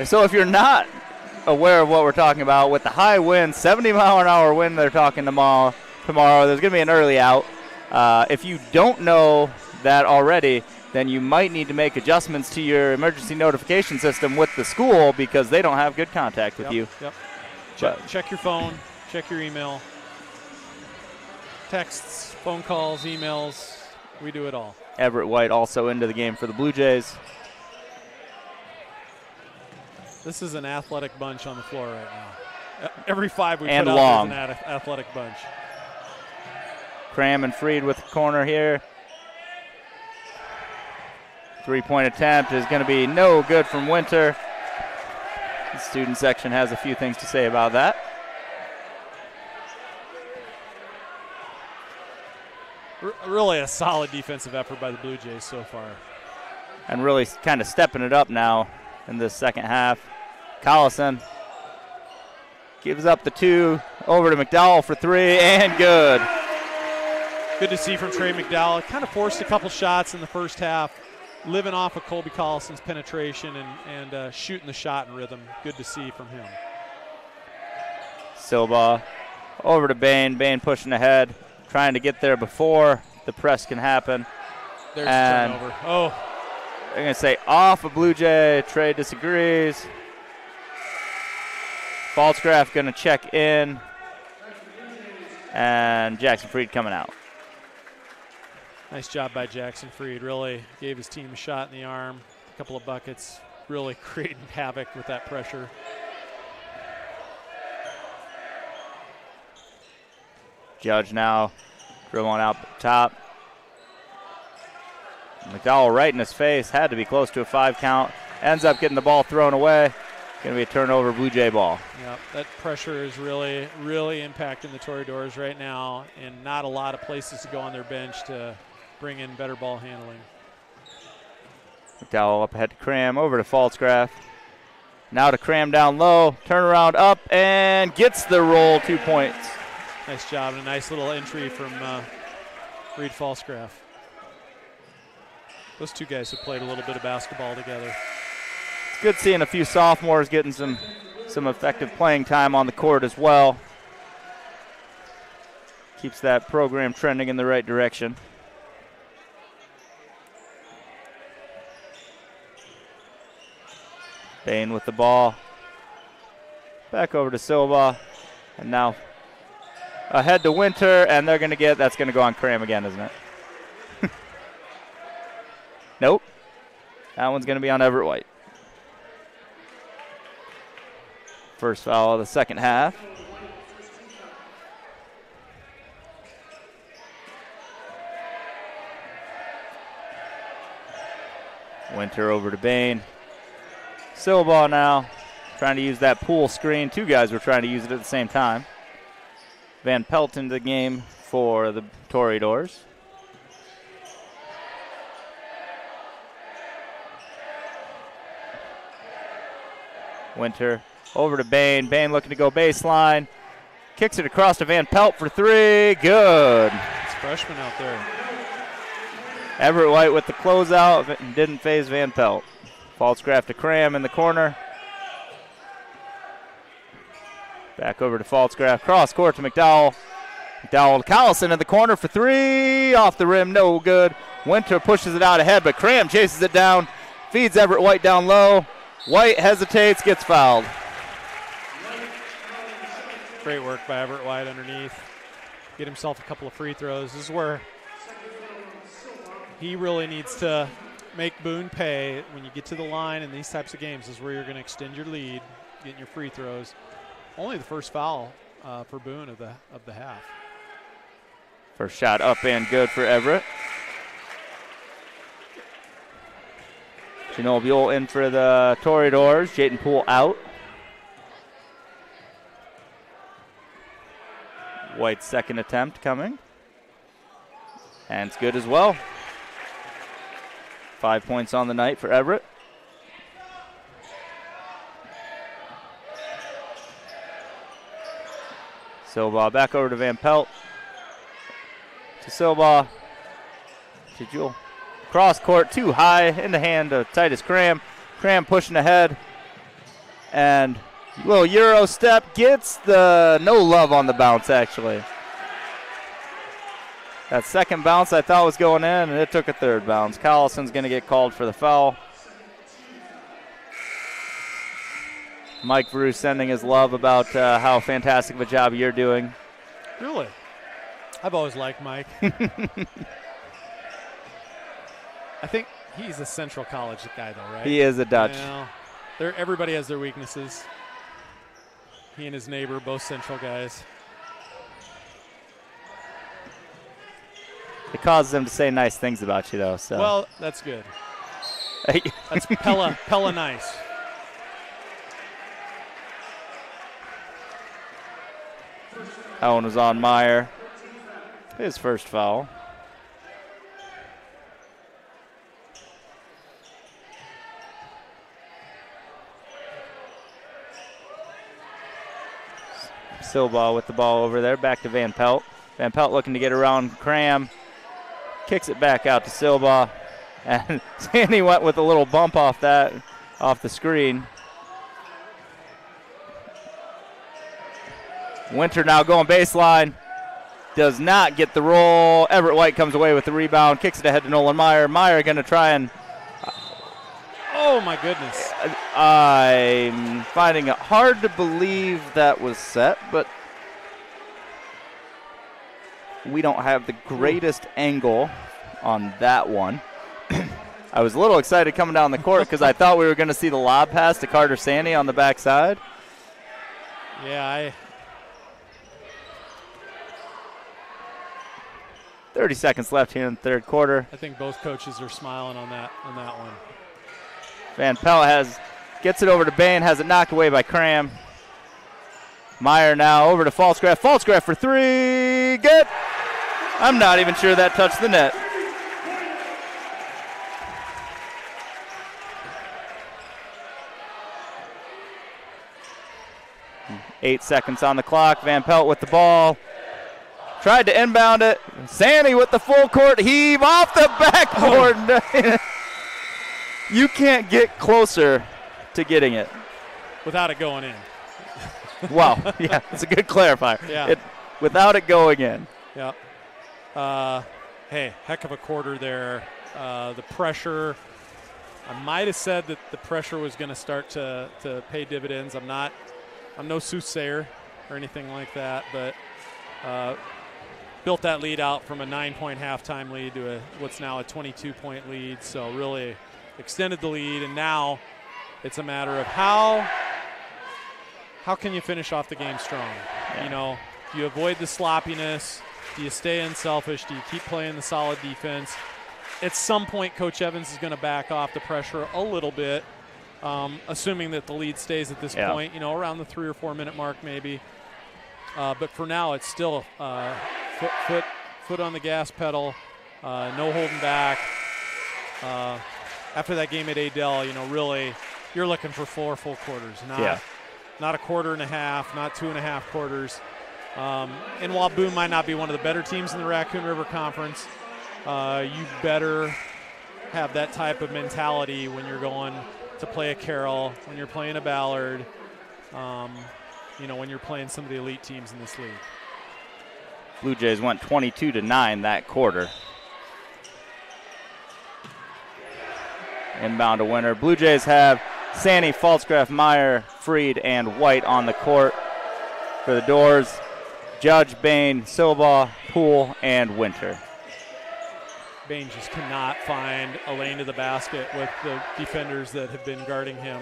So if you're not aware of what we're talking about, with the high wind, 70-mile-an-hour wind they're talking tomorrow, there's going to be an early out. If you don't know that already, then you might need to make adjustments to your emergency notification system with the school because they don't have good contact with you. Yep. Check your phone, check your email, texts, phone calls, emails. We do it all. Everett White also into the game for the Blue Jays. This is an athletic bunch on the floor right now. Every 5 we and put long. out is an athletic bunch. Cram and Freed with the corner here. Three-point attempt is going to be no good from Winter. The student section has a few things to say about that. Really a solid defensive effort by the Blue Jays so far. And really kind of stepping it up now in this second half. Collison gives up the 2, over to McDowell for 3, and good. Good to see from Trey McDowell. Kind of forced a couple shots in the first half, living off of Colby Collison's penetration and shooting the shot in rhythm. Good to see from him. Silva over to Bain. Bain pushing ahead, trying to get there before the press can happen. There's a turnover. Oh. They're going to say off a Blue Jay. Trey disagrees. Falscraft going to check in. And Jackson Freed coming out. Nice job by Jackson Freed. Really gave his team a shot in the arm. A couple of buckets. Really creating havoc with that pressure. Judge now dribbling out the top. McDowell right in his face. Had to be close to a 5 count. Ends up getting the ball thrown away. Going to be a turnover, Blue Jay ball. Yep, that pressure is really, really impacting the Toreadors right now, and not a lot of places to go on their bench to bring in better ball handling. McDowell up ahead to Cram, over to Falscraft. Now to Cram down low, turnaround up, and gets the roll, 2 points. Nice job, and a nice little entry from Reed Falscraft. Those two guys have played a little bit of basketball together. It's good seeing a few sophomores getting some effective playing time on the court as well. Keeps that program trending in the right direction. Bain with the ball. Back over to Silva. And now ahead to Winter, and they're going to get, that's going to go on Cram again, isn't it? Nope. That one's going to be on Everett White. First foul of the second half. Winter over to Bain. Silva now trying to use that pool screen. Two guys were trying to use it at the same time. Van Pelt into the game for the Toreadors. Winter over to Bain. Bain looking to go baseline. Kicks it across to Van Pelt for three. Good. It's freshman out there. Everett White with the closeout. Didn't phase Van Pelt. Falsgraf to Cram in the corner. Back over to Falsgraf. Cross court to McDowell. McDowell to Collison in the corner for three. Off the rim, no good. Winter pushes it out ahead, but Cram chases it down. Feeds Everett White down low. White hesitates, gets fouled. Great work by Everett White underneath. Get himself a couple of free throws. This is where he really needs to make Boone pay. When you get to the line in these types of games, this is where you're going to extend your lead, getting your free throws. Only the first foul for Boone of the half. First shot up and good for Everett. Janelle Buell in for the Toreadors. Jayden Poole out. White's second attempt coming. And it's good as well. 5 points on the night for Everett. Silbaugh back over to Van Pelt. To Silbaugh. To Jewell. Cross court, too high, in the hand of Titus Cram. Cram pushing ahead. And a little Euro step. Gets the no love on the bounce, actually. That second bounce I thought was going in, and it took a third bounce. Collison's going to get called for the foul. Mike Veru sending his love about how fantastic of a job you're doing. Really? I've always liked Mike. I think he's a Central College guy, though, right? He is a Dutch. You know, everybody has their weaknesses. He and his neighbor, both Central guys. It causes them to say nice things about you, though. So. Well, that's good. That's Pella nice. That one was on Meyer. His first foul. Silbaugh with the ball over there. Back to Van Pelt. Van Pelt looking to get around Cram. Kicks it back out to Silbaugh. And Sandy went with a little bump off the screen. Winter now going baseline. Does not get the roll. Everett White comes away with the rebound. Kicks it ahead to Nolan Meyer. Meyer going to try and... Oh, my goodness. I'm finding it hard to believe that was set, but we don't have the greatest angle on that one. I was a little excited coming down the court because I thought we were going to see the lob pass to Carter Sandy on the backside. Yeah, 30 seconds left here in the third quarter. I think both coaches are smiling on that one. Van Pelt gets it over to Bain, has it knocked away by Cram. Meyer now over to Falsgraf. Falsgraf for three. Good. I'm not even sure that touched the net. Eight seconds on the clock. Van Pelt with the ball. Tried to inbound it. Sandy with the full court heave off the backboard. Oh. You can't get closer to getting it. Without it going in. Wow. Yeah, it's a good clarifier. Yeah. Without it going in. Yeah. Hey, heck of a quarter there. The pressure, I might have said that the pressure was going to start to pay dividends. I'm no soothsayer or anything like that, but built that lead out from a 9-point halftime lead to what's now a 22-point lead. So really extended the lead, and now it's a matter of how can you finish off the game strong? Yeah. You know, do you avoid the sloppiness? Do you stay unselfish? Do you keep playing the solid defense? At some point, Coach Evans is going to back off the pressure a little bit, assuming that the lead stays at this point, you know, around the 3 or 4 minute mark maybe. But for now, it's still foot on the gas pedal, no holding back. After that game at Adel, you know, really you're looking for 4 full quarters, not a quarter and a half, not 2.5 quarters. And while Boone might not be one of the better teams in the Raccoon River Conference, you better have that type of mentality when you're going to play a Carroll, when you're playing a Ballard, when you're playing some of the elite teams in this league. Blue Jays went 22-9 that quarter. Inbound to Winter. Blue Jays have Sandy, Falsgraf, Meyer, Freed, and White on the court. For the Doors, Judge, Bain, Silva, Poole, and Winter. Bain just cannot find a lane to the basket with the defenders that have been guarding him.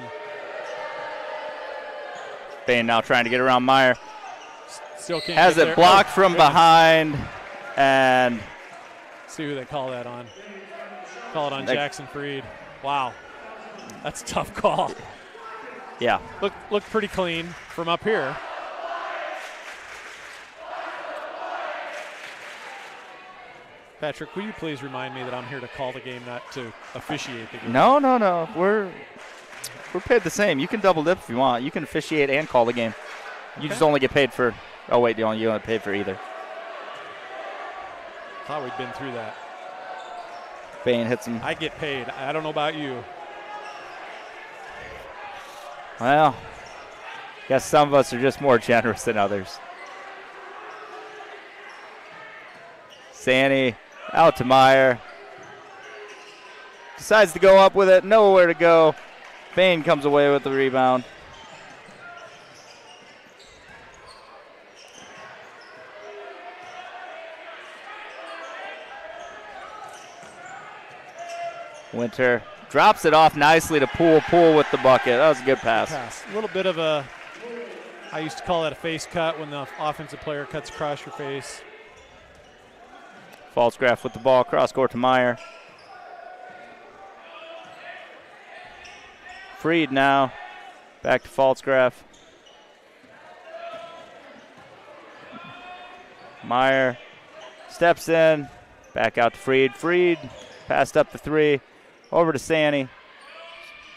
Bain now trying to get around Meyer. Still can't has get it there. blocked from behind, and see who they call that on. Call it on Jackson Freed. Wow, that's a tough call. Yeah. Looked pretty clean from up here. Patrick, will you please remind me that I'm here to call the game, not to officiate the game? No. We're paid the same. You can double dip if you want. You can officiate and call the game. You just only get paid for. Oh wait, you don't get paid for either. Thought we'd been through that. Bain hits him. I get paid. I don't know about you. Well, guess some of us are just more generous than others. Sandy out to Meyer. Decides to go up with it. Nowhere to go. Bain comes away with the rebound. Winter drops it off nicely to Poole. Poole with the bucket. That was a good pass. A little bit of a, I used to call that a face cut when the offensive player cuts across your face. Falsgraf with the ball, cross court to Meyer. Freed now, back to Falsgraf. Meyer steps in, back out to Freed. Freed passed up the 3, over to Sandy.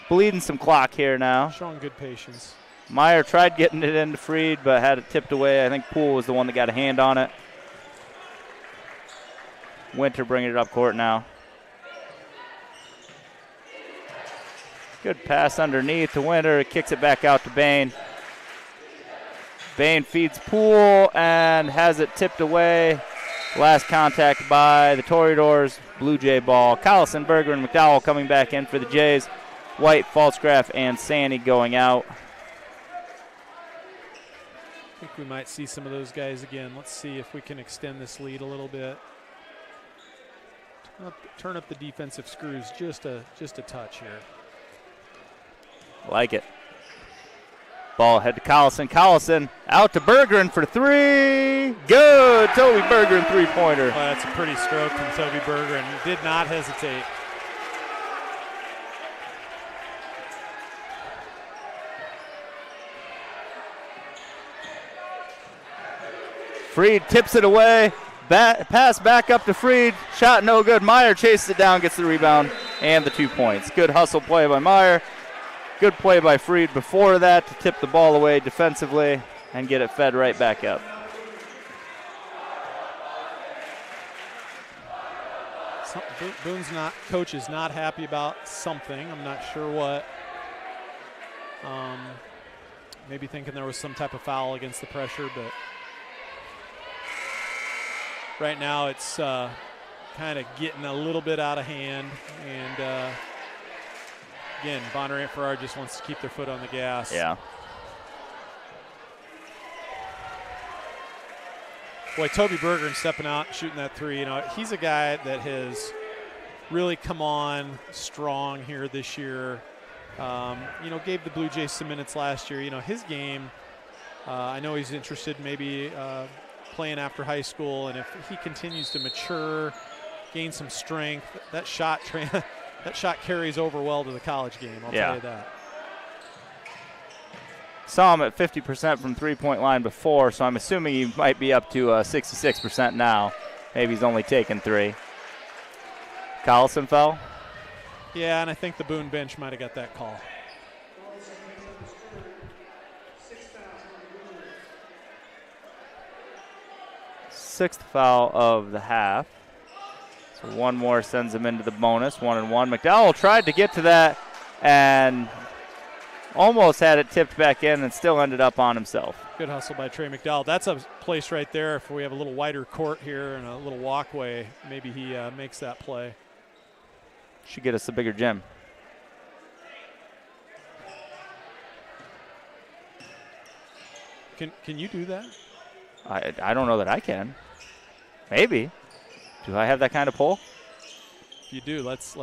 Bleeding some clock here now. Showing good patience. Meyer tried getting it into Freed, but had it tipped away. I think Poole was the one that got a hand on it. Winter bringing it up court now. Good pass underneath to Winter. Kicks it back out to Bain. Bain feeds Poole and has it tipped away. Last contact by the Toreadors. Blue Jay ball. Collison, Berger, and McDowell coming back in for the Jays. White, Falsgraf, and Sandy going out. I think we might see some of those guys again. Let's see if we can extend this lead a little bit. Turn up the defensive screws just a touch here. Like it. Ball head to Collison. Collison out to Bergeron for 3. Good. Toby Bergeron 3-pointer. Well, that's a pretty stroke from Toby Bergeron. He did not hesitate. Freed tips it away. Pass back up to Freed. Shot no good. Meyer chases it down, gets the rebound, and the 2 points. Good hustle play by Meyer. Good play by Freed before that to tip the ball away defensively and get it fed right back up. Boone's coach is not happy about something. I'm not sure what. Maybe thinking there was some type of foul against the pressure, but right now it's kind of getting a little bit out of hand. And again, Bonnarant Farrar just wants to keep their foot on the gas. Yeah. Boy, Toby Bergeron stepping out, shooting that 3. He's a guy that has really come on strong here this year. Gave the Blue Jays some minutes last year. His game, I know he's interested maybe playing after high school, and if he continues to mature, gain some strength, that shot carries over well to the college game, I'll tell you that. Saw him at 50% from three-point line before, so I'm assuming he might be up to 66% now. Maybe he's only taken 3. Collison fell? Yeah, and I think the Boone bench might have got that call. 6th foul of the half. So one more sends him into the bonus, 1-1. McDowell tried to get to that and almost had it tipped back in and still ended up on himself. Good hustle by Trey McDowell. That's a place right there. If we have a little wider court here and a little walkway, maybe he makes that play. Should get us a bigger gym. Can you do that? I don't know that I can. Maybe. Do I have that kind of pull? If you do, let's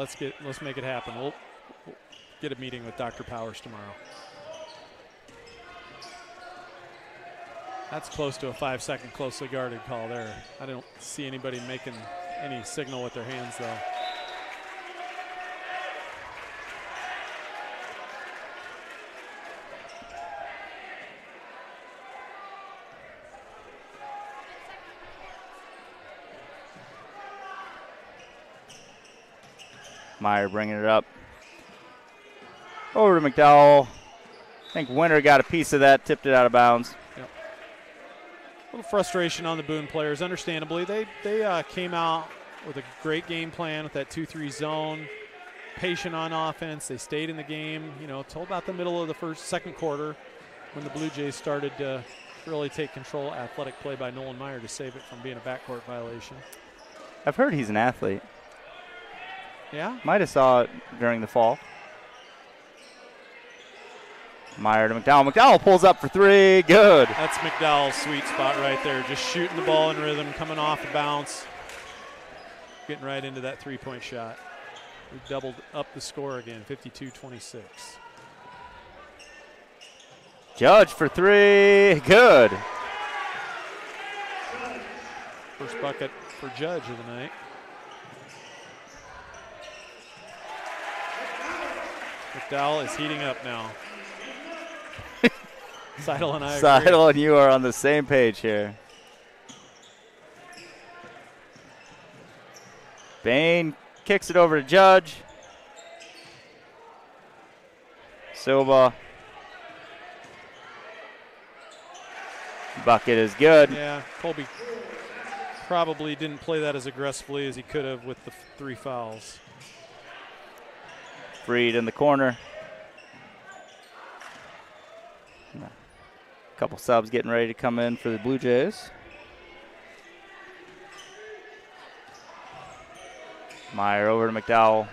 make it happen. We'll get a meeting with Dr. Powers tomorrow. That's close to a 5-second closely guarded call there. I don't see anybody making any signal with their hands though. Meyer bringing it up. Over to McDowell. I think Winter got a piece of that, tipped it out of bounds. Yep. A little frustration on the Boone players, understandably. They came out with a great game plan with that 2-3 zone, patient on offense. They stayed in the game, till about the middle of the second quarter when the Bluejays started to really take control. Athletic play by Nolan Meyer to save it from being a backcourt violation. I've heard he's an athlete. Yeah? Might have saw it during the fall. Meyer to McDowell. McDowell pulls up for 3. Good. That's McDowell's sweet spot right there. Just shooting the ball in rhythm, coming off a bounce, getting right into that three-point shot. We've doubled up the score again, 52-26. Judge for 3. Good. First bucket for Judge of the night. McDowell is heating up now. Seidel and I agree. Seidel and you are on the same page here. Bain kicks it over to Judge. Silva. Bucket is good. Yeah, Colby probably didn't play that as aggressively as he could have with the 3 fouls. Freed in the corner. A couple subs getting ready to come in for the Blue Jays. Meyer over to McDowell.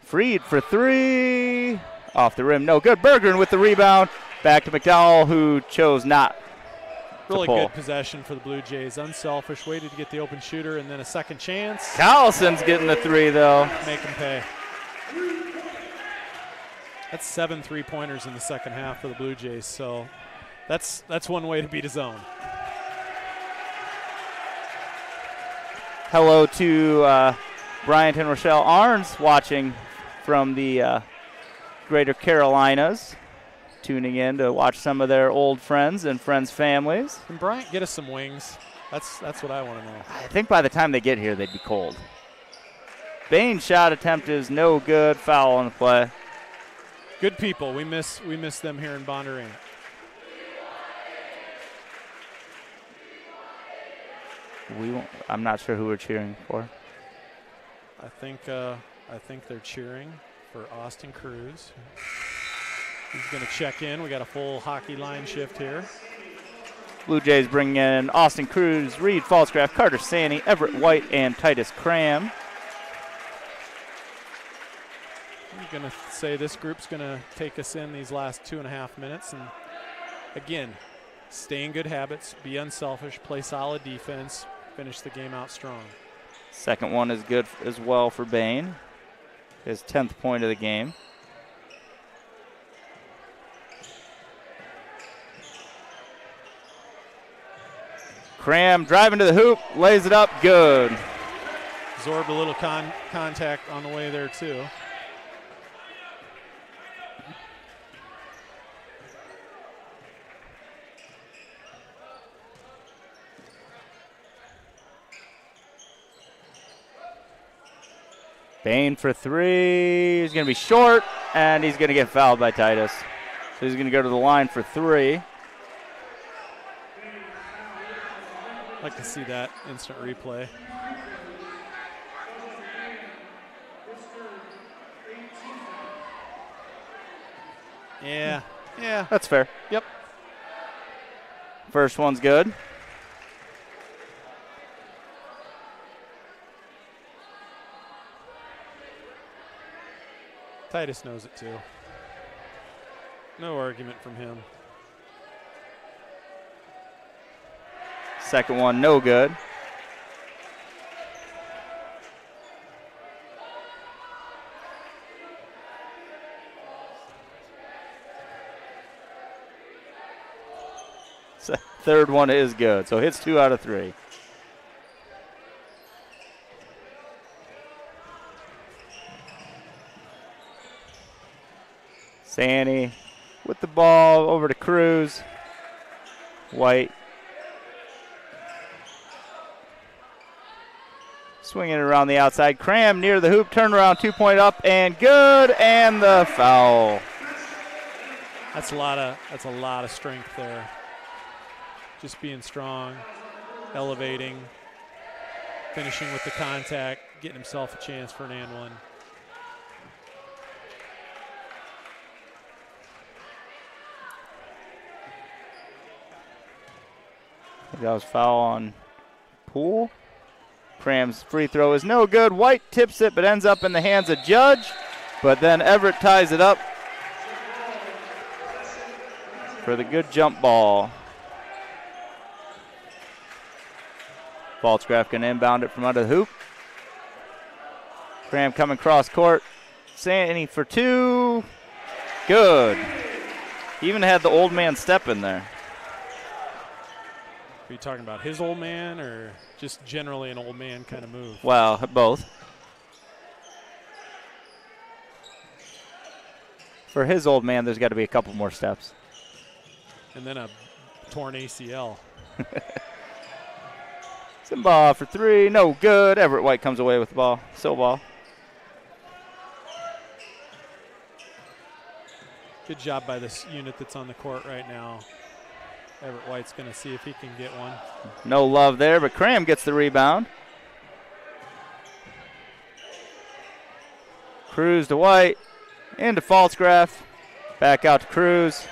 Freed for 3. Off the rim, no good. Bergeron with the rebound. Back to McDowell, who chose not Really to pull. good possession for the Blue Jays. Unselfish, waited to get the open shooter and then a second chance. Collison's getting the 3, though. Make him pay. That's 7 3-pointers in the second half for the Blue Jays, so that's one way to beat a zone. Hello to Bryant and Rochelle Arns watching from the Greater Carolinas, tuning in to watch some of their old friends and friends' families. Can Bryant get us some wings? That's what I want to know. I think by the time they get here, they'd be cold. Bain's shot attempt is no good. Foul on the play. Good people. We miss them here in Bondurant. I'm not sure who we're cheering for. I think they're cheering for Austin Cruz. He's going to check in. We got a full hockey line shift here. Blue Jays bring in Austin Cruz, Reed Falsgraf, Carter Saney, Everett White, and Titus Cram. I'm going to say this group's going to take us in these last 2.5 minutes. And again, stay in good habits, be unselfish, play solid defense, finish the game out strong. Second one is good as well for Bain. His 10th point of the game. Cram driving to the hoop, lays it up, good. Absorbed a little contact on the way there too. Bain for 3. He's going to be short, and he's going to get fouled by Titus. So he's going to go to the line for 3. I'd like to see that instant replay. Yeah. That's fair. Yep. First one's good. Titus knows it too. No argument from him. Second one, no good. Third one is good, so hits 2 out of 3. Sandy with the ball over to Cruz. White. Swinging it around the outside. Cram near the hoop. Turnaround 2-point up and good. And the foul. That's a lot of strength there. Just being strong, elevating, finishing with the contact, getting himself a chance for an and one. That was foul on Poole. Cram's free throw is no good. White tips it, but ends up in the hands of Judge. But then Everett ties it up for the good jump ball. Faltzgraf can inbound it from under the hoop. Cram coming cross court. Sandy for 2. Good. He even had the old man step in there. Are you talking about his old man or just generally an old man kind of move? Well, both. For his old man, there's got to be a couple more steps. And then a torn ACL. Simba for 3, no good. Everett White comes away with the ball. So ball. Good job by this unit that's on the court right now. Everett White's going to see if he can get one. No love there, but Cram gets the rebound. Cruz to White, into Faltzgraf. Back out to Cruz.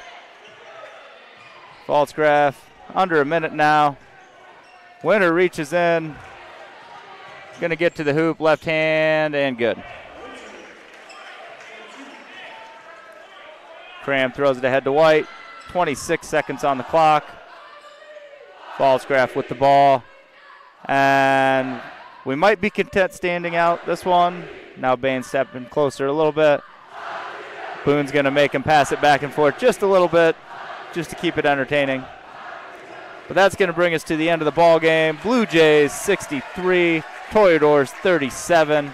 Faltzgraf, under a minute now. Winter reaches in. Going to get to the hoop, left hand, and good. Cram throws it ahead to White. 26 seconds on the clock. Faltzgraf with the ball. And we might be content standing out this one. Now Bain stepping closer a little bit. Boone's going to make him pass it back and forth just a little bit, just to keep it entertaining. But that's going to bring us to the end of the ball game. Blue Jays 63, Toreadors 37.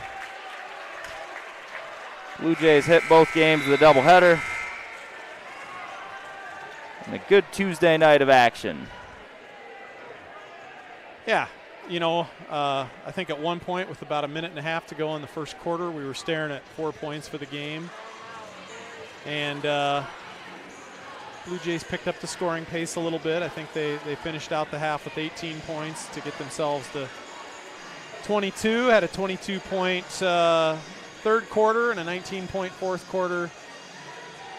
Blue Jays hit both games of the doubleheader. And a good Tuesday night of action. Yeah, I think at one point with about a minute and a half to go in the first quarter, we were staring at 4 points for the game. And Blue Jays picked up the scoring pace a little bit. I think they finished out the half with 18 points to get themselves to 22. Had a 22-point third quarter and a 19-point fourth quarter.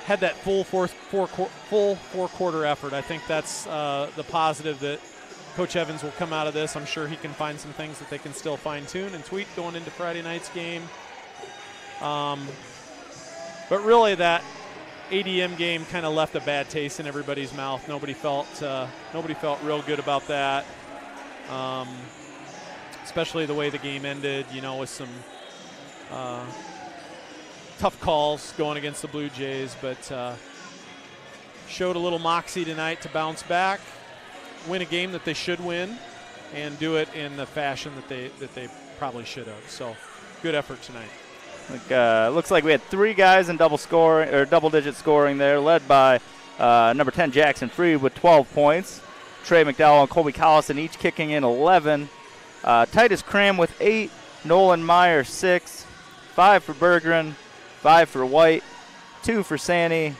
Had that full four-quarter effort. I think that's the positive that Coach Evans will come out of this. I'm sure he can find some things that they can still fine-tune and tweak going into Friday night's game. But really that ADM game kind of left a bad taste in everybody's mouth. Nobody felt real good about that, especially the way the game ended, with some tough calls going against the Blue Jays, but showed a little moxie tonight to bounce back, win a game that they should win, and do it in the fashion that they probably should have. So good effort tonight. Looks like we had 3 guys in double-digit scoring there, led by number 10 Jackson Freed with 12 points. Trey McDowell and Colby Collison each kicking in 11. Titus Cram with 8. Nolan Meyer 6. 5 for Bergeron. 5 for White. 2 for Sandy.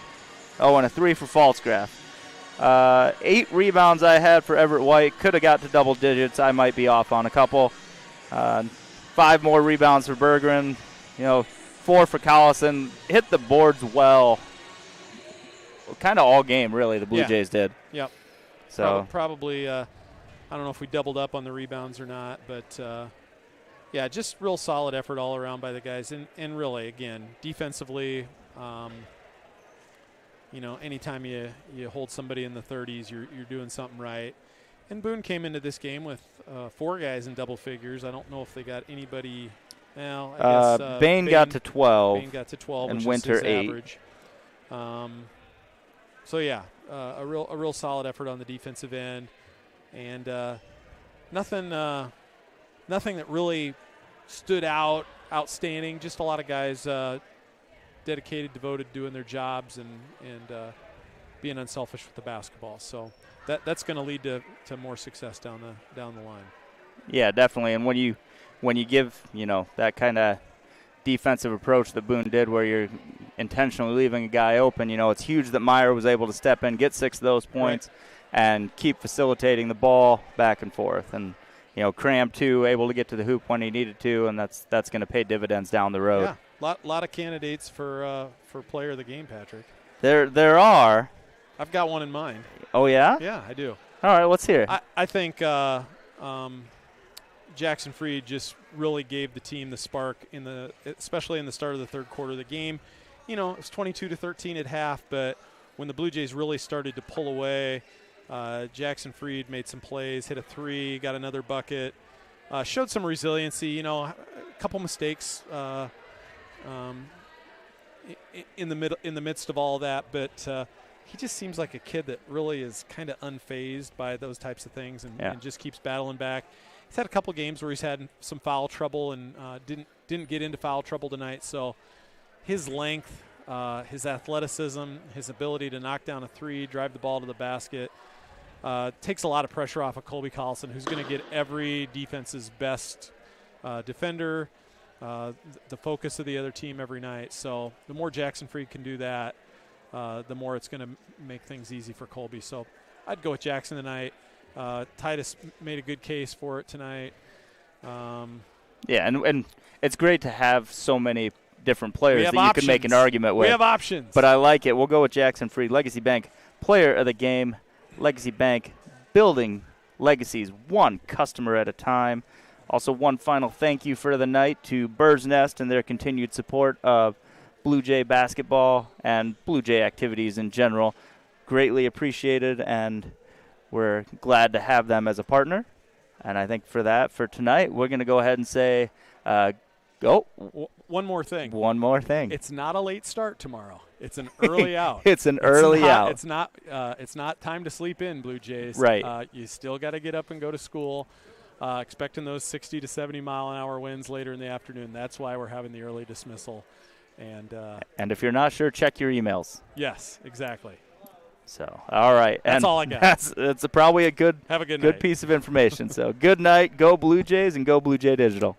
Oh, and a 3 for Falsgraf. 8 rebounds I had for Everett White. Could have got to double digits. I might be off on a couple. 5 more rebounds for Berggren. 4 for Collison. Hit the boards well. Kind of all game, really, the Blue Jays did. Yep. So probably, I don't know if we doubled up on the rebounds or not, but yeah, just real solid effort all around by the guys. And really, again, defensively, anytime you hold somebody in the 30s, you're doing something right. And Boone came into this game with 4 guys in double figures. I don't know if they got anybody. Well, I guess Bain got to 12. Bain got to 12, and which Winter is his 8. average. So yeah, a real solid effort on the defensive end, and nothing that really stood out outstanding. Just a lot of guys dedicated, devoted, doing their jobs, and being unselfish with the basketball. So that's going to lead to more success down the line. Yeah, definitely. And when you give that kind of defensive approach that Boone did, where you're intentionally leaving a guy open, it's huge that Meyer was able to step in, get 6 of those points, and keep facilitating the ball back and forth. And Cram too, able to get to the hoop when he needed to, and that's going to pay dividends down the road. Yeah, lot of candidates for player of the game, Patrick. There are. I've got one in mind. Oh yeah? Yeah, I do. All right, let's hear it. I think Jackson Freed just really gave the team the spark especially in the start of the third quarter of the game. It was 22-13 at half, but when the Blue Jays really started to pull away, Jackson Freed made some plays, hit a 3, got another bucket, showed some resiliency. A couple mistakes in the midst of all that, but he just seems like a kid that really is kind of unfazed by those types of things and just keeps battling back. He's had a couple games where he's had some foul trouble and didn't get into foul trouble tonight. So his length, his athleticism, his ability to knock down a 3, drive the ball to the basket, takes a lot of pressure off of Colby Collison, who's going to get every defense's best defender, the focus of the other team every night. So the more Jackson Freed can do that, the more it's going to make things easy for Colby. So I'd go with Jackson tonight. Titus made a good case for it tonight. Yeah, and it's great to have so many different players that options. You can make an argument with. We have options. But I like it. We'll go with Jackson Freed, Legacy Bank player of the game. Legacy Bank, building legacies one customer at a time. Also, one final thank you for the night to Bird's Nest and their continued support of Blue Jay basketball and Blue Jay activities in general. Greatly appreciated, and we're glad to have them as a partner. And I think for tonight, we're going to go ahead and say, go. One more thing. One more thing. It's not a late start tomorrow. It's an early out. It's early out. It's not time to sleep in, Blue Jays. Right. You still got to get up and go to school. Expecting those 60 to 70 mile an hour winds later in the afternoon. That's why we're having the early dismissal. And if you're not sure, check your emails. Yes, exactly. So, all right. That's all I got. That's probably a good Have a good night. piece of information. So, good night. Go Blue Jays and go Blue Jay Digital.